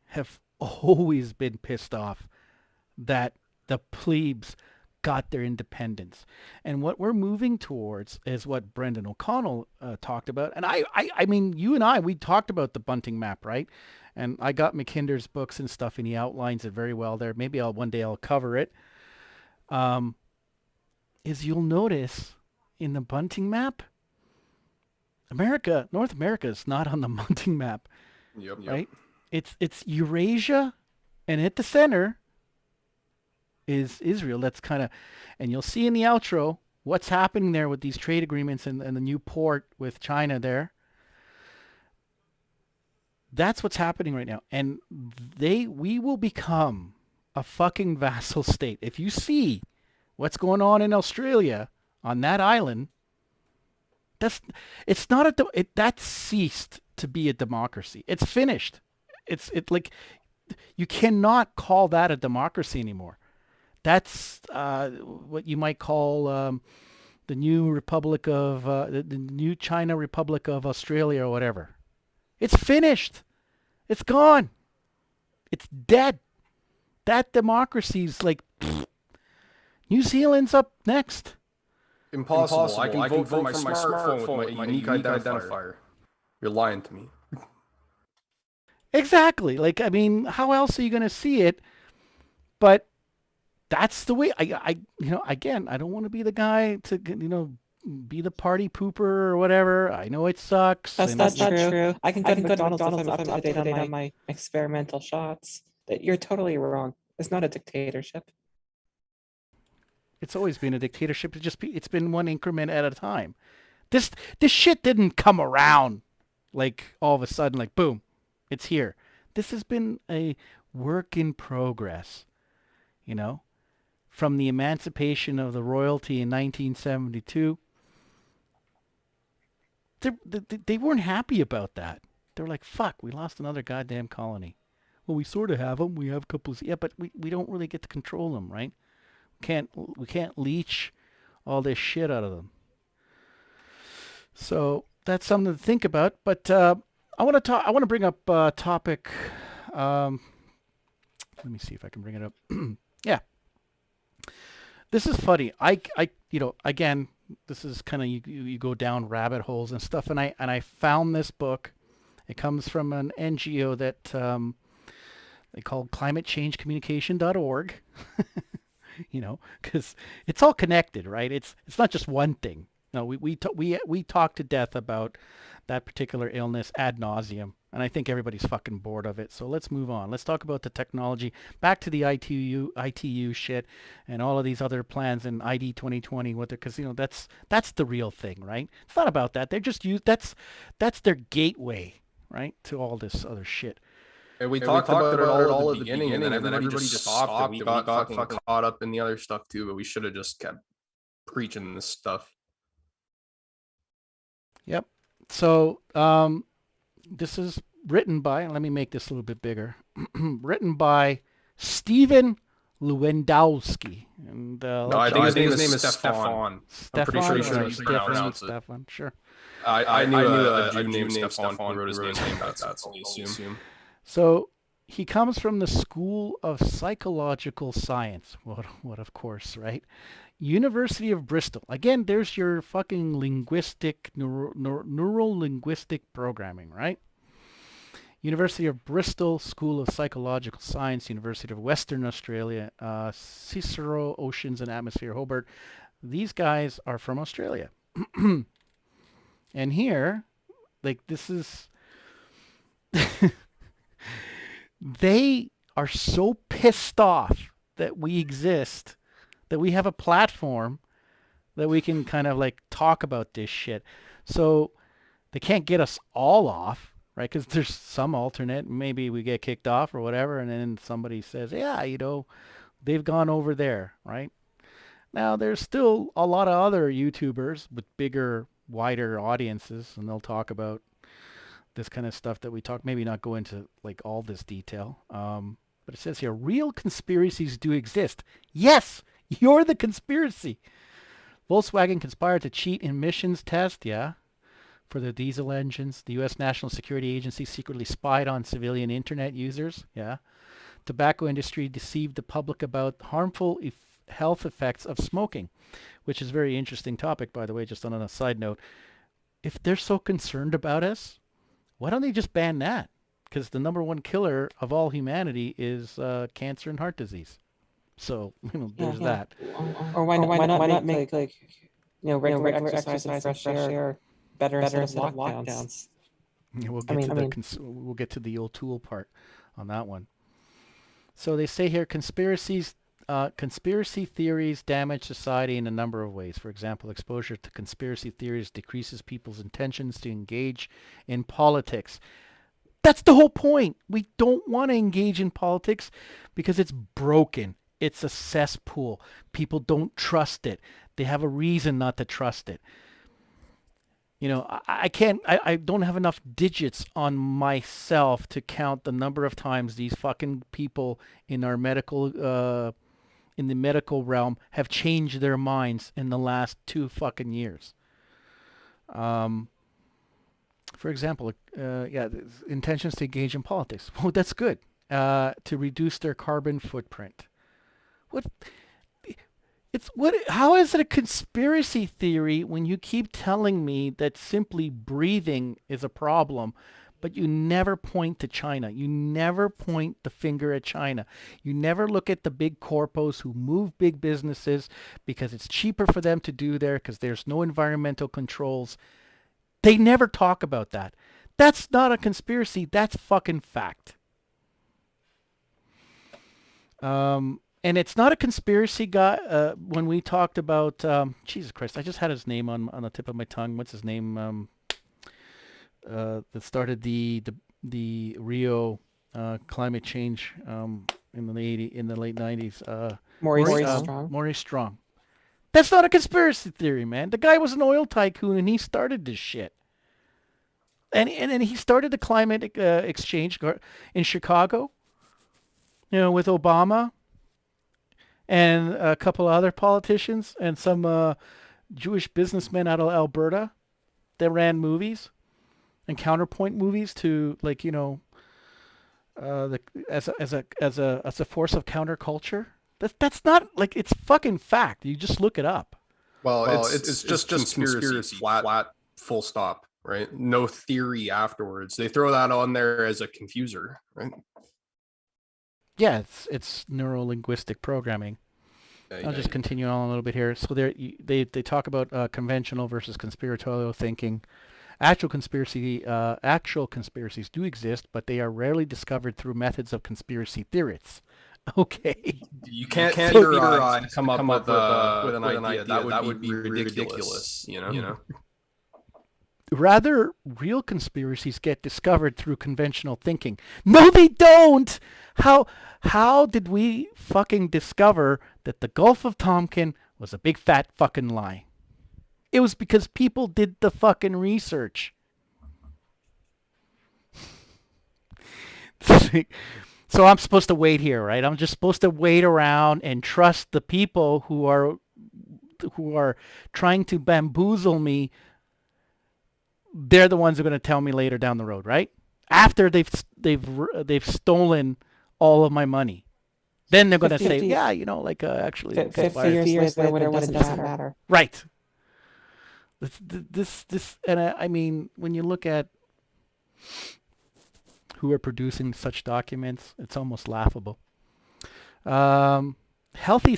Speaker 5: have always been pissed off that the plebes got their independence. And what we're moving towards is what Brendan O'Connell talked about. And I mean, you and I, we talked about the bunting map, right? And I got McKinder's books and stuff, and he outlines it very well there. Maybe one day I'll cover it. Is you'll notice in the bunting map, North America is not on the bunting map, right? It's Eurasia, and at the center is Israel. That's kind of, and you'll see in the outro what's happening there with these trade agreements and the new port with China there. That's what's happening right now. And we will become a fucking vassal state. If you see what's going on in Australia on that island, that's ceased to be a democracy. It's finished. It like you cannot call that a democracy anymore. That's what you might call the new Republic of the new China Republic of Australia or whatever. It's finished. It's gone. It's dead. That democracy's like New Zealand's up next.
Speaker 6: Impossible. I can vote from my smartphone with my unique identifier. You're lying to me.
Speaker 5: Exactly. Like, I mean, how else are you going to see it? But that's the way again, I don't want to be the guy to, be the party pooper or whatever. I know it sucks.
Speaker 7: That's not true. I can go to McDonald's if I'm up to date on my experimental shots. You're totally wrong. It's not a dictatorship.
Speaker 5: It's always been a dictatorship. It's been one increment at a time. This shit didn't come around like all of a sudden, like boom, it's here. This has been a work in progress, from the emancipation of the royalty in 1972. They weren't happy about that. They were like, fuck, we lost another goddamn colony. Well, we sort of have them. We have a couple of, but we don't really get to control them, right? We can't leech all this shit out of them. So that's something to think about. But I want to bring up a topic. Let me see if I can bring it up. Yeah. This is funny. I again, this is kind of you go down rabbit holes and stuff, and I found this book. It comes from an NGO that they call climatechangecommunication.org. Because it's all connected, right? It's not just one thing. No, we talk to death about that particular illness ad nauseum, and I think everybody's fucking bored of it. So let's move on. Let's talk about the technology. Back to the ITU shit and all of these other plans in ID 2020. Because that's the real thing, right? It's not about that. They're just that's their gateway, right, to all this other shit.
Speaker 6: And we talked about it all at the beginning, and then everybody just stopped. And we got fucking caught up in the other stuff too, but we should have just kept preaching this stuff.
Speaker 5: Yep. So this is written by, let me make this a little bit bigger, written by Stephen Lewandowski. And
Speaker 6: no, I think his name is Stefan. I'm pretty sure he's pronounced it.
Speaker 5: Stefan, sure.
Speaker 6: I knew a dude named Stefan who wrote his name. That's what I assume.
Speaker 5: So he comes from the School of Psychological Science. What of course, right? University of Bristol. Again, there's your fucking linguistic, neuro-linguistic programming, right? University of Bristol School of Psychological Science, University of Western Australia, Cicero Oceans and Atmosphere, Hobart. These guys are from Australia. And here, like, this is... They are so pissed off that we exist, that we have a platform that we can kind of like talk about this shit. So they can't get us all off, right? Because there's some alternate. Maybe we get kicked off or whatever, and then somebody says, yeah, they've gone over there, right? Now, there's still a lot of other YouTubers with bigger, wider audiences, and they'll talk about this kind of stuff that we talk, maybe not go into like all this detail. But it says here, real conspiracies do exist. Yes, you're the conspiracy. Volkswagen conspired to cheat emissions test, yeah, for the diesel engines. The U.S. National Security Agency secretly spied on civilian internet users, yeah. Tobacco industry deceived the public about harmful health effects of smoking, which is a very interesting topic, by the way, just on a side note. If they're so concerned about us, why don't they just ban that? Because the number one killer of all humanity is cancer and heart disease. So, there's that.
Speaker 7: Or why not make regular exercise and fresh air better instead of lockdowns?
Speaker 5: Yeah, we'll get to the O'Toole part on that one. So they say here, conspiracy theories damage society in a number of ways. For example, exposure to conspiracy theories decreases people's intentions to engage in politics. That's the whole point. We don't want to engage in politics because it's broken. It's a cesspool. People don't trust it. They have a reason not to trust it. You know, I can't, I don't have enough digits on myself to count the number of times these fucking people in our in the medical realm have changed their minds in the last 2 fucking years. For example, intentions to engage in politics. Oh, that's good. To reduce their carbon footprint. What? How is it a conspiracy theory when you keep telling me that simply breathing is a problem, but you never point to China? You never point the finger at China. You never look at the big corpos who move big businesses because it's cheaper for them to do there because there's no environmental controls. They never talk about that. That's not a conspiracy. That's fucking fact. And it's not a conspiracy, guy. When we talked about Jesus Christ, I just had his name on the tip of my tongue. What's his name? That started the Rio climate change in the late 90s. Maurice Strong. That's not a conspiracy theory, man. The guy was an oil tycoon and he started this shit. And he started the climate exchange in Chicago, you know, with Obama and a couple of other politicians and some Jewish businessmen out of Alberta that ran movies and counterpoint movies to, like, you know, as a force of counterculture. That's not, like, it's fucking fact. You just look it up.
Speaker 6: Well, it's just conspiracy flat full stop, right? No theory afterwards. They throw that on there as a confuser, right?
Speaker 5: Yeah, it's neuro-linguistic programming. I'll just continue on a little bit here. So they talk about conventional versus conspiratorial thinking. Actual conspiracies do exist, but they are rarely discovered through methods of conspiracy theorists. Okay.
Speaker 6: You can't come up with an idea. That would be ridiculous, you know?
Speaker 5: Rather, real conspiracies get discovered through conventional thinking. No, they don't! How did we fucking discover that the Gulf of Tonkin was a big fat fucking lie? It was because people did the fucking research. So I'm supposed to wait here, right? I'm just supposed to wait around and trust the people who are trying to bamboozle me. They're the ones who are going to tell me later down the road, right? After they've stolen all of my money, then they're going to say, yeah, you know, like actually,
Speaker 7: 50 years later, it doesn't matter.
Speaker 5: Right. This, and I mean, when you look at who are producing such documents, it's almost laughable. Healthy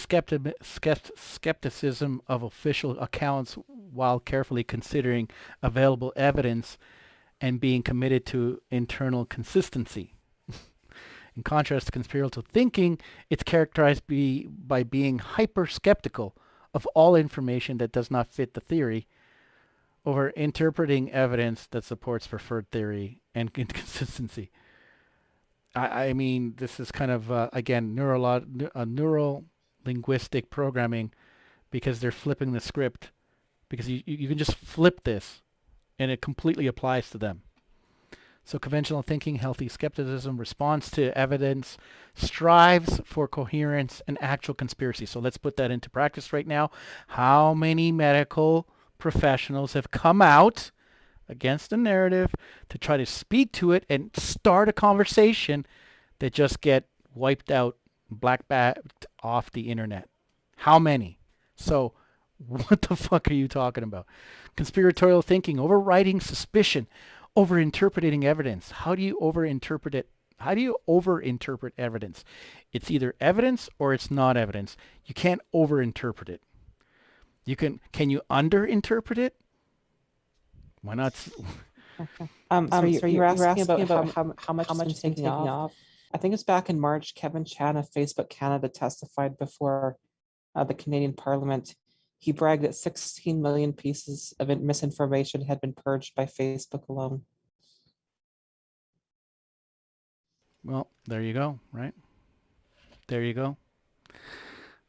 Speaker 5: skepticism of official accounts while carefully considering available evidence and being committed to internal consistency. In contrast to conspiratorial thinking, it's characterized by being hyper-skeptical of all information that does not fit the theory, over interpreting evidence that supports preferred theory and inconsistency. I mean, this is kind of, again, neuro-linguistic programming, because they're flipping the script, because you can just flip this and it completely applies to them. So conventional thinking, healthy skepticism, response to evidence, strives for coherence and actual conspiracy. So let's put that into practice right now. How many medical professionals have come out against the narrative to try to speak to it and start a conversation that just get wiped out, blackbagged off the internet? How many? So what the fuck are you talking about? Conspiratorial thinking, overriding suspicion, overinterpreting evidence. How do you overinterpret it? How do you overinterpret evidence? It's either evidence or it's not evidence. You can't overinterpret it. Can you underinterpret it? Why not?
Speaker 7: So you're asking about how much is taking off? I think it's back in March. Kevin Chan of Facebook Canada testified before the Canadian Parliament. He bragged that 16 million pieces of misinformation had been purged by Facebook alone.
Speaker 5: Well, there you go, right? There you go.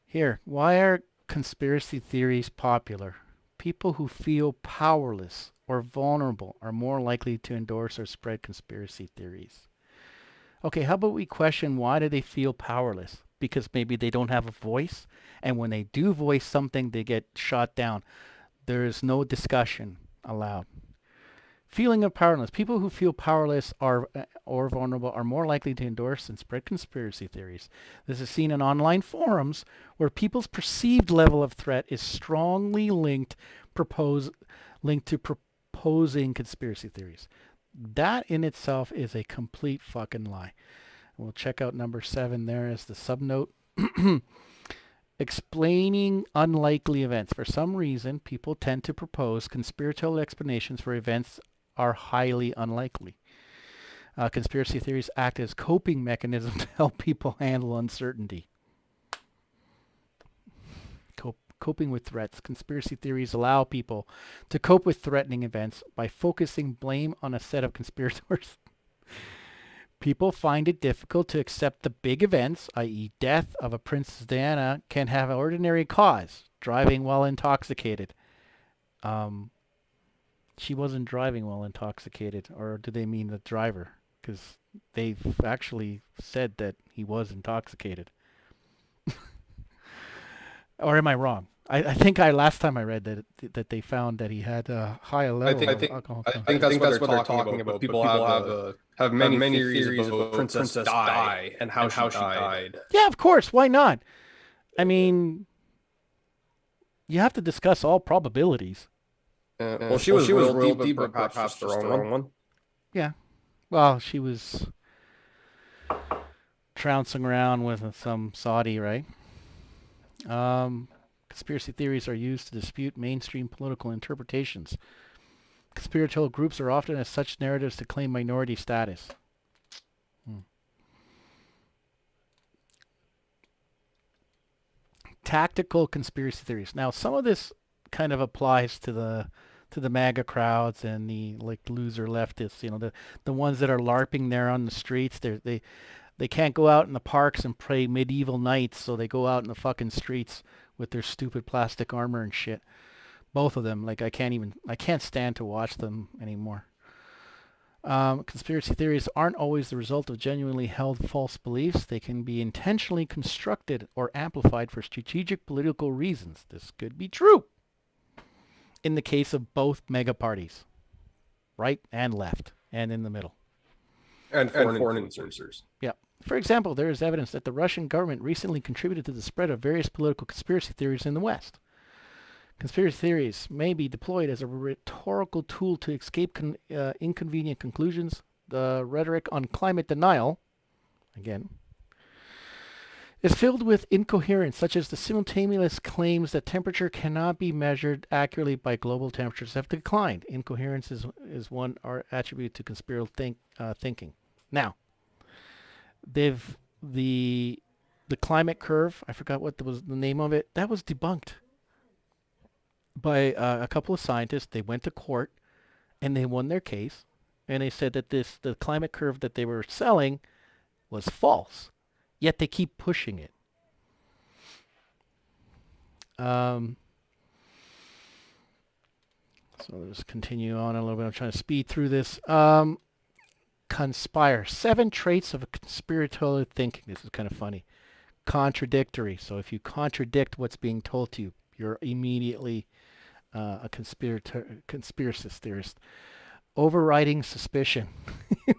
Speaker 5: Here, why are conspiracy theories popular? People who feel powerless or vulnerable are more likely to endorse or spread conspiracy theories. Okay, how about we question why do they feel powerless? Because maybe they don't have a voice, and when they do voice something, they get shot down. There is no discussion allowed. Feeling of powerlessness. People who feel powerless or vulnerable are more likely to endorse and spread conspiracy theories. This is seen in online forums where people's perceived level of threat is strongly linked to proposing conspiracy theories. That in itself is a complete fucking lie. We'll check out number 7 there as the subnote. Explaining unlikely events. For some reason, people tend to propose conspiratorial explanations for events are highly unlikely. Conspiracy theories act as coping mechanisms to help people handle uncertainty. Coping with threats. Conspiracy theories allow people to cope with threatening events by focusing blame on a set of conspirators. People find it difficult to accept the big events, i.e. death of a Princess Diana, can have an ordinary cause, driving while intoxicated. She wasn't driving while intoxicated, or do they mean the driver? Because they've actually said that he was intoxicated. Or am I wrong? I think last time I read that they found that he had a high level of alcohol.
Speaker 6: I think that's what they're talking about. People have many theories about Princess Di and how she died.
Speaker 5: Yeah, of course. Why not? I mean, you have to discuss all probabilities.
Speaker 6: Well, she was royalty, but perhaps the wrong one.
Speaker 5: Yeah. Well, she was trouncing around with some Saudi, right? Conspiracy theories are used to dispute mainstream political interpretations. Conspiratorial groups are often as such narratives to claim minority status. Tactical conspiracy theories. Now, some of this kind of applies to the MAGA crowds and the loser leftists. You know, the ones that are LARPing there on the streets. They can't go out in the parks and play medieval knights, so they go out in the fucking streets with their stupid plastic armor and shit. Both of them, I can't stand to watch them anymore. Conspiracy theories aren't always the result of genuinely held false beliefs. They can be intentionally constructed or amplified for strategic political reasons. This could be true in the case of both mega parties, right and left, and in the middle.
Speaker 6: And foreign influencers.
Speaker 5: Yeah. For example, there is evidence that the Russian government recently contributed to the spread of various political conspiracy theories in the West. Conspiracy theories may be deployed as a rhetorical tool to escape inconvenient conclusions. The rhetoric on climate denial, again, is filled with incoherence, such as the simultaneous claims that temperature cannot be measured accurately by global temperatures have declined. Incoherence is one attribute to conspiratorial thinking. Now, the climate curve, I forgot what was the name of it, that was debunked by a couple of scientists. They went to court and they won their case, and they said that the climate curve that they were selling was false, yet they keep pushing it. So let's continue on a little bit. I'm trying to speed through this. Conspire. 7 traits of a conspiratorial thinking. This is kind of funny. Contradictory. So if you contradict what's being told to you, you're immediately a conspiracist theorist. Overriding suspicion.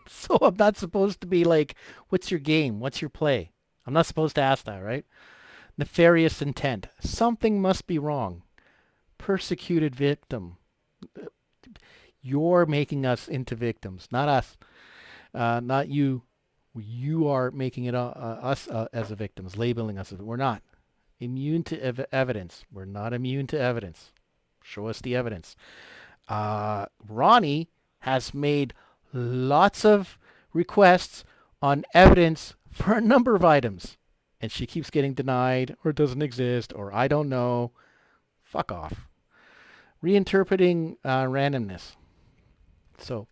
Speaker 5: So I'm not supposed to be like, what's your game? What's your play? I'm not supposed to ask that, right? Nefarious intent. Something must be wrong. Persecuted victim. You're making us into victims, not us. Not you. You are making it us as a victims, labeling us. We're not. Immune to evidence. We're not immune to evidence. Show us the evidence. Ronnie has made lots of requests on evidence for a number of items, and she keeps getting denied, or doesn't exist, or I don't know. Fuck off. Reinterpreting randomness. So,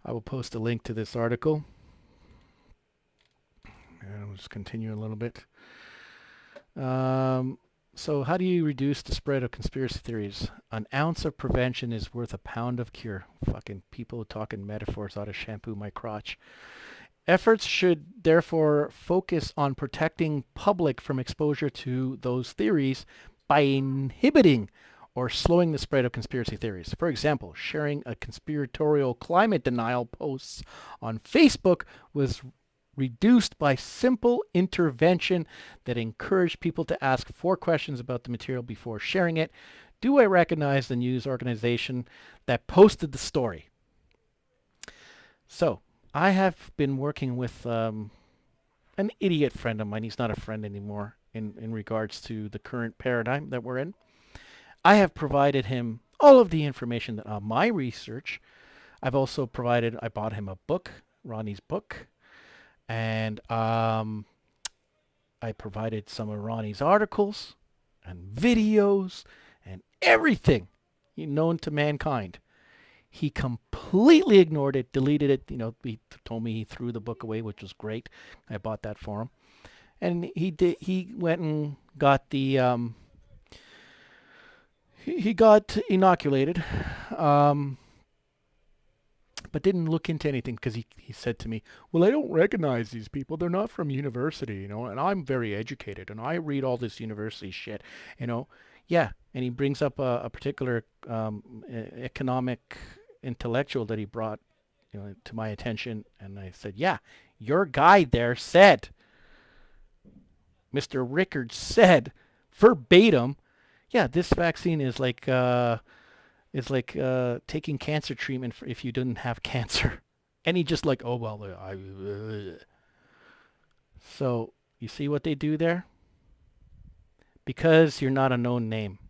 Speaker 5: I will post a link to this article. And we'll just continue a little bit. So how do you reduce the spread of conspiracy theories? An ounce of prevention is worth a pound of cure. Fucking people talking metaphors ought to shampoo my crotch. Efforts should therefore focus on protecting public from exposure to those theories by inhibiting or slowing the spread of conspiracy theories. For example, sharing a conspiratorial climate denial posts on Facebook was reduced by simple intervention that encouraged people to ask 4 questions about the material before sharing it. Do I recognize the news organization that posted the story? So, I have been working with an idiot friend of mine. He's not a friend anymore in regards to the current paradigm that we're in. I have provided him all of the information that on my research. I've also I bought him a book, Ronnie's book, and I provided some of Ronnie's articles and videos and everything known to mankind. He completely ignored it, deleted it. He told me he threw the book away, which was great. I bought that for him. And he went and got the he got inoculated, but didn't look into anything because he said to me, well, I don't recognize these people. They're not from university, and I'm very educated, and I read all this university shit, Yeah, and he brings up a particular economic intellectual that he brought to my attention, and I said, yeah, your guy there said, Mr. Rickard said, verbatim, yeah, this vaccine is like taking cancer treatment if you didn't have cancer. And he just like, oh, well, So you see what they do there? Because you're not a known name.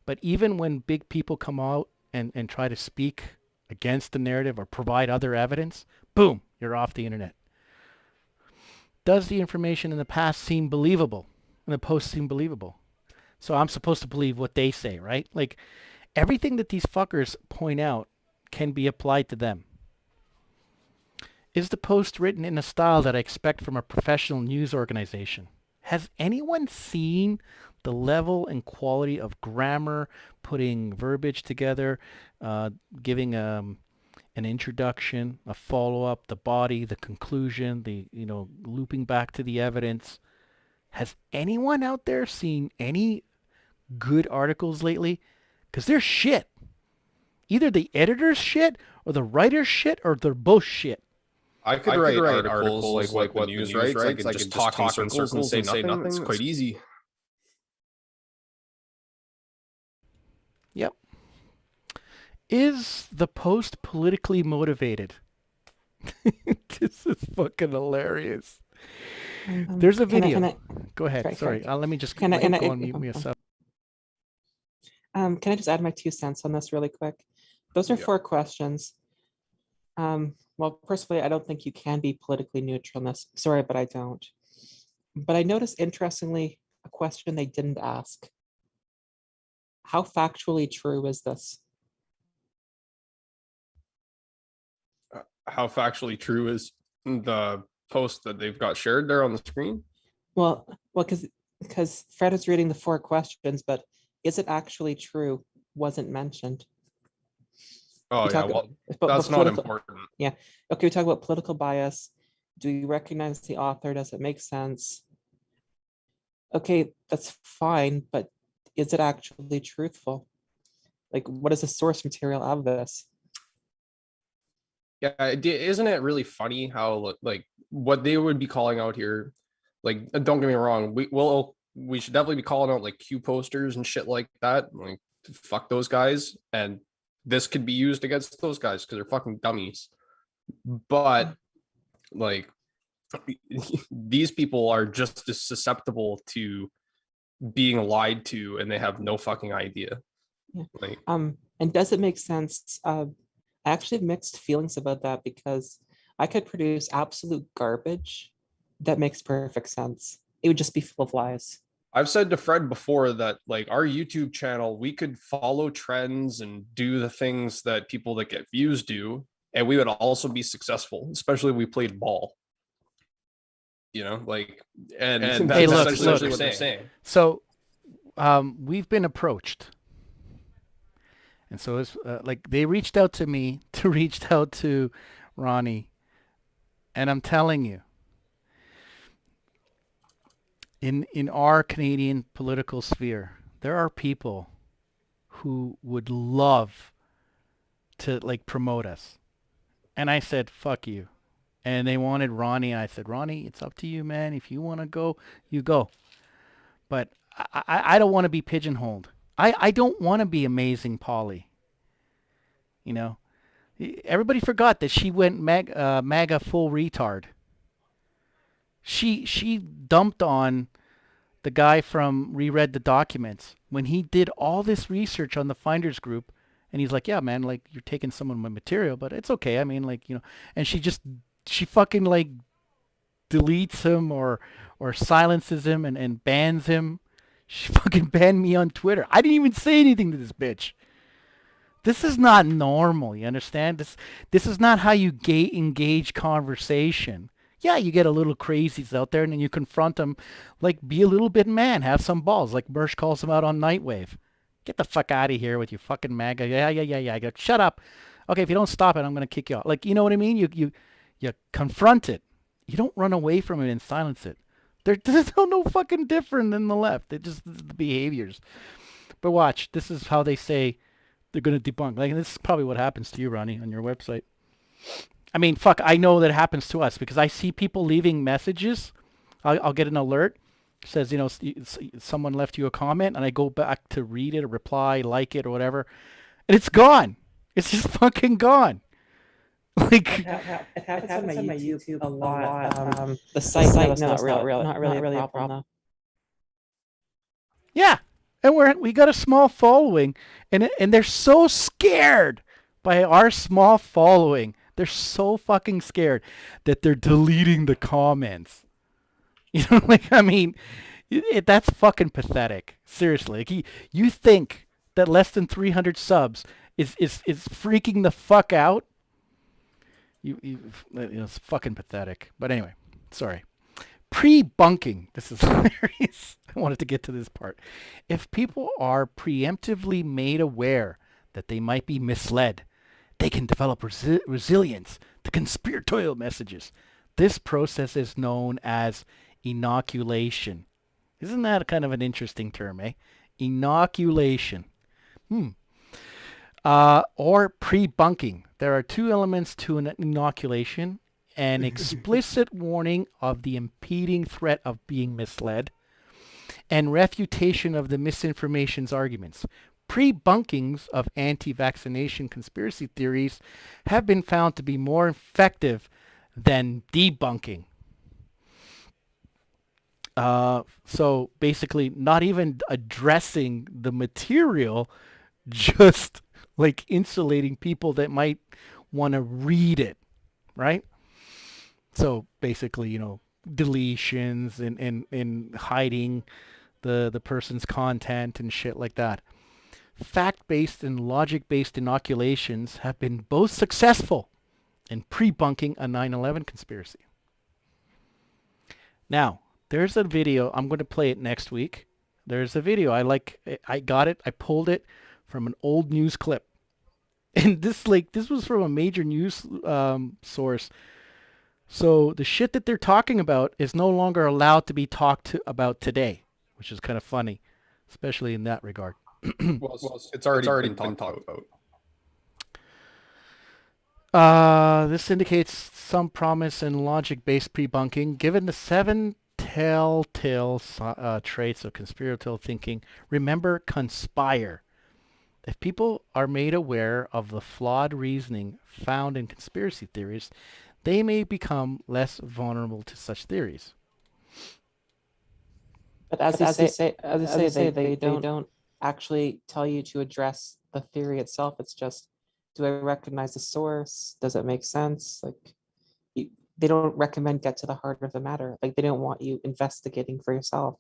Speaker 5: But even when big people come out and try to speak against the narrative or provide other evidence, boom, you're off the internet. Does the information in the past seem believable? And the post seem believable? So I'm supposed to believe what they say, right? Like, everything that these fuckers point out can be applied to them. Is the post written in a style that I expect from a professional news organization? Has anyone seen the level and quality of grammar, putting verbiage together, giving an introduction, a follow-up, the body, the conclusion, looping back to the evidence? Has anyone out there seen any good articles lately? Because they're shit. Either the editor's shit, or the writer's shit, or they're both shit.
Speaker 6: I could write articles like what the news writes. I could just talk in circles and say nothing. It's quite easy.
Speaker 5: Yep. Is the post politically motivated? This is fucking hilarious. There's a video. Go ahead. Sorry. Let me just go and mute myself.
Speaker 7: Can I just add my 2 cents on this really quick? Those are 4 questions. Well, personally, I don't think you can be politically neutral in this. Sorry, but I don't. But I noticed, interestingly, a question they didn't ask. How factually true is this?
Speaker 6: How factually true is the post that they've got shared there on the screen?
Speaker 7: Well, because Fred is reading the 4 questions, but is it actually true wasn't mentioned.
Speaker 6: Oh, yeah, well, that's not important.
Speaker 7: Yeah. Okay, we talk about political bias. Do you recognize the author? Does it make sense? Okay, that's fine, but is it actually truthful? Like, what is the source material of this?
Speaker 6: Yeah, isn't it really funny how, like, what they would be calling out here, like, don't get me wrong, we should definitely be calling out like Q posters and shit like that. Like, fuck those guys, and this could be used against those guys because they're fucking dummies. But like, these people are just as susceptible to being lied to, and they have no fucking idea.
Speaker 7: Yeah.
Speaker 6: Like,
Speaker 7: and does it make sense? I actually have mixed feelings about that, because I could produce absolute garbage that makes perfect sense. It would just be full of lies.
Speaker 6: I've said to Fred before that, like, our YouTube channel, we could follow trends and do the things that people that get views do, and we would also be successful, especially if we played ball. Like, and
Speaker 5: hey,
Speaker 6: that's
Speaker 5: look,
Speaker 6: essentially what they're saying.
Speaker 5: So we've been approached. And so it's like they reached out to me to reach out to Ronnie. And I'm telling you, in our Canadian political sphere, there are people who would love to like promote us. And I said, fuck you. And they wanted Ronnie. And I said, Ronnie, it's up to you, man. If you want to go, you go. But I don't want to be pigeonholed. I don't want to be Amazing Polly. You know, everybody forgot that she went MAGA full retard. She dumped on the guy from Reread the Documents when he did all this research on the Finders Group, and he's like, yeah, man, like you're taking some of my material, but it's okay. I mean, like, you know, and she fucking like deletes him or silences him and bans him. She fucking banned me on Twitter. I didn't even say anything to this bitch. This is not normal, you understand? This is not how you engage conversation. Yeah, you get a little crazies out there and then you confront them. Like, be a little bit man, have some balls. Like Mersh calls him out on Nightwave. Get the fuck out of here with your fucking MAGA. Yeah. I go, shut up. Okay, if you don't stop it, I'm going to kick you out. Like, you know what I mean? You confront it. You don't run away from it and silence it. They're no fucking different than the left. They're just the behaviors. But watch, this is how they say they're going to debunk. Like, this is probably what happens to you, Ronnie, on your website. I mean, fuck, I know that it happens to us because I see people leaving messages. I'll get an alert. It says, you know, someone left you a comment, and I go back to read it or reply, like it or whatever, and it's gone. It's just fucking gone. Like,
Speaker 7: it happens on my YouTube a lot. The site, not really a problem though.
Speaker 5: Yeah, and we got a small following, and they're so scared by our small following. They're so fucking scared that they're deleting the comments. You know, like, I mean, that's fucking pathetic. Seriously, like, you think that less than 300 subs is freaking the fuck out? It's fucking pathetic. But anyway, sorry. Pre-bunking. This is hilarious. I wanted to get to this part. If people are preemptively made aware that they might be misled, they can develop resilience to conspiratorial messages. This process is known as inoculation. Isn't that kind of an interesting term, eh? Inoculation. Or pre-bunking. There are two elements to an inoculation: an explicit warning of the impeding threat of being misled, and refutation of the misinformation's arguments. Pre-bunkings of anti-vaccination conspiracy theories have been found to be more effective than debunking. So basically, not even addressing the material, just like insulating people that might want to read it, right? So basically, you know, deletions and hiding the person's content and shit like that. Fact-based and logic-based inoculations have been both successful in pre-bunking a 9/11 conspiracy. Now, there's a video. I'm going to play it next week. There's a video. I got it. I pulled it from an old news clip. And this was from a major news source. So the shit that they're talking about is no longer allowed to be talked about today, which is kind of funny, especially in that regard.
Speaker 6: Well, it's already been talked about.
Speaker 5: This indicates some promise in logic-based pre-bunking. Given the 7 telltale traits of conspiratorial thinking, remember, conspire. If people are made aware of the flawed reasoning found in conspiracy theories, they may become less vulnerable to such theories.
Speaker 7: But as they say, they don't actually tell you to address the theory itself. It's just, do I recognize the source? Does it make sense? Like, they don't recommend get to the heart of the matter. Like, they don't want you investigating for yourself.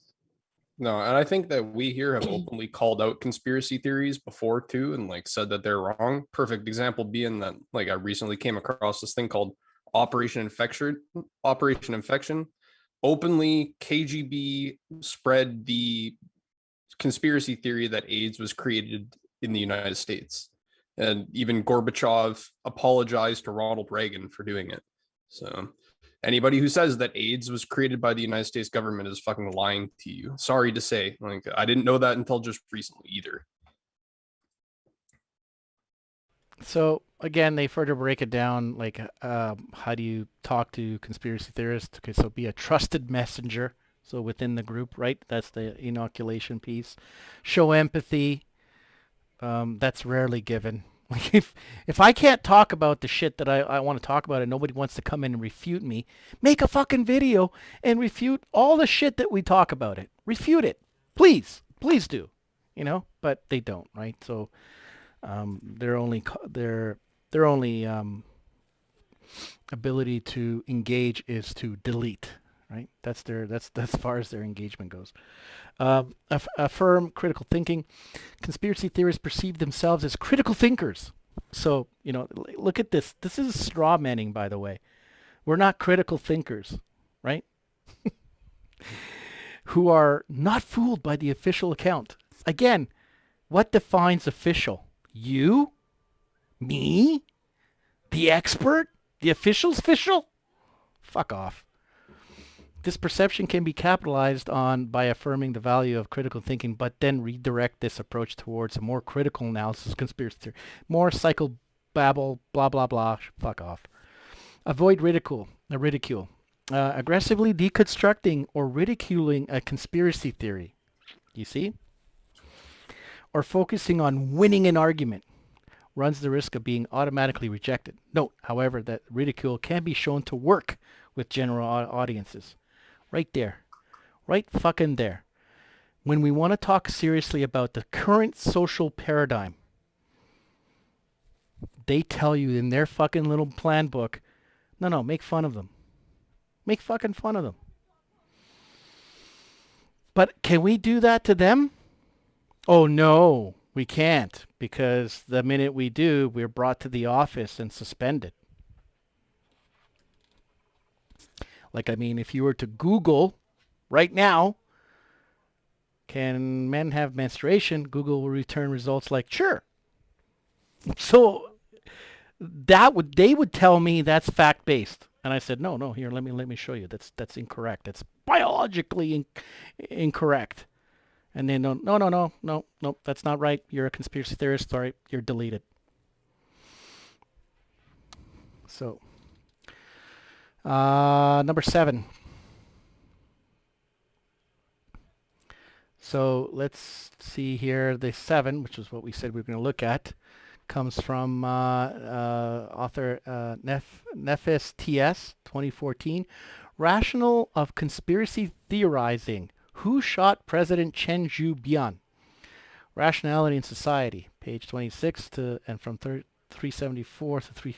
Speaker 6: No, and I think that we here have openly called out conspiracy theories before too, and like said that they're wrong. Perfect example being that, like, I recently came across this thing called Operation Infection. Openly, KGB spread the conspiracy theory that AIDS was created in the United States. And even Gorbachev apologized to Ronald Reagan for doing it. So anybody who says that AIDS was created by the United States government is fucking lying to you. Sorry to say. Like, I didn't know that until just recently either.
Speaker 5: So again, they further break it down, like how do you talk to conspiracy theorists? Okay, so be a trusted messenger. So within the group, right? That's the inoculation piece. Show empathy. That's rarely given. Like if I can't talk about the shit that I want to talk about and nobody wants to come in and refute me, make a fucking video and refute all the shit that we talk about it. Refute it. Please. Please do. But they don't, right? So their only ability to engage is to delete, right? That's as far as their engagement goes. Affirm critical thinking. Conspiracy theorists perceive themselves as critical thinkers. So, look at this. This is straw manning, by the way. We're not critical thinkers, right? Who are not fooled by the official account. Again, what defines official? You? Me? The expert? The official's official? Fuck off. This perception can be capitalized on by affirming the value of critical thinking, but then redirect this approach towards a more critical analysis of conspiracy theory. More psychobabble, blah, blah, blah. Fuck off. Avoid ridicule. Aggressively deconstructing or ridiculing a conspiracy theory. You see? Or focusing on winning an argument runs the risk of being automatically rejected. Note, however, that ridicule can be shown to work with general audiences. Right there. Right fucking there. When we want to talk seriously about the current social paradigm, they tell you in their fucking little plan book, no, make fun of them. Make fucking fun of them. But can we do that to them? Oh, no, we can't. Because the minute we do, we're brought to the office and suspended. Like, if you were to Google right now, can men have menstruation? Google will return results like, sure. So they would tell me that's fact-based. And I said, no, here, let me show you. That's incorrect. That's biologically incorrect. And then, no, that's not right. You're a conspiracy theorist. Sorry, you're deleted. So, number 7. So let's see here. The 7, which is what we said we were going to look at, comes from author Nefis T.S. 2014. Rational of Conspiracy Theorizing. Who Shot President Chen Shui-bian? Rationality in Society, page 26 and from 374 to 3.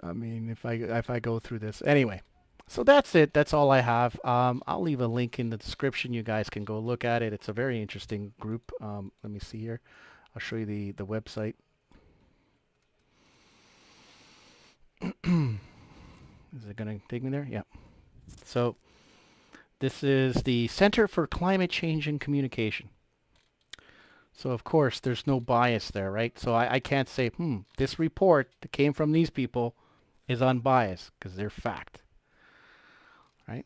Speaker 5: If I go through this anyway. So that's it. That's all I have. I'll leave a link in the description. You guys can go look at it. It's a very interesting group. Let me see here. I'll show you the website. Is it going to take me there? Yeah. So this is the Center for Climate Change and Communication. So of course there's no bias there, right? So I can't say, this report that came from these people is unbiased because they're fact. Right?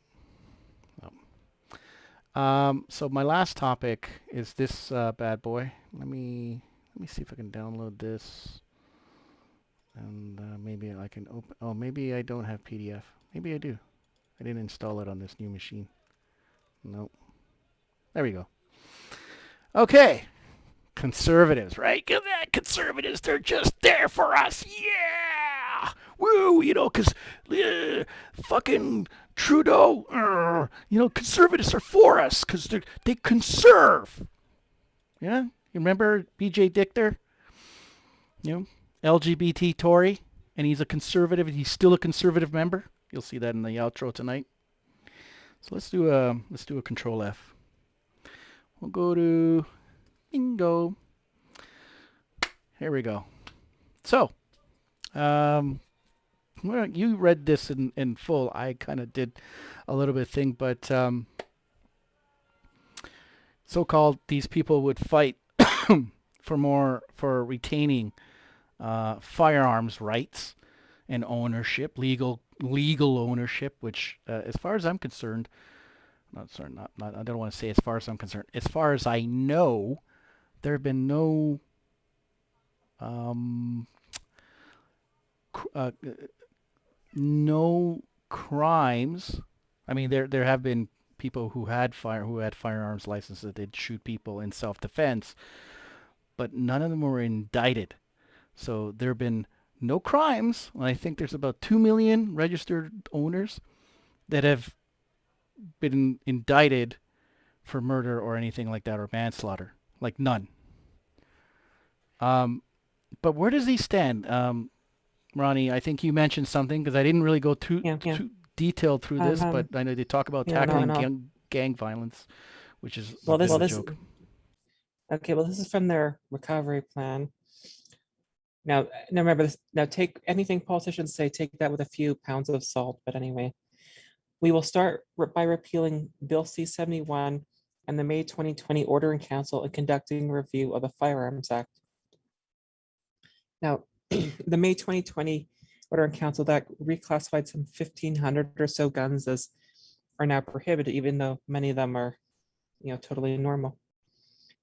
Speaker 5: So my last topic is this bad boy. Let me see if I can download this. And maybe I can open. Oh, maybe I don't have PDF. Maybe I do. I didn't install it on this new machine. Nope. There we go. Okay. Conservatives, right? Conservatives, they're just there for us. Yeah! Woo! Because fucking Trudeau, conservatives are for us because they conserve. Yeah? You remember BJ Dichter? LGBT Tory, and he's a conservative, and he's still a conservative member. You'll see that in the outro tonight. So let's do a Control F. We'll go to bingo. Here we go. So, well, you read this in full. I kind of did a little bit of thing, but so-called these people would fight for retaining firearms rights and ownership, legal ownership, which, as far as I'm concerned, I don't want to say as far as I'm concerned. As far as I know, there have been no no crimes. I mean, there have been people who had firearms licenses that did shoot people in self-defense, but none of them were indicted. So there have been no crimes. I think there's about 2 million registered owners that have been indicted for murder or anything like that, or manslaughter. Like none. But where does he stand? Ronnie, I think you mentioned something, because I didn't really go too detailed through this, but I know they talk about tackling gang violence, which is a joke.
Speaker 7: Okay, well, this is from their recovery plan. Now remember this. Now, take anything politicians say, take that with a few pounds of salt. But anyway, we will start by repealing Bill C-71 and the May 2020 Order in Council and conducting a review of the Firearms Act. Now, the May 2020 Order in Council that reclassified some 1,500 or so guns as are now prohibited, even though many of them are, totally normal.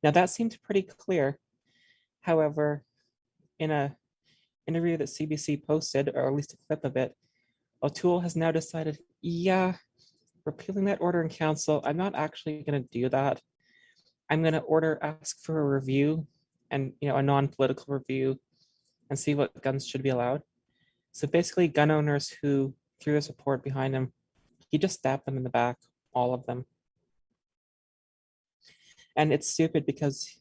Speaker 7: Now, that seemed pretty clear. However, in an interview that CBC posted, or at least a clip of it, O'Toole has now decided, repealing that Order in Council, I'm not actually going to do that. I'm going to ask for a review, and a non-political review, and see what guns should be allowed. So basically, gun owners who threw their support behind him, he just stabbed them in the back, all of them. And it's stupid because,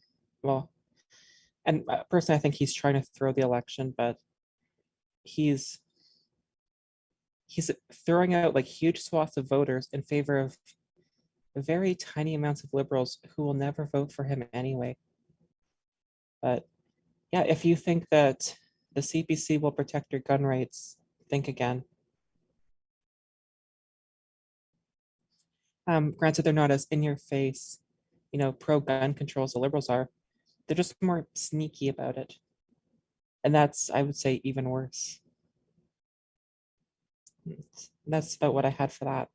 Speaker 7: and personally, I think he's trying to throw the election, but he's throwing out like huge swaths of voters in favor of very tiny amounts of liberals who will never vote for him anyway. But yeah, if you think that the CPC will protect your gun rights, think again. Granted, they're not as in your face, pro-gun control as the liberals are. They're just more sneaky about it. And that's, I would say, even worse. That's about what I had for that.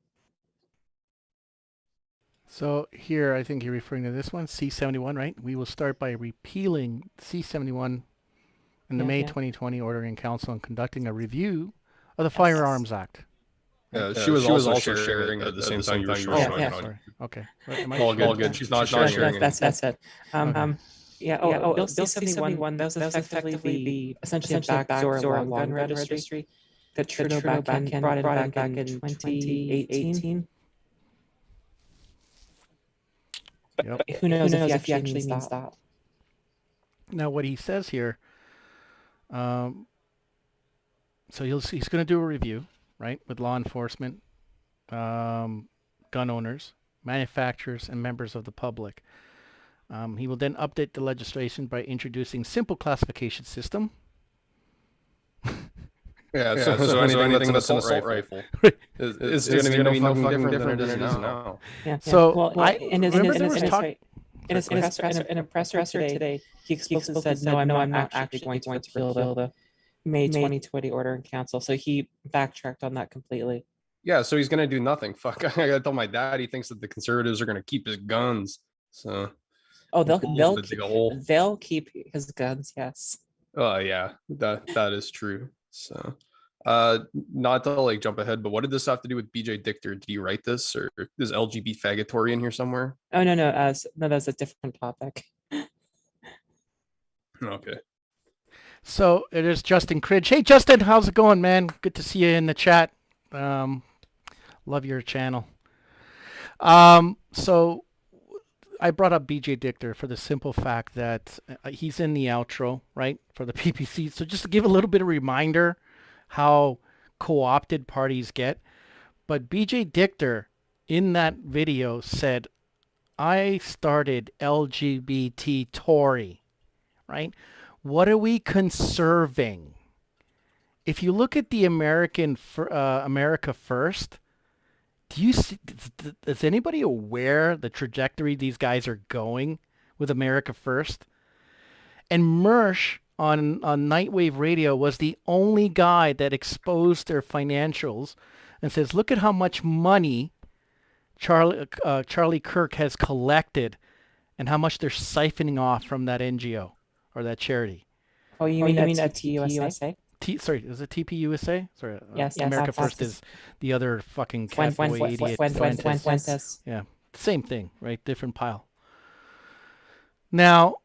Speaker 5: So here, I think you're referring to this one, C-71, right? We will start by repealing C-71 in the May 2020 Order in Council and conducting a review of the Firearms Act.
Speaker 6: She was also sharing at the same time you were showing it.
Speaker 5: Sorry. Okay.
Speaker 6: All good. She's not sharing.
Speaker 7: That's it. Bill C-71, that was effectively essentially a backdoor gun registry that Trudeau brought it back in 2018. But who knows if he actually means that.
Speaker 5: Now, what he says here, so he's going to do a review, right, with law enforcement, gun owners, manufacturers, and members of the public. He will then update the legislation by introducing simple classification system.
Speaker 6: So anything that's an assault rifle is going to be no fucking different than it is now.
Speaker 5: So
Speaker 7: in his presser today, he explicitly said, "No, I'm not actually going to repeal the May 2020 Order in Council." So he backtracked on that completely.
Speaker 6: Yeah, so he's going to do nothing. Fuck, I gotta tell my dad he thinks that the conservatives are going to keep his guns. So
Speaker 7: they'll keep his guns. Yes.
Speaker 6: Oh yeah, that is true. So, not to jump ahead, but what did this have to do with BJ Dichter? Did he write this, or is LGBT faggatory in here somewhere?
Speaker 7: Oh no, that's a different topic.
Speaker 6: Okay. So
Speaker 5: it is Justin Cridge. Hey Justin, how's it going, man? Good to see you in the chat. Love your channel. So I brought up BJ Dichter for the simple fact that he's in the outro, right, for the PPC. So just to give a little bit of reminder how co-opted parties get. But BJ Dichter in that video said, I started LGBT Tory, right? What are we conserving? If you look at the America First Do you see, is anybody aware the trajectory these guys are going with America First? And Mersch on Nightwave Radio was the only guy that exposed their financials and says, look at how much money Charlie Kirk has collected and how much they're siphoning off from that NGO or that charity.
Speaker 7: Oh, you mean at TUSA?
Speaker 5: Sorry, is it TPUSA? Sorry,
Speaker 7: Yes,
Speaker 5: America
Speaker 7: yes,
Speaker 5: First
Speaker 7: yes.
Speaker 5: is the other fucking catboy idiot.
Speaker 7: Fuentes.
Speaker 5: Yeah, same thing, right? Different pile. Now,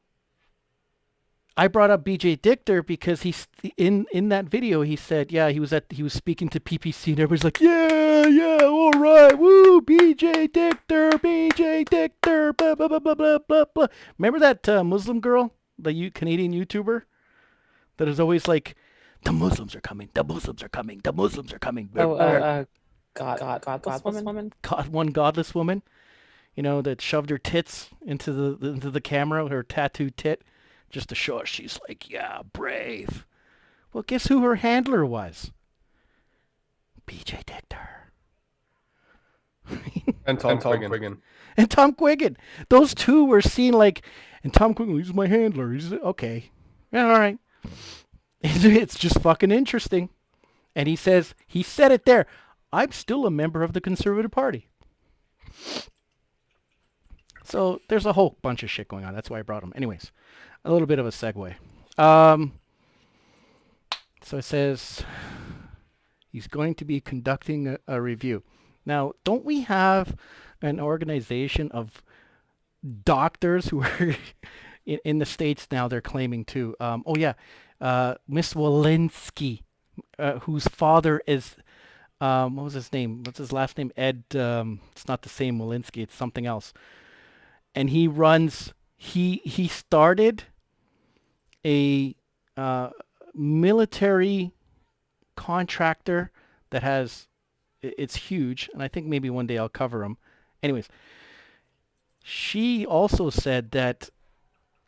Speaker 5: I brought up BJ Dichter because he's in that video. He said, yeah, he was speaking to PPC, and everybody's like, yeah, all right, woo, BJ Dichter, blah blah blah blah blah blah blah. Remember that Muslim girl, the Canadian YouTuber, that is always like, the Muslims are coming, the Muslims are coming, the Muslims are coming.
Speaker 7: Godless woman.
Speaker 5: One godless woman, that shoved her tits into the camera, her tattooed tit, just to show us she's like, yeah, brave. Well, guess who her handler was? BJ Dichter.
Speaker 6: And Tom Quiggin.
Speaker 5: And Tom Quiggin. Those two were seen like, and Tom Quiggin, he's my handler. He's okay. Yeah, all right. It's just fucking interesting. And he said it there. I'm still a member of the Conservative Party. So there's a whole bunch of shit going on. That's why I brought him. Anyways, a little bit of a segue. So it says he's going to be conducting a review. Now, don't we have an organization of doctors who are in the States now? They're claiming too. Miss Walensky, whose father is, what was his name? What's his last name? Ed. It's not the same Walensky. It's something else. And he runs. He started a military contractor that has. It's huge, and I think maybe one day I'll cover him. Anyways, she also said that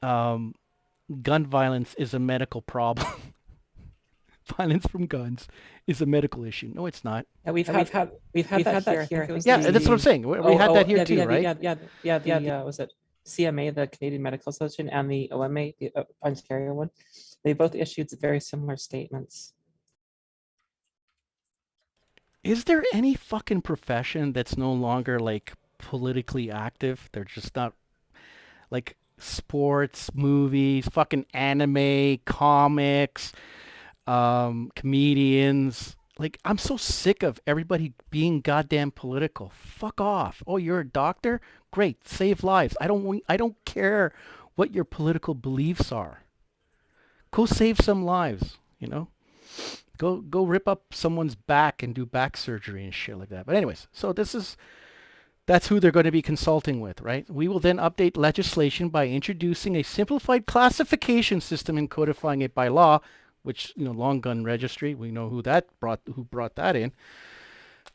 Speaker 5: gun violence is a medical problem. Violence from guns is a medical issue. No, it's not.
Speaker 7: Yeah, we've had that here.
Speaker 5: Yeah, that's what I'm saying. We had that here too, right?
Speaker 7: Yeah. Was it CMA, the Canadian Medical Association, and the OMA, the Ontario one? They both issued very similar statements.
Speaker 5: Is there any fucking profession that's no longer like politically active? They're just not like sports, movies, fucking anime, comics, comedians. Like, I'm so sick of everybody being goddamn political. Fuck off. Oh, you're a doctor? Great, save lives. I don't care what your political beliefs are. Go save some lives, Go rip up someone's back and do back surgery and shit like that. But anyways, so that's who they're going to be consulting with, right? We will then update legislation by introducing a simplified classification system and codifying it by law, which, long gun registry, we know who brought that in.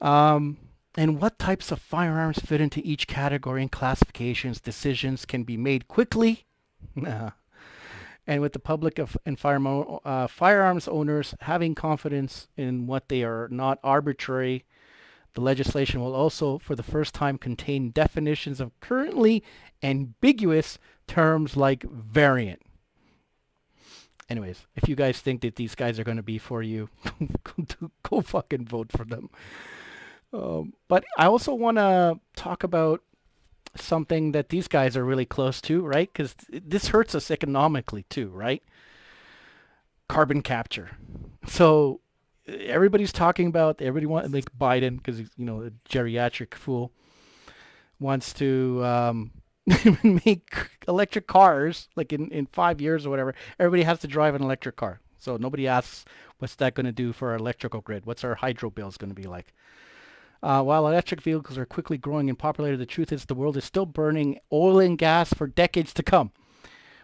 Speaker 5: And what types of firearms fit into each category and classifications. Decisions can be made quickly. And with the public and firearms owners having confidence in what they are not arbitrary, the legislation will also, for the first time, contain definitions of currently ambiguous terms like variant. Anyways, if you guys think that these guys are going to be for you, go fucking vote for them. But I also want to talk about something that these guys are really close to, right? Because this hurts us economically too, right? Carbon capture. So everybody's talking about, like Biden, because he's, a geriatric fool, wants to make electric cars, like in 5 years or whatever. Everybody has to drive an electric car. So nobody asks, what's that going to do for our electrical grid? What's our hydro bills going to be like? While electric vehicles are quickly growing in popularity, the truth is the world is still burning oil and gas for decades to come.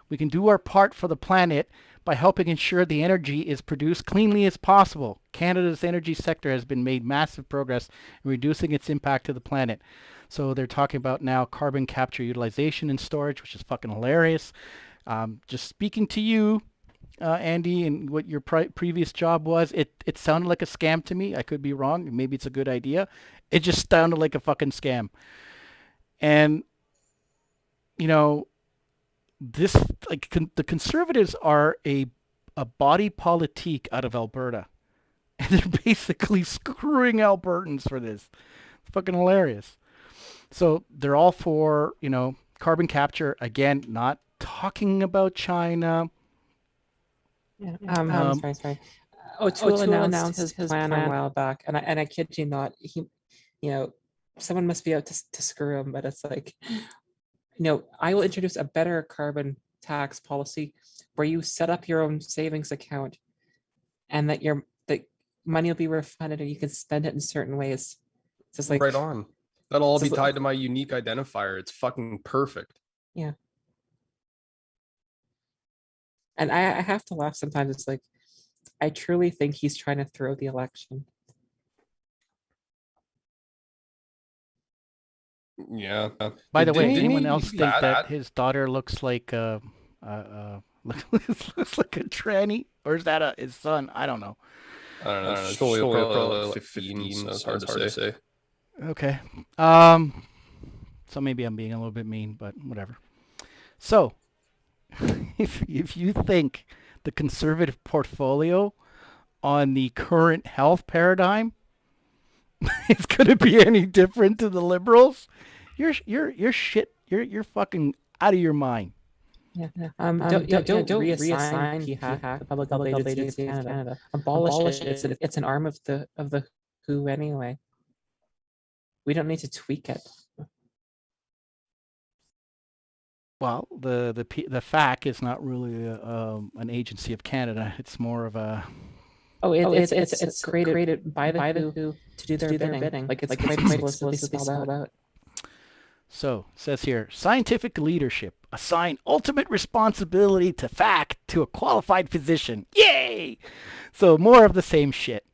Speaker 5: We can do our part for the planet by helping ensure the energy is produced cleanly as possible. Canada's energy sector has been made massive progress in reducing its impact to the planet. So they're talking about now carbon capture utilization and storage, which is fucking hilarious. Just speaking to you, Andy, and what your previous job was, it sounded like a scam to me. I could be wrong. Maybe it's a good idea. It just sounded like a fucking scam. And, you know, this, like, the Conservatives are a body politique out of Alberta. And they're basically screwing Albertans for this. It's fucking hilarious. So they're all for, carbon capture. Again, not talking about China.
Speaker 7: Yeah. Sorry. O'Toole announced his plan a while back, and I kid you not, he, someone must be out to screw him, but it's like, I will introduce a better carbon tax policy where you set up your own savings account, and that the money will be refunded, and you can spend it in certain ways. It's just like
Speaker 6: right on. That'll all be tied to my unique identifier. It's fucking perfect.
Speaker 7: Yeah. And I have to laugh sometimes. It's like, I truly think he's trying to throw the election.
Speaker 6: Yeah.
Speaker 5: By the way, anyone else think that his daughter looks like looks like a tranny, or is that his son? I don't know.
Speaker 6: I don't know. It's probably like 15, so it's hard to say.
Speaker 5: Okay. So maybe I'm being a little bit mean, but whatever. So, if you think the Conservative portfolio on the current health paradigm is going to be any different to the Liberals, you're fucking out of your mind.
Speaker 7: Yeah. Don't reassign PHAC, the Public Health Agency of Canada. Abolish it. It's an arm of the WHO anyway. We don't need to tweak it.
Speaker 5: Well, the FAC is not really an agency of Canada. It's more of a.
Speaker 7: It's created by the WHO to do their bidding. Like it's quite explicitly spelled out.
Speaker 5: So it says here, scientific leadership assign ultimate responsibility to FAC to a qualified physician. Yay! So more of the same shit.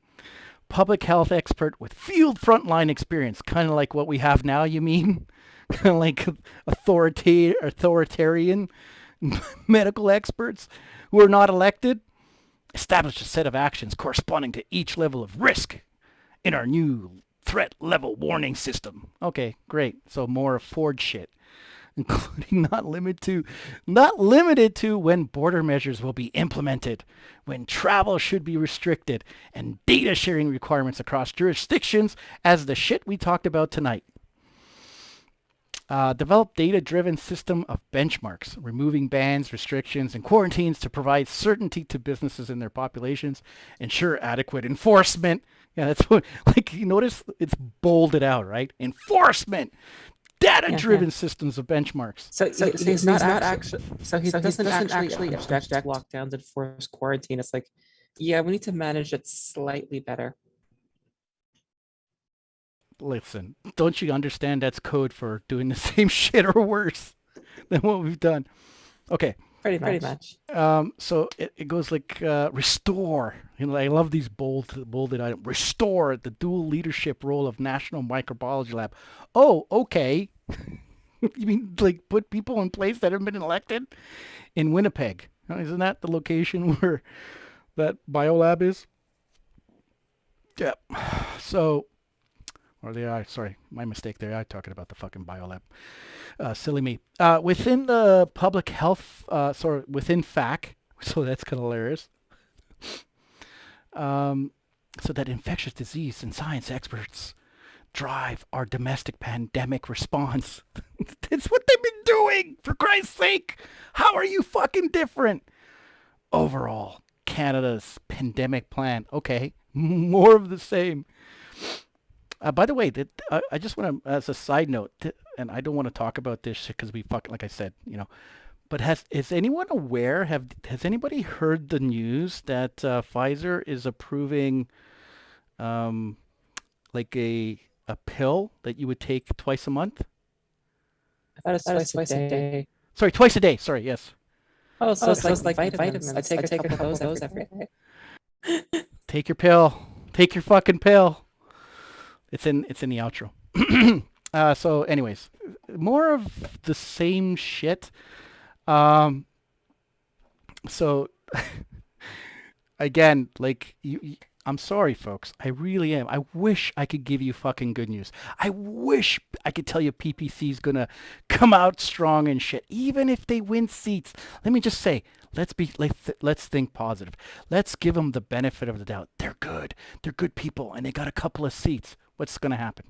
Speaker 5: Public health expert with field frontline experience, kind of like what we have now. You mean? Kind of like authoritarian medical experts who are not elected. Establish a set of actions corresponding to each level of risk in our new threat level warning system. Okay, great. So more of Ford shit, including not limited to when border measures will be implemented, when travel should be restricted, and data sharing requirements across jurisdictions, as the shit we talked about tonight. Develop data-driven system of benchmarks, removing bans, restrictions, and quarantines to provide certainty to businesses and their populations. Ensure adequate enforcement. Yeah, that's what, like, you notice it's bolded out, right? Enforcement. Data-driven systems of benchmarks.
Speaker 7: So he's not actually. So he doesn't actually object to lockdowns and forced quarantine. It's like, yeah, we need to manage it slightly better.
Speaker 5: Listen, don't you understand that's code for doing the same shit or worse than what we've done? Okay.
Speaker 7: Pretty much.
Speaker 5: So it goes like restore. I love these bolded items. Restore the dual leadership role of National Microbiology Lab. Oh, okay. You mean like put people in place that haven't been elected in Winnipeg? Isn't that the location where that biolab is? Yeah. So. Or they are, sorry, my mistake there. I'm talking about the fucking biolab. Silly me. Within the public health, within FAC, so that's kind of hilarious. So that infectious disease and science experts drive our domestic pandemic response. That's what they've been doing, for Christ's sake. How are you fucking different? Overall, Canada's pandemic plan. Okay, more of the same. By the way, I just want to, as a side note, and I don't want to talk about this because we fucking, like I said, but is anyone aware? Has anybody heard the news that Pfizer is approving, like a pill that you would take twice a month?
Speaker 7: I thought it's twice a day.
Speaker 5: Sorry, twice a day. Sorry, yes.
Speaker 7: Oh, so it's like vitamins. I take a couple of those every day.
Speaker 5: Take your pill. Take your fucking pill. It's in the outro. So anyways, more of the same shit. So again, like I'm sorry, folks. I really am. I wish I could give you fucking good news. I wish I could tell you PPC is gonna come out strong and shit. Even if they win seats, let me just say, let's think positive. Let's give them the benefit of the doubt. They're good. They're good people, and they got a couple of seats. What's gonna happen?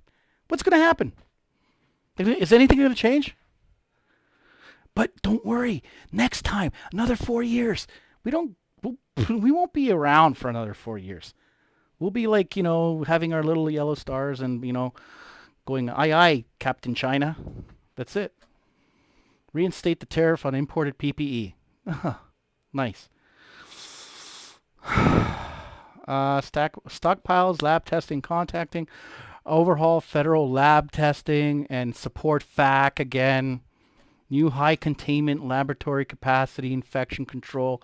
Speaker 5: What's gonna happen? Is anything gonna change? But don't worry. Next time, another 4 years. We won't be around for another 4 years. We'll be like, having our little yellow stars and, going, aye, aye, Captain China. That's it. Reinstate the tariff on imported PPE. Nice. Stockpiles, lab testing, contacting, overhaul federal lab testing, and support FAC again. New high containment laboratory capacity, infection control.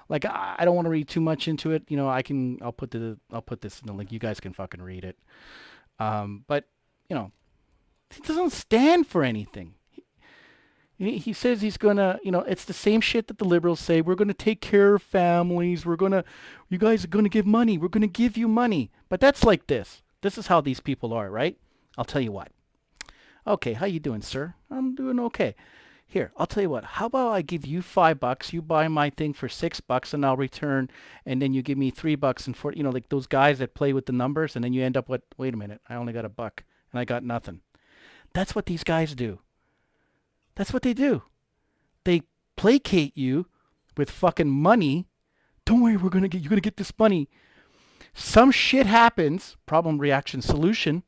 Speaker 5: Like, I don't want to read too much into it. I'll put this in the link. You guys can fucking read it. But it doesn't stand for anything. He says he's gonna, it's the same shit that the liberals say. We're gonna take care of families. You guys are gonna give money. We're gonna give you money. But that's like this. This is how these people are, right? I'll tell you what. Okay, how you doing, sir? I'm doing okay. Here, I'll tell you what. How about I give you $5, you buy my thing for $6, and I'll return, and then you give me $3 and $4. Like those guys that play with the numbers, and then you end up with, wait a minute, I only got $1, and I got nothing. That's what these guys do. That's what they do. They placate you with fucking money. Don't worry, you're gonna get this money. Some shit happens, problem, reaction, solution,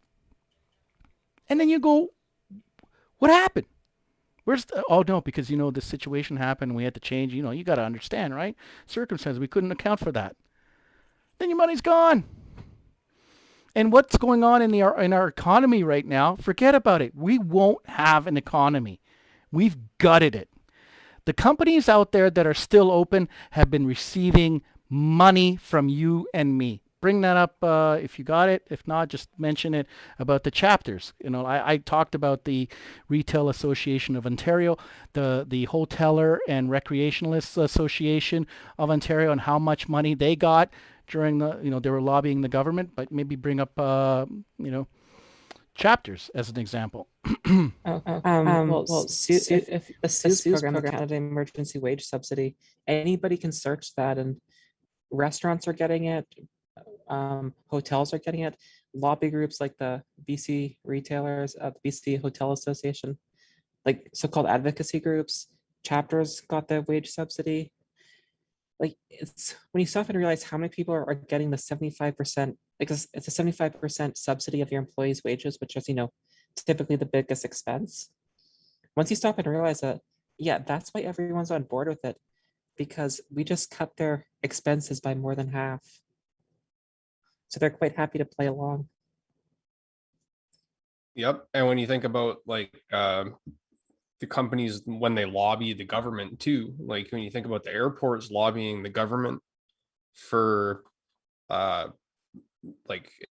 Speaker 5: and then you go, what happened? Oh no, because this situation happened, we had to change. You got to understand, right? Circumstances, we couldn't account for that. Then your money's gone. And what's going on in our economy right now? Forget about it. We won't have an economy. We've gutted it. The companies out there that are still open have been receiving money from you and me. Bring that up if you got it. If not, just mention it about the chapters. I talked about the Retail Association of Ontario, the Hoteler and Recreationalists Association of Ontario, and how much money they got during they were lobbying the government. But maybe bring up chapters as an example.
Speaker 7: Well, if the CEWS program, the Canada Emergency Wage Subsidy, anybody can search that, and restaurants are getting it. Hotels are getting it. Lobby groups like the BC retailers, the BC Hotel Association, like so-called advocacy groups, chapters got the wage subsidy. Like, it's when you stop and realize how many people are getting the 75%, because it's a 75% subsidy of your employees' wages, which is typically the biggest expense. Once you stop and realize that, yeah, that's why everyone's on board with it, because we just cut their expenses by more than half. So they're quite happy to play along.
Speaker 6: Yep. And when you think about the companies, when they lobby the government too, like when you think about the airports lobbying the government for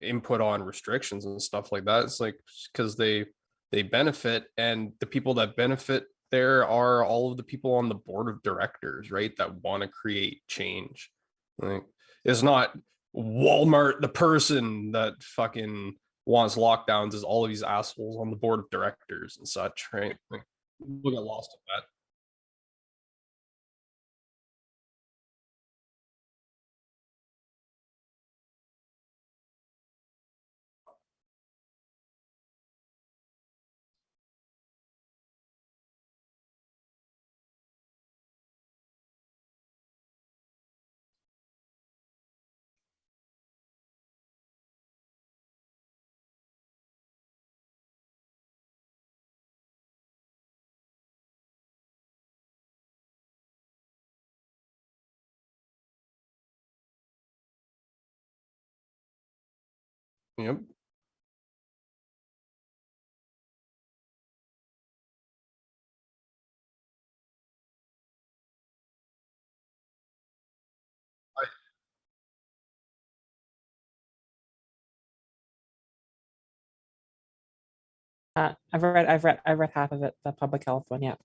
Speaker 6: input on restrictions and stuff like that, it's like because they benefit, and the people that benefit there are all of the people on the board of directors, right, that want to create change. Like, it's not Walmart, the person that fucking wants lockdowns, is all of these assholes on the board of directors and such, right? Like, we'll get lost in that. Yep.
Speaker 7: I've read half of it, the public health one. Yeah.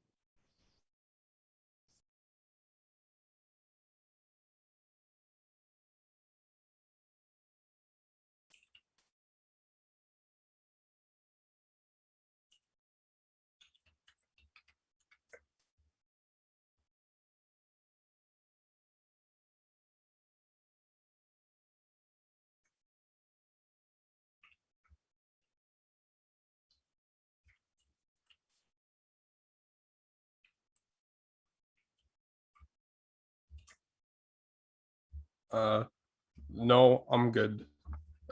Speaker 6: No, I'm good.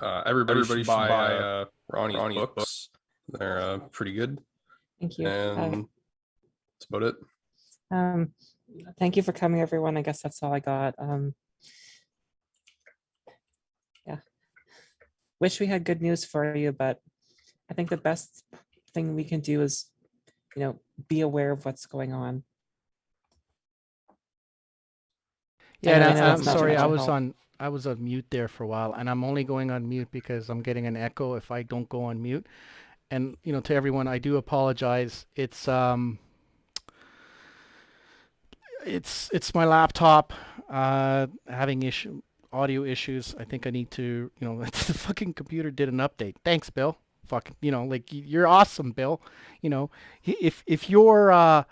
Speaker 6: Everybody should buy Ronnie's books. They're pretty good.
Speaker 7: Thank you.
Speaker 6: And that's about it.
Speaker 7: Thank you for coming, everyone. I guess that's all I got. Yeah. Wish we had good news for you, but I think the best thing we can do is, be aware of what's going on.
Speaker 5: Yeah,
Speaker 7: And I
Speaker 5: and
Speaker 7: know
Speaker 5: I'm
Speaker 7: it's not
Speaker 5: sorry,
Speaker 7: much
Speaker 5: I
Speaker 7: help.
Speaker 5: was on mute there for a while, and I'm only going on mute because I'm getting an echo if I don't go on mute. And to everyone, I do apologize. It's my laptop having audio issues. I think I need to, the fucking computer did an update. Thanks, Bill. Fucking, you're awesome, Bill. If your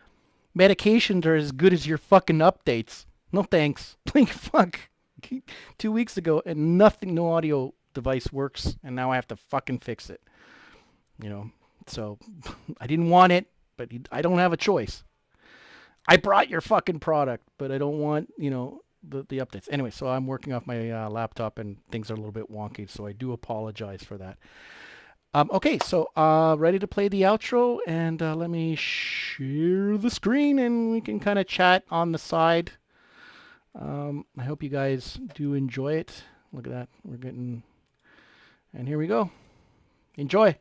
Speaker 5: medications are as good as your fucking updates, no thanks. Like, fuck. 2 weeks ago, and no audio device works, and now I have to fucking fix it. So I didn't want it, but I don't have a choice. I brought your fucking product, but I don't want, the updates. Anyway, so I'm working off my laptop, and things are a little bit wonky, so I do apologize for that. Okay, so ready to play the outro, and let me share the screen, and we can kind of chat on the side. I hope you guys do enjoy it. Look at that. And here we go. Enjoy.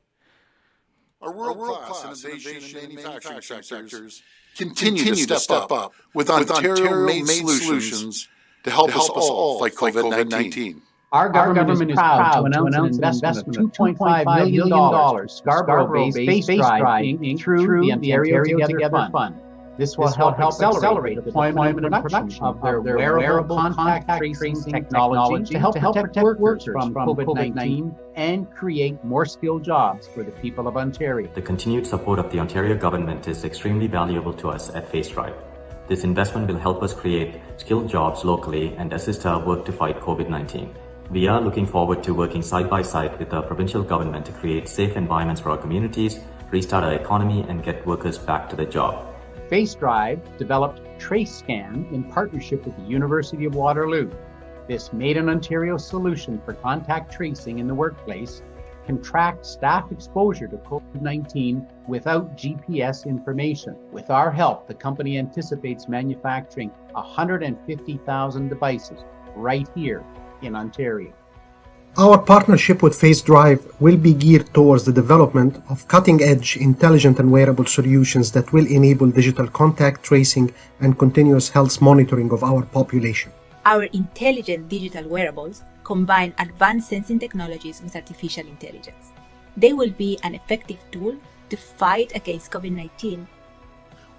Speaker 8: Our world-class innovation and manufacturing sectors continue to step up with Ontario-made solutions to help us all fight COVID-19.
Speaker 9: Our government is proud to announce an investment of $2.5 million, Scarborough-based Face Drive Inc. through the Ontario Together Fund. This will help accelerate the deployment and production of their wearable contact tracing technology to help protect workers from COVID-19 and create more skilled jobs for the people of Ontario.
Speaker 10: The continued support of the Ontario government is extremely valuable to us at Face Drive. This investment will help us create skilled jobs locally and assist our work to fight COVID-19. We are looking forward to working side by side with the provincial government to create safe environments for our communities, restart our economy, and get workers back to their job.
Speaker 9: Face Drive developed TraceScan in partnership with the University of Waterloo. This made-in-Ontario solution for contact tracing in the workplace can track staff exposure to COVID-19 without GPS information. With our help, the company anticipates manufacturing 150,000 devices right here in Ontario.
Speaker 11: Our partnership with Face Drive will be geared towards the development of cutting-edge, intelligent and wearable solutions that will enable digital contact tracing and continuous health monitoring of our population.
Speaker 12: Our intelligent digital wearables combine advanced sensing technologies with artificial intelligence. They will be an effective tool to fight against COVID-19.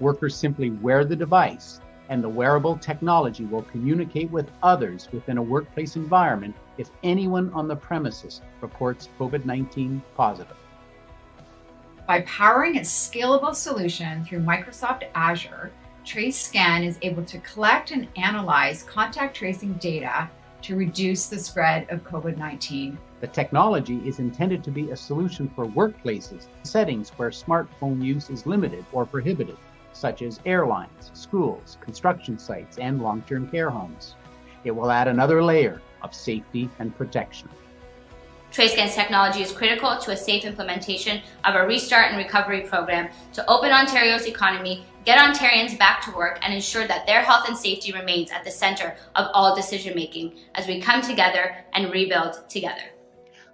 Speaker 9: Workers simply wear the device, and the wearable technology will communicate with others within a workplace environment if anyone on the premises reports COVID-19 positive.
Speaker 13: By powering a scalable solution through Microsoft Azure, TraceScan is able to collect and analyze contact tracing data to reduce the spread of COVID-19.
Speaker 9: The technology is intended to be a solution for workplaces, settings where smartphone use is limited or prohibited, such as airlines, schools, construction sites, and long-term care homes. It will add another layer of safety and protection.
Speaker 14: TraceScan's technology is critical to a safe implementation of a restart and recovery program to open Ontario's economy, get Ontarians back to work, and ensure that their health and safety remains at the center of all decision-making as we come together and rebuild together.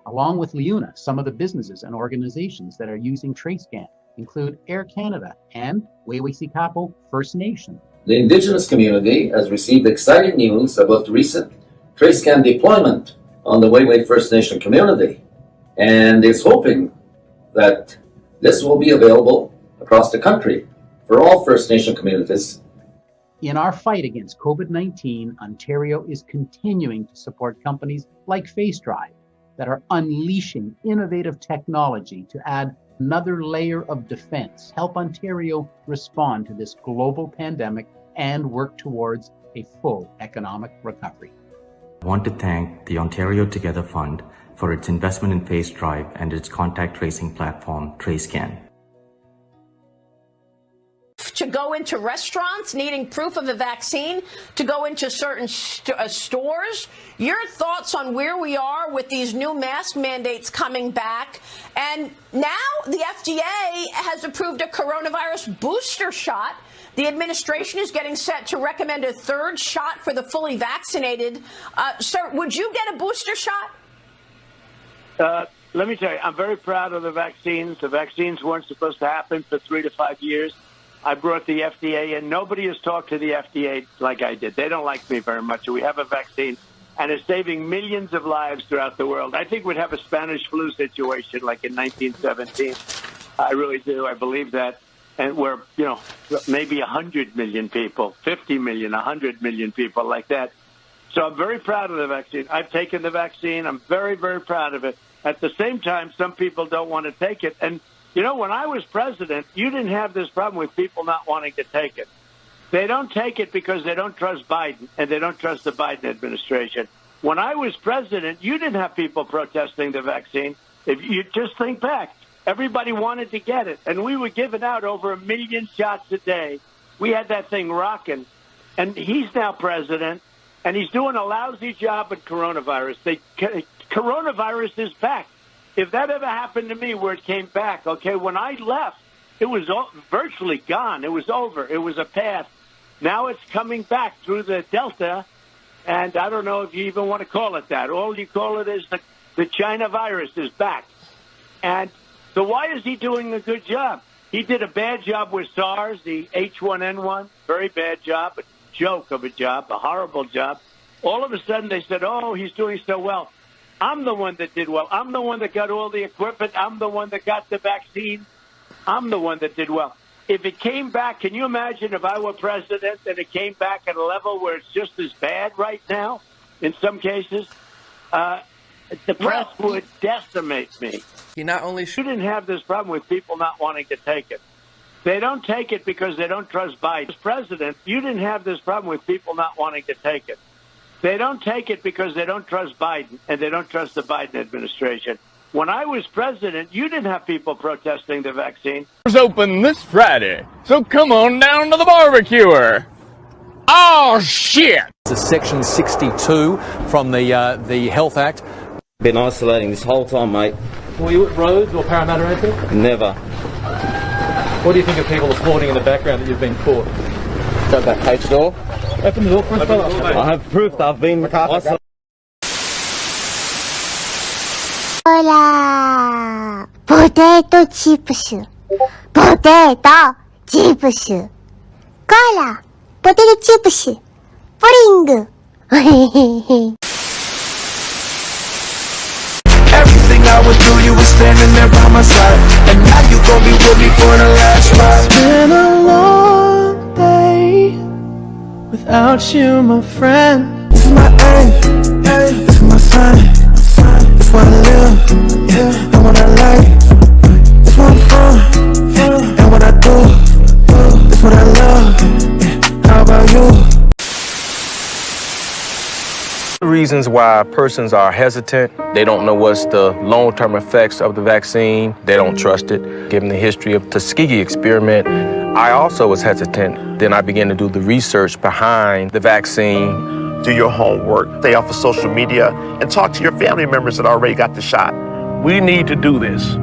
Speaker 9: Along with Liuna, some of the businesses and organizations that are using TraceScan include Air Canada and Wew'suwet'en First Nation.
Speaker 15: The Indigenous community has received exciting news about the recent TraceScan deployment on the Wew'suwet'en First Nation community and is hoping that this will be available across the country for all First Nation communities.
Speaker 9: In our fight against COVID-19, Ontario is continuing to support companies like Face Drive that are unleashing innovative technology to add another layer of defense, help Ontario respond to this global pandemic and work towards a full economic recovery.
Speaker 10: I want to thank the Ontario Together Fund for its investment in Face Drive and its contact tracing platform, TraceScan.
Speaker 16: to go into restaurants needing proof of a vaccine, to go into certain stores. Your thoughts on where we are with these new mask mandates coming back. And now the FDA has approved a coronavirus booster shot. The administration is getting set to recommend a third shot for the fully vaccinated. Sir, would you get a booster shot?
Speaker 17: Let me tell you, I'm very proud of the vaccines. The vaccines weren't supposed to happen for 3 to 5 years. I brought the FDA in. Nobody has talked to the FDA like I did. They don't like me very much. We have a vaccine, and it's saving millions of lives throughout the world. I think we'd have a Spanish flu situation like in 1917. I really do. I believe that. And we're, maybe 100 million people, 50 million, 100 million people like that. So I'm very proud of the vaccine. I've taken the vaccine. I'm very, very proud of it. At the same time, some people don't want to take it. And, when I was president, you didn't have this problem with people not wanting to take it. They don't take it because they don't trust Biden, and they don't trust the Biden administration. When I was president, you didn't have people protesting the vaccine. If you just think back, everybody wanted to get it, and we were giving out over 1 million shots a day. We had that thing rocking, and he's now president, and he's doing a lousy job with coronavirus. Coronavirus is back. If that ever happened to me where it came back, okay, when I left, it was virtually gone. It was over. It was a path. Now it's coming back through the Delta, and I don't know if you even want to call it that. All you call it is the China virus is back. And so why is he doing a good job? He did a bad job with SARS, the H1N1, very bad job, a joke of a job, a horrible job. All of a sudden they said, oh, he's doing so well. I'm the one that did well. I'm the one that got all the equipment. I'm the one that got the vaccine. I'm the one that did well. If it came back, can you imagine if I were president and it came back at a level where it's just as bad right now in some cases? The press would decimate me.
Speaker 18: You
Speaker 17: didn't have this problem with people not wanting to take it. They don't take it because they don't trust Biden. As president, you didn't have this problem with people not wanting to take it. They don't take it because they don't trust Biden, and they don't trust the Biden administration. When I was president, you didn't have people protesting the vaccine.
Speaker 19: It's open this Friday, so come on down to the barbecuer. Oh, shit!
Speaker 20: It's Section 62 from the Health Act.
Speaker 21: Been isolating this whole time, mate.
Speaker 20: Were you at Rhodes or Parramatta or anything?
Speaker 21: Never.
Speaker 20: What do you think of people applauding in the background that you've been caught?
Speaker 21: Go back, page door.
Speaker 20: Open the door for us,
Speaker 21: I have proof that I've been isolated.
Speaker 22: Hola! Potato chips. Potato chips. Cola! Potato chips. Pudding.
Speaker 23: Everything I went through, you were standing there by my side, and now you gon' be with me for the last ride.
Speaker 24: It's been a long day without you, my friend.
Speaker 23: This is my aim, this is my sign. It's what I live, and what I like. It's what I'm from, and what I do. It's what I love. How about you?
Speaker 25: Reasons why persons are hesitant. They don't know what's the long-term effects of the vaccine. They don't trust it. Given the history of Tuskegee experiment, I also was hesitant. Then I began to do the research behind the vaccine.
Speaker 26: Do your homework, stay off of social media, and talk to your family members that already got the shot.
Speaker 27: We need to do this.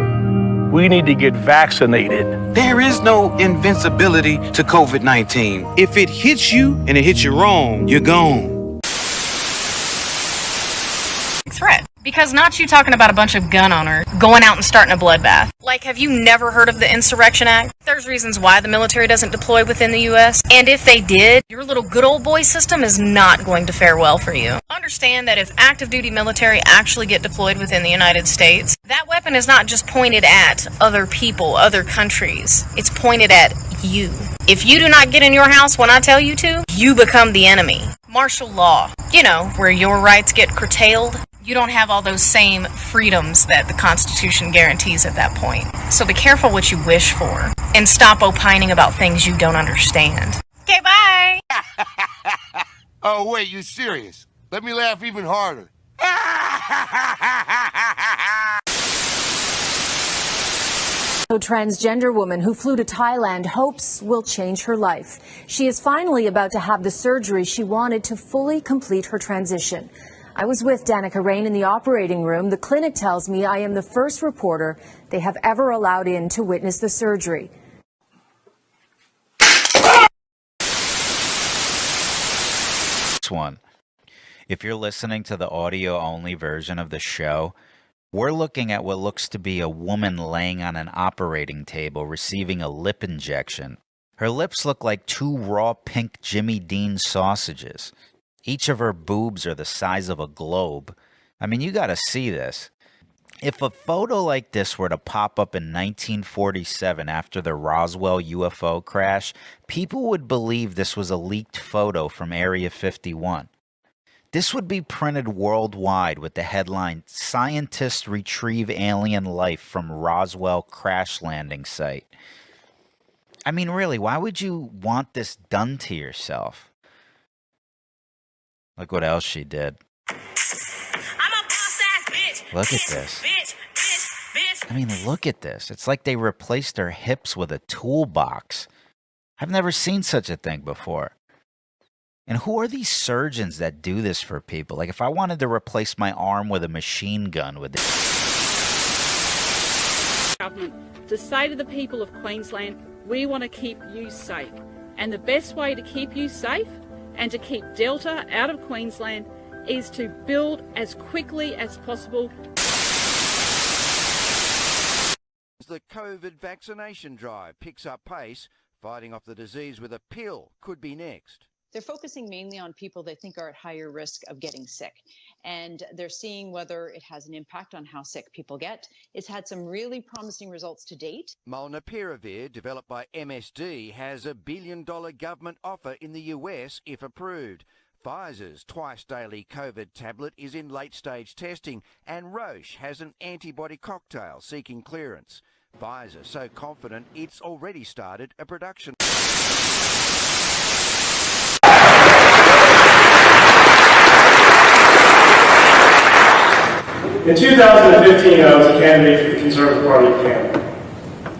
Speaker 27: We need to get vaccinated.
Speaker 28: There is no invincibility to COVID-19. If it hits you and it hits you wrong, you're gone.
Speaker 29: Threat. Because not you talking about a bunch of gun owners going out and starting a bloodbath. Like, have you never heard of the Insurrection Act? There's reasons why the military doesn't deploy within the U.S. And if they did, your little good old boy system is not going to fare well for you. Understand that if active duty military actually get deployed within the United States, that weapon is not just pointed at other people, other countries. It's pointed at you. If you do not get in your house when I tell you to, you become the enemy. Martial law. You know, where your rights get curtailed. You don't have all those same freedoms that the Constitution guarantees at that point. So be careful what you wish for, and stop opining about things you don't understand. Okay, bye!
Speaker 30: Oh, wait, you serious? Let me laugh even harder.
Speaker 1: A transgender woman who flew to Thailand hopes will change her life. She is finally about to have the surgery she wanted to fully complete her transition. I was with Danica Rain in the operating room. The clinic tells me I am the first reporter they have ever allowed in to witness the surgery.
Speaker 2: One. If you're listening to the audio-only version of the show, we're looking at what looks to be a woman laying on an operating table receiving a lip injection. Her lips look like two raw pink Jimmy Dean sausages. Each of her boobs are the size of a globe. I mean, you gotta see this. If a photo like this were to pop up in 1947 after the Roswell UFO crash, people would believe this was a leaked photo from Area 51. This would be printed worldwide with the headline, "Scientists Retrieve Alien Life from Roswell Crash Landing Site." I mean, really, why would you want this done to yourself? Look what else she did. Look at this. I mean, look at this. It's like they replaced her hips with a toolbox. I've never seen such a thing before. And who are these surgeons that do this for people? Like, if I wanted to replace my arm with a machine gun, would they?
Speaker 3: Government to say to the people of Queensland, we want to keep you safe. And the best way to keep you safe and to keep Delta out of Queensland is to build as quickly as possible.
Speaker 4: The COVID vaccination drive picks up pace. Fighting off the disease with a pill could be next.
Speaker 5: They're focusing mainly on people they think are at higher risk of getting sick. And they're seeing whether it has an impact on how sick people get. It's had some really promising results to date.
Speaker 4: Molnupiravir, developed by MSD, has $1 billion government offer in the US if approved. Pfizer's twice-daily COVID tablet is in late-stage testing, and Roche has an antibody cocktail seeking clearance. Pfizer so confident it's already started a production.
Speaker 6: In 2015, I was a candidate for the Conservative Party of Canada.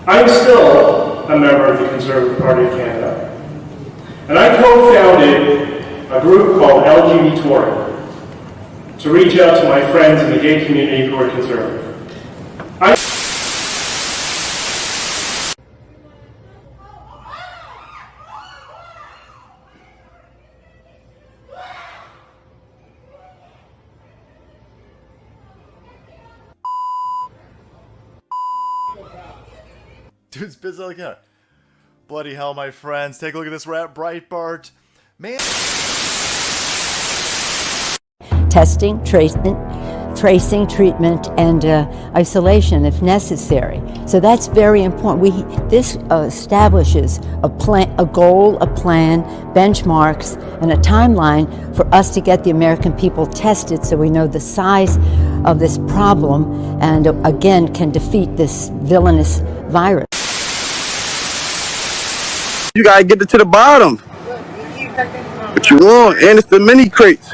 Speaker 6: I am still a member of the Conservative Party of Canada. And I co-founded a group called LGBT Tory to reach out to my friends in the gay community who are conservative.
Speaker 7: Dude's busy like that. Bloody hell, my friends. Take a look at this rat Breitbart. Man.
Speaker 8: Testing, tracing, treatment, and isolation if necessary. So that's very important. This establishes a plan, a goal, a plan, benchmarks, and a timeline for us to get the American people tested so we know the size of this problem and again can defeat this villainous virus.
Speaker 11: You gotta get it to the bottom. What you want? And it's the mini crates.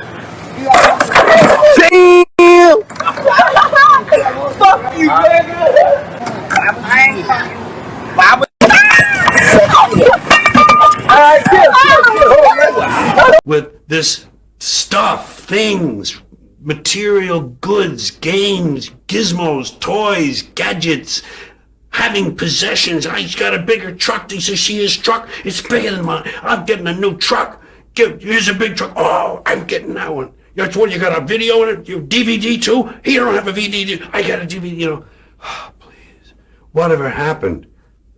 Speaker 11: Damn!
Speaker 18: Fuck you, nigga! I ain't fucking.
Speaker 27: With this stuff, things, material goods, games, gizmos, toys, gadgets, having possessions. I got a bigger truck. He says, see his truck? It's bigger than mine. I'm getting a new truck. Here's a big truck. Oh, I'm getting that one. That's what you got a video in it? You DVD too? He don't have a DVD. I got a DVD, you know. Oh, please. Whatever happened?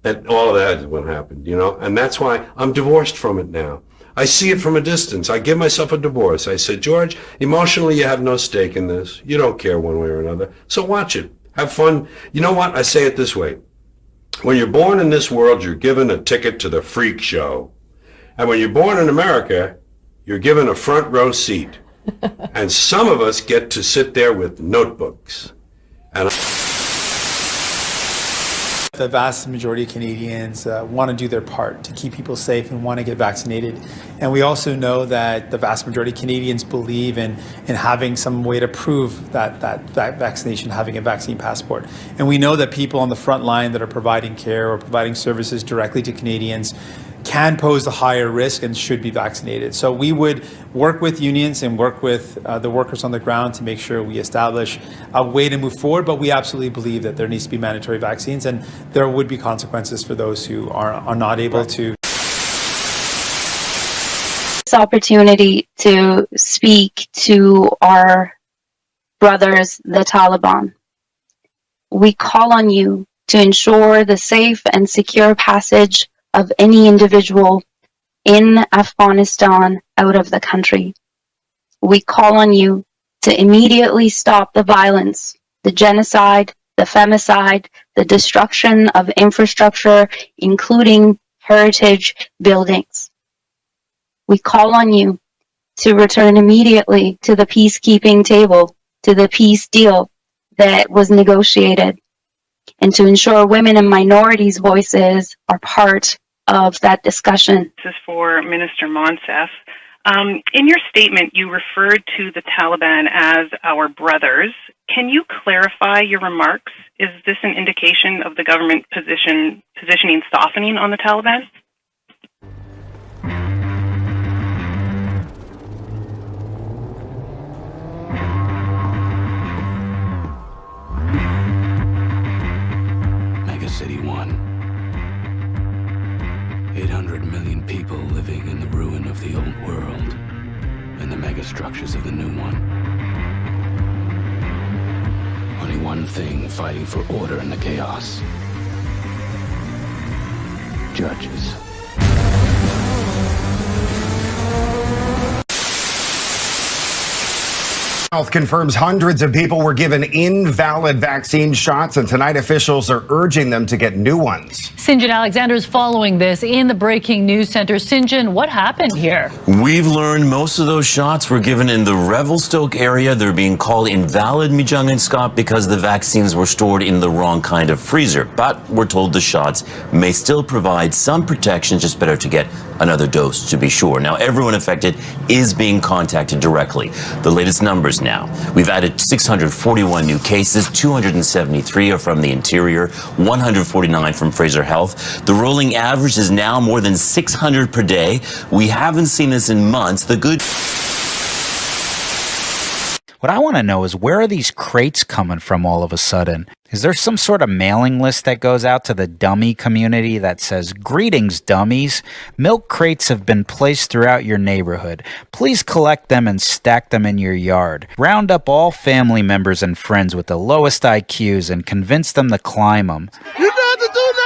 Speaker 27: And all of that is what happened, you know? And that's why I'm divorced from it now. I see it from a distance. I give myself a divorce. I said, George, emotionally you have no stake in this. You don't care one way or another. So watch it. Have fun. You know what? I say it this way. When you're born in this world, you're given a ticket to the freak show. And when you're born in America, you're given a front row seat. And some of us get to sit there with notebooks. And
Speaker 9: the vast majority of Canadians want to do their part to keep people safe and want to get vaccinated. And we also know that the vast majority of Canadians believe in having some way to prove that vaccination, having a vaccine passport. And we know that people on the front line that are providing care or providing services directly to Canadians can pose a higher risk and should be vaccinated. So we would work with unions and work with the workers on the ground to make sure we establish a way to move forward, but we absolutely believe that there needs to be mandatory vaccines, and there would be consequences for those who are not able to.
Speaker 10: This opportunity to speak to our brothers, the Taliban. We call on you to ensure the safe and secure passage of any individual in Afghanistan out of the country. We call on you to immediately stop the violence, the genocide, the femicide, the destruction of infrastructure, including heritage buildings. We call on you to return immediately to the peacekeeping table, to the peace deal that was negotiated, and to ensure women and minorities' voices are part of that discussion.
Speaker 12: This is for Minister Monsef. In your statement, you referred to the Taliban as our brothers. Can you clarify your remarks? Is this an indication of the government positioning softening on the Taliban?
Speaker 13: City 1. 800 million people living in the ruin of the old world and the megastructures of the new one. Only one thing fighting for order in the chaos. Judges.
Speaker 14: Health confirms hundreds of people were given invalid vaccine shots, and tonight officials are urging them to get new ones.
Speaker 15: Sinjin Alexander is following this in the breaking news center. Sinjin, what happened here?
Speaker 16: We've learned most of those shots were given in the Revelstoke area. They're being called invalid, Mijung and Scott, because the vaccines were stored in the wrong kind of freezer. But we're told the shots may still provide some protection, just better to get another dose to be sure. Now, everyone affected is being contacted directly. The latest numbers now. We've added 641 new cases, 273 are from the interior, 149 from Fraser Health. The rolling average is now more than 600 per day. We haven't seen this in months. The good...
Speaker 2: What I want to know is, where are these crates coming from all of a sudden? Is there some sort of mailing list that goes out to the dummy community that says, "Greetings, dummies. Milk crates have been placed throughout your neighborhood. Please collect them and stack them in your yard. Round up all family members and friends with the lowest IQs and convince them to climb them."
Speaker 30: You know what to do now,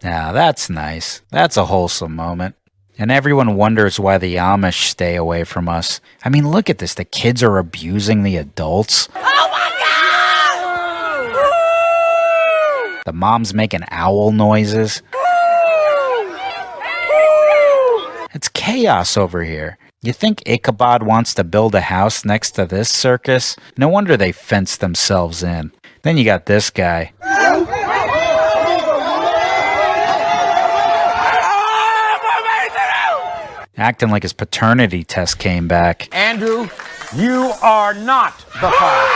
Speaker 2: Now that's nice. That's a wholesome moment. And everyone wonders why the Amish stay away from us. I mean, look at this. The kids are abusing the adults.
Speaker 30: Oh my God!
Speaker 2: The mom's making owl noises. It's chaos over here. You think Ichabod wants to build a house next to this circus? No wonder they fenced themselves in. Then you got this guy. Acting like his paternity test came back.
Speaker 17: Andrew, you are not the father.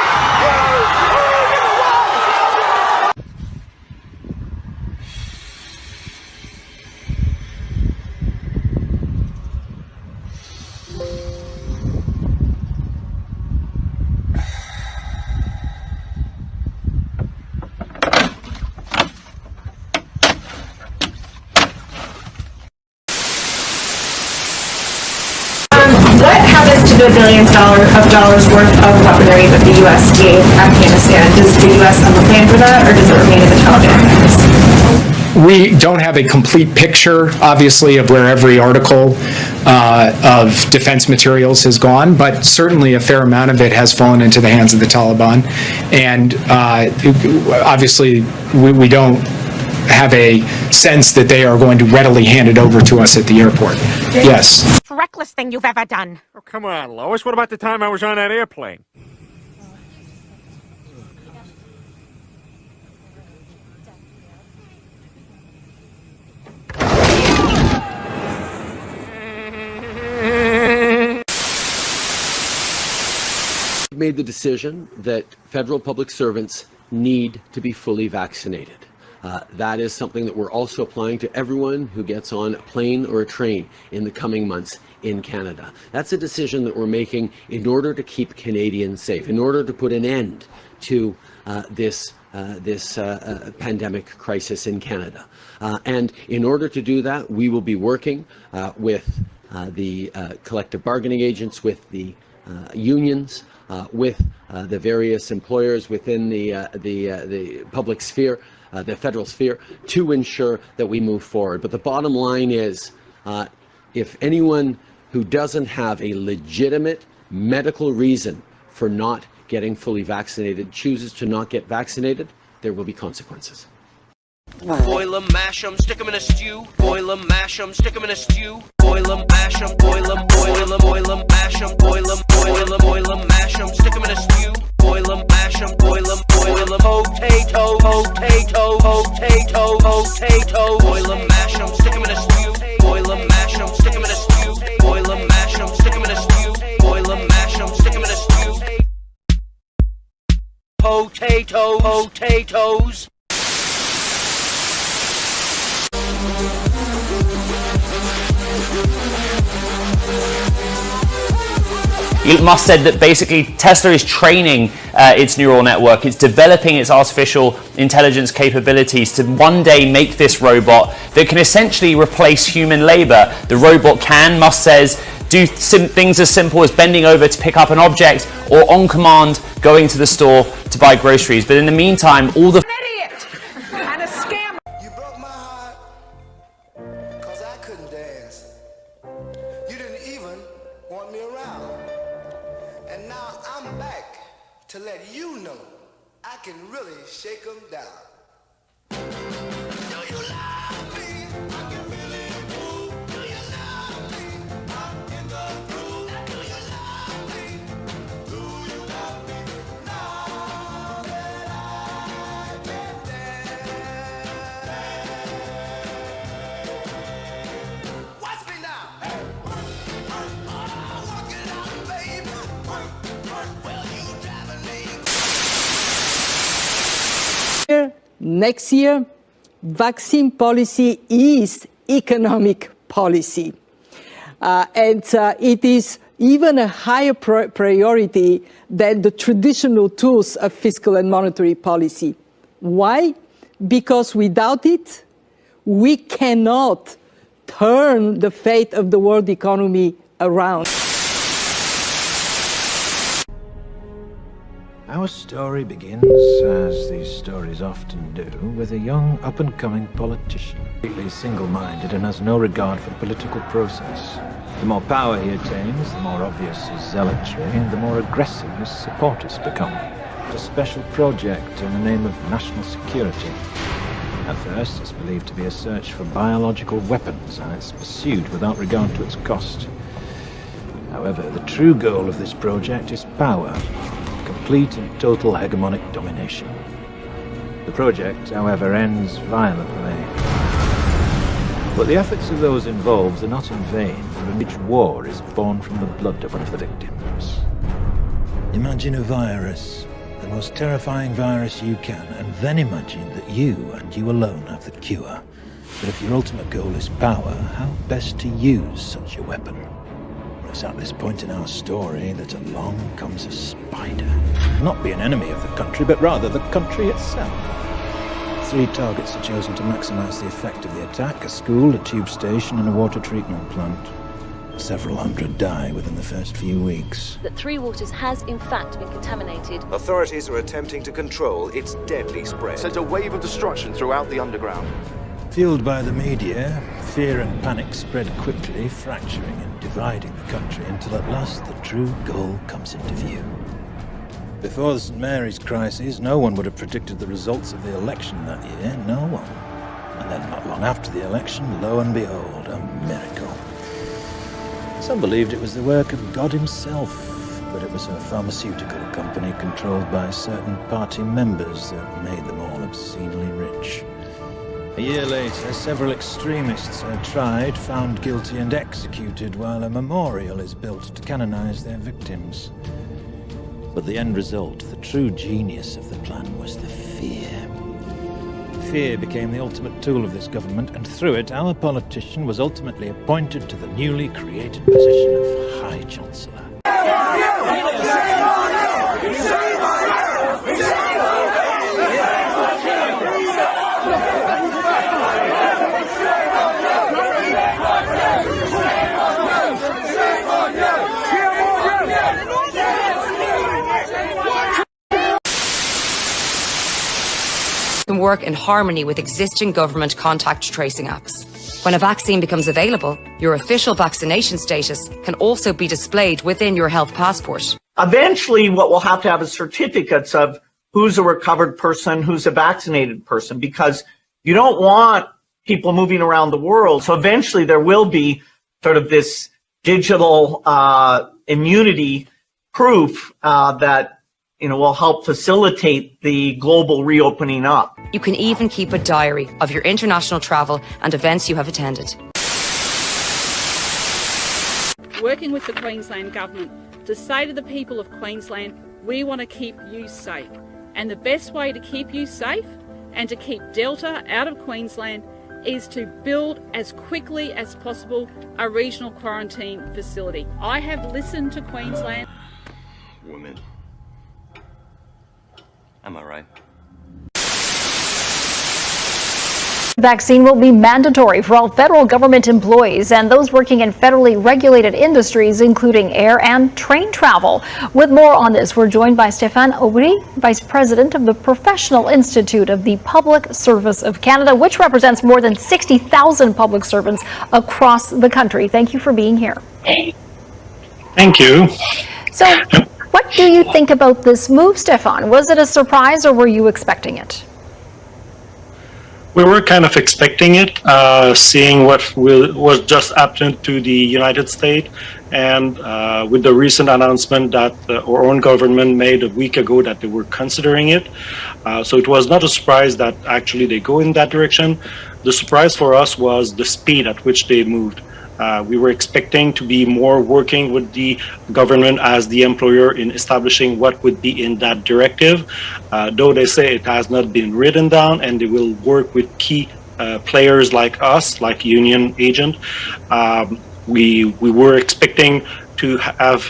Speaker 19: What happens to the billions of dollars worth of weaponry that the U.S. gave Afghanistan? Does the U.S. have a plan for that, or does it remain in the Taliban hands?
Speaker 20: We don't have a complete picture, obviously, of where every article of defense materials has gone, but certainly a fair amount of it has fallen into the hands of the Taliban. And obviously, we don't have a sense that they are going to readily hand it over to us at the airport. Yes.
Speaker 1: Most reckless thing you've ever done.
Speaker 17: Oh, come on, Lois. What about the time I was on that airplane?
Speaker 3: Made the decision that federal public servants need to be fully vaccinated. That is something that we're also applying to everyone who gets on a plane or a train in the coming months in Canada. That's a decision that we're making in order to keep Canadians safe, in order to put an end to this pandemic crisis in Canada. And in order to do that, we will be working with the collective bargaining agents, with the unions, with the various employers within the public sphere, the federal sphere, to ensure that we move forward. But the bottom line is, if anyone who doesn't have a legitimate medical reason for not getting fully vaccinated chooses to not get vaccinated, there will be consequences.
Speaker 21: Boil 'em, mash 'em, stick 'em in a stew. Boil 'em, mash 'em, stick 'em in a stew. Boil 'em, mash 'em, boil 'em, boil 'em, boil 'em, mash 'em, boil 'em, boil 'em, boil 'em, mash 'em, stick 'em in a stew. Boil 'em, mash 'em, boil 'em, boil 'em, potato, potato, potato, potato. Boil 'em, mash 'em, stick 'em in a stew. Boil 'em, mash 'em, stick 'em in a stew. Boil 'em, mash 'em, stick 'em in a stew. Boil 'em, mash 'em, stick 'em in a stew. Potato, potatoes.
Speaker 22: Musk said that basically Tesla is training its neural network, it's developing its artificial intelligence capabilities to one day make this robot that can essentially replace human labor. The robot can, Musk says, do things as simple as bending over to pick up an object or on command going to the store to buy groceries. But in the meantime, all the
Speaker 18: And a scam.
Speaker 23: You broke my heart because I couldn't dance. You didn't even want me around. And now I'm back to let you know I can really shake them down. Do you love me? I can really move. Do you love me? I'm in the groove. Do you love me? Do you love me? Now that I can dance. Watch me now. Hey, work it out, baby. Work, well, you driving me.
Speaker 24: Next year, vaccine policy is economic policy. And it is even a higher priority than the traditional tools of fiscal and monetary policy. Why? Because without it, we cannot turn the fate of the world economy around.
Speaker 25: Our story begins, as these stories often do, with a young, up-and-coming politician. Completely single-minded and has no regard for the political process. The more power he attains, the more obvious his zealotry, and the more aggressive his supporters become. A special project in the name of national security. At first, it's believed to be a search for biological weapons, and it's pursued without regard to its cost. However, the true goal of this project is power. Complete and total hegemonic domination. The project, however, ends violently. But the efforts of those involved are not in vain, for each war is born from the blood of one of the victims. Imagine a virus, the most terrifying virus you can, and then imagine that you and you alone have the cure. But if your ultimate goal is power, how best to use such a weapon? It's at this point in our story that along comes a spider. Not be an enemy of the country, but rather the country itself. 3 targets are chosen to maximize the effect of the attack: a school, a tube station, and a water treatment plant. Several hundred die within the first few weeks.
Speaker 26: That Three Waters has in fact been contaminated.
Speaker 28: Authorities are attempting to control its deadly spread.
Speaker 29: Sent a wave of destruction throughout the underground.
Speaker 25: Fueled by the media, fear and panic spread quickly, fracturing and dividing the country until at last the true goal comes into view. Before the St. Mary's crisis, no one would have predicted the results of the election that year. No one. Then not long after the election, lo and behold, a miracle. Some believed it was the work of God himself, but it was a pharmaceutical company controlled by certain party members that made them all obscenely rich. A year later, several extremists are tried, found guilty and executed, while a memorial is built to canonize their victims. But the end result, the true genius of the plan, was the fear. Fear became the ultimate tool of this government, and through it, our politician was ultimately appointed to the newly created position of High Chancellor.
Speaker 4: Can work in harmony with existing government contact tracing apps. When a vaccine becomes available, your official vaccination status can also be displayed within your health passport.
Speaker 18: Eventually, what we'll have to have is certificates of who's a recovered person, who's a vaccinated person, because you don't want people moving around the world. So eventually there will be sort of this digital immunity proof that will help facilitate the global reopening up.
Speaker 4: You can even keep a diary of your international travel and events you have attended.
Speaker 5: Working with the Queensland Government to say to the people of Queensland, we want to keep you safe. And the best way to keep you safe and to keep Delta out of Queensland is to build as quickly as possible a regional quarantine facility. I have listened to Queensland.
Speaker 6: Women. Am I right?
Speaker 15: Vaccine will be mandatory for all federal government employees and those working in federally regulated industries, including air and train travel. With more on this, we're joined by Stéphane Aubry, Vice President of the Professional Institute of the Public Service of Canada, which represents more than 60,000 public servants across the country. Thank you for being here.
Speaker 7: Thank you.
Speaker 15: So, what do you think about this move, Stéphane? Was it a surprise or were you expecting it?
Speaker 7: We were kind of expecting it, seeing what was just happened to the United States, and with the recent announcement that our own government made a week ago that they were considering it. So it was not a surprise that actually they go in that direction. The surprise for us was the speed at which they moved. We were expecting to be more working with the government as the employer in establishing what would be in that directive, though they say it has not been written down, and they will work with key players like us, like union agent. We were expecting to have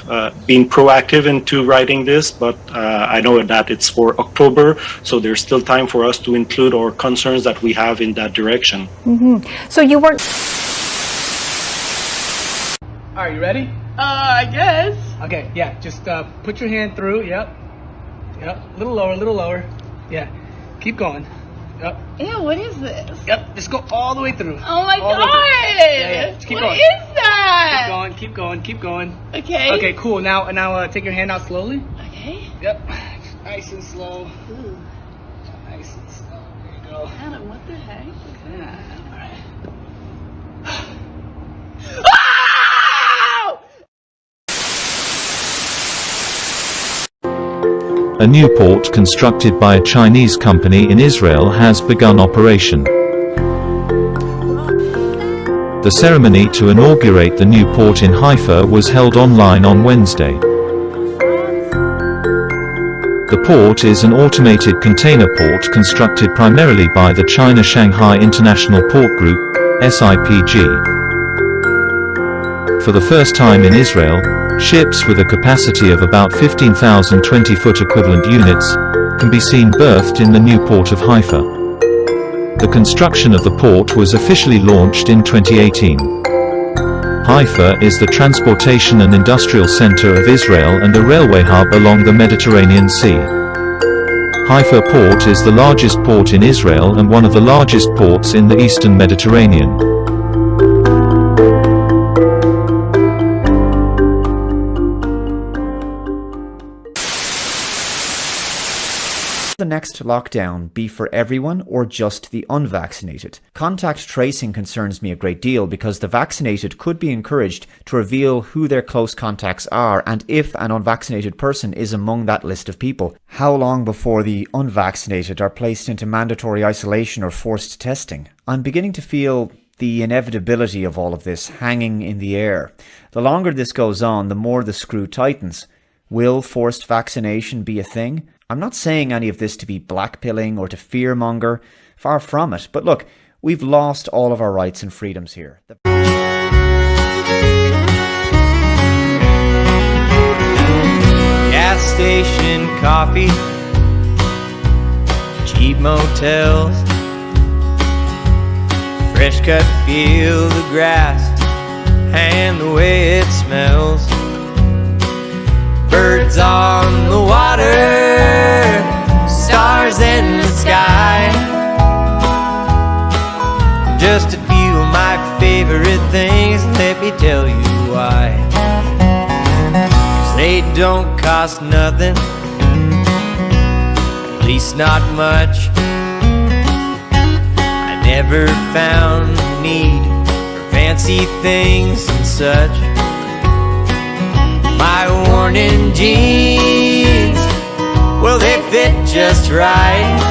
Speaker 7: been proactive into writing this, but I know that it's for October, so there's still time for us to include our concerns that we have in that direction.
Speaker 15: So you weren't...
Speaker 8: Are you ready?
Speaker 9: I guess.
Speaker 8: Okay, yeah, just put your hand through, yep. Yep, a little lower, yeah. Keep going, yep.
Speaker 9: Ew, what is this?
Speaker 8: Yep, just go all the way through.
Speaker 9: Oh my god!
Speaker 8: Yeah, just keep going.
Speaker 9: What is that?
Speaker 8: Keep going.
Speaker 9: Okay.
Speaker 8: Okay, cool, now take your hand out slowly.
Speaker 9: Okay.
Speaker 8: Yep, nice and slow.
Speaker 9: Ooh.
Speaker 8: Nice and slow, there you go.
Speaker 9: Adam, what the heck?
Speaker 8: Yeah, all right.
Speaker 10: A new port constructed by a Chinese company in Israel has begun operation. The ceremony to inaugurate the new port in Haifa was held online on Wednesday. The port is an automated container port constructed primarily by the China Shanghai International Port Group, SIPG. For the first time in Israel, ships with a capacity of about 15,000 20-foot equivalent units can be seen berthed in the new port of Haifa. The construction of the port was officially launched in 2018. Haifa is the transportation and industrial center of Israel and a railway hub along the Mediterranean Sea. Haifa Port is the largest port in Israel and one of the largest ports in the eastern Mediterranean.
Speaker 2: next lockdown be for everyone or just the unvaccinated? Contact tracing concerns me a great deal because the vaccinated could be encouraged to reveal who their close contacts are and if an unvaccinated person is among that list of people. How long before the unvaccinated are placed into mandatory isolation or forced testing? I'm beginning to feel the inevitability of all of this hanging in the air. The longer this goes on, the more the screw tightens. Will forced vaccination be a thing? I'm not saying any of this to be blackpilling or to fearmonger. Far from it. But look, we've lost all of our rights and freedoms here.
Speaker 11: Gas station coffee, cheap motels, fresh cut field of grass, and the way it smells. Birds on the water, stars in the sky. Just a few of my favorite things, let me tell you why. 'Cause they don't cost nothing, at least not much. I never found the need for fancy things and such. My worn-in jeans, well, they fit just right.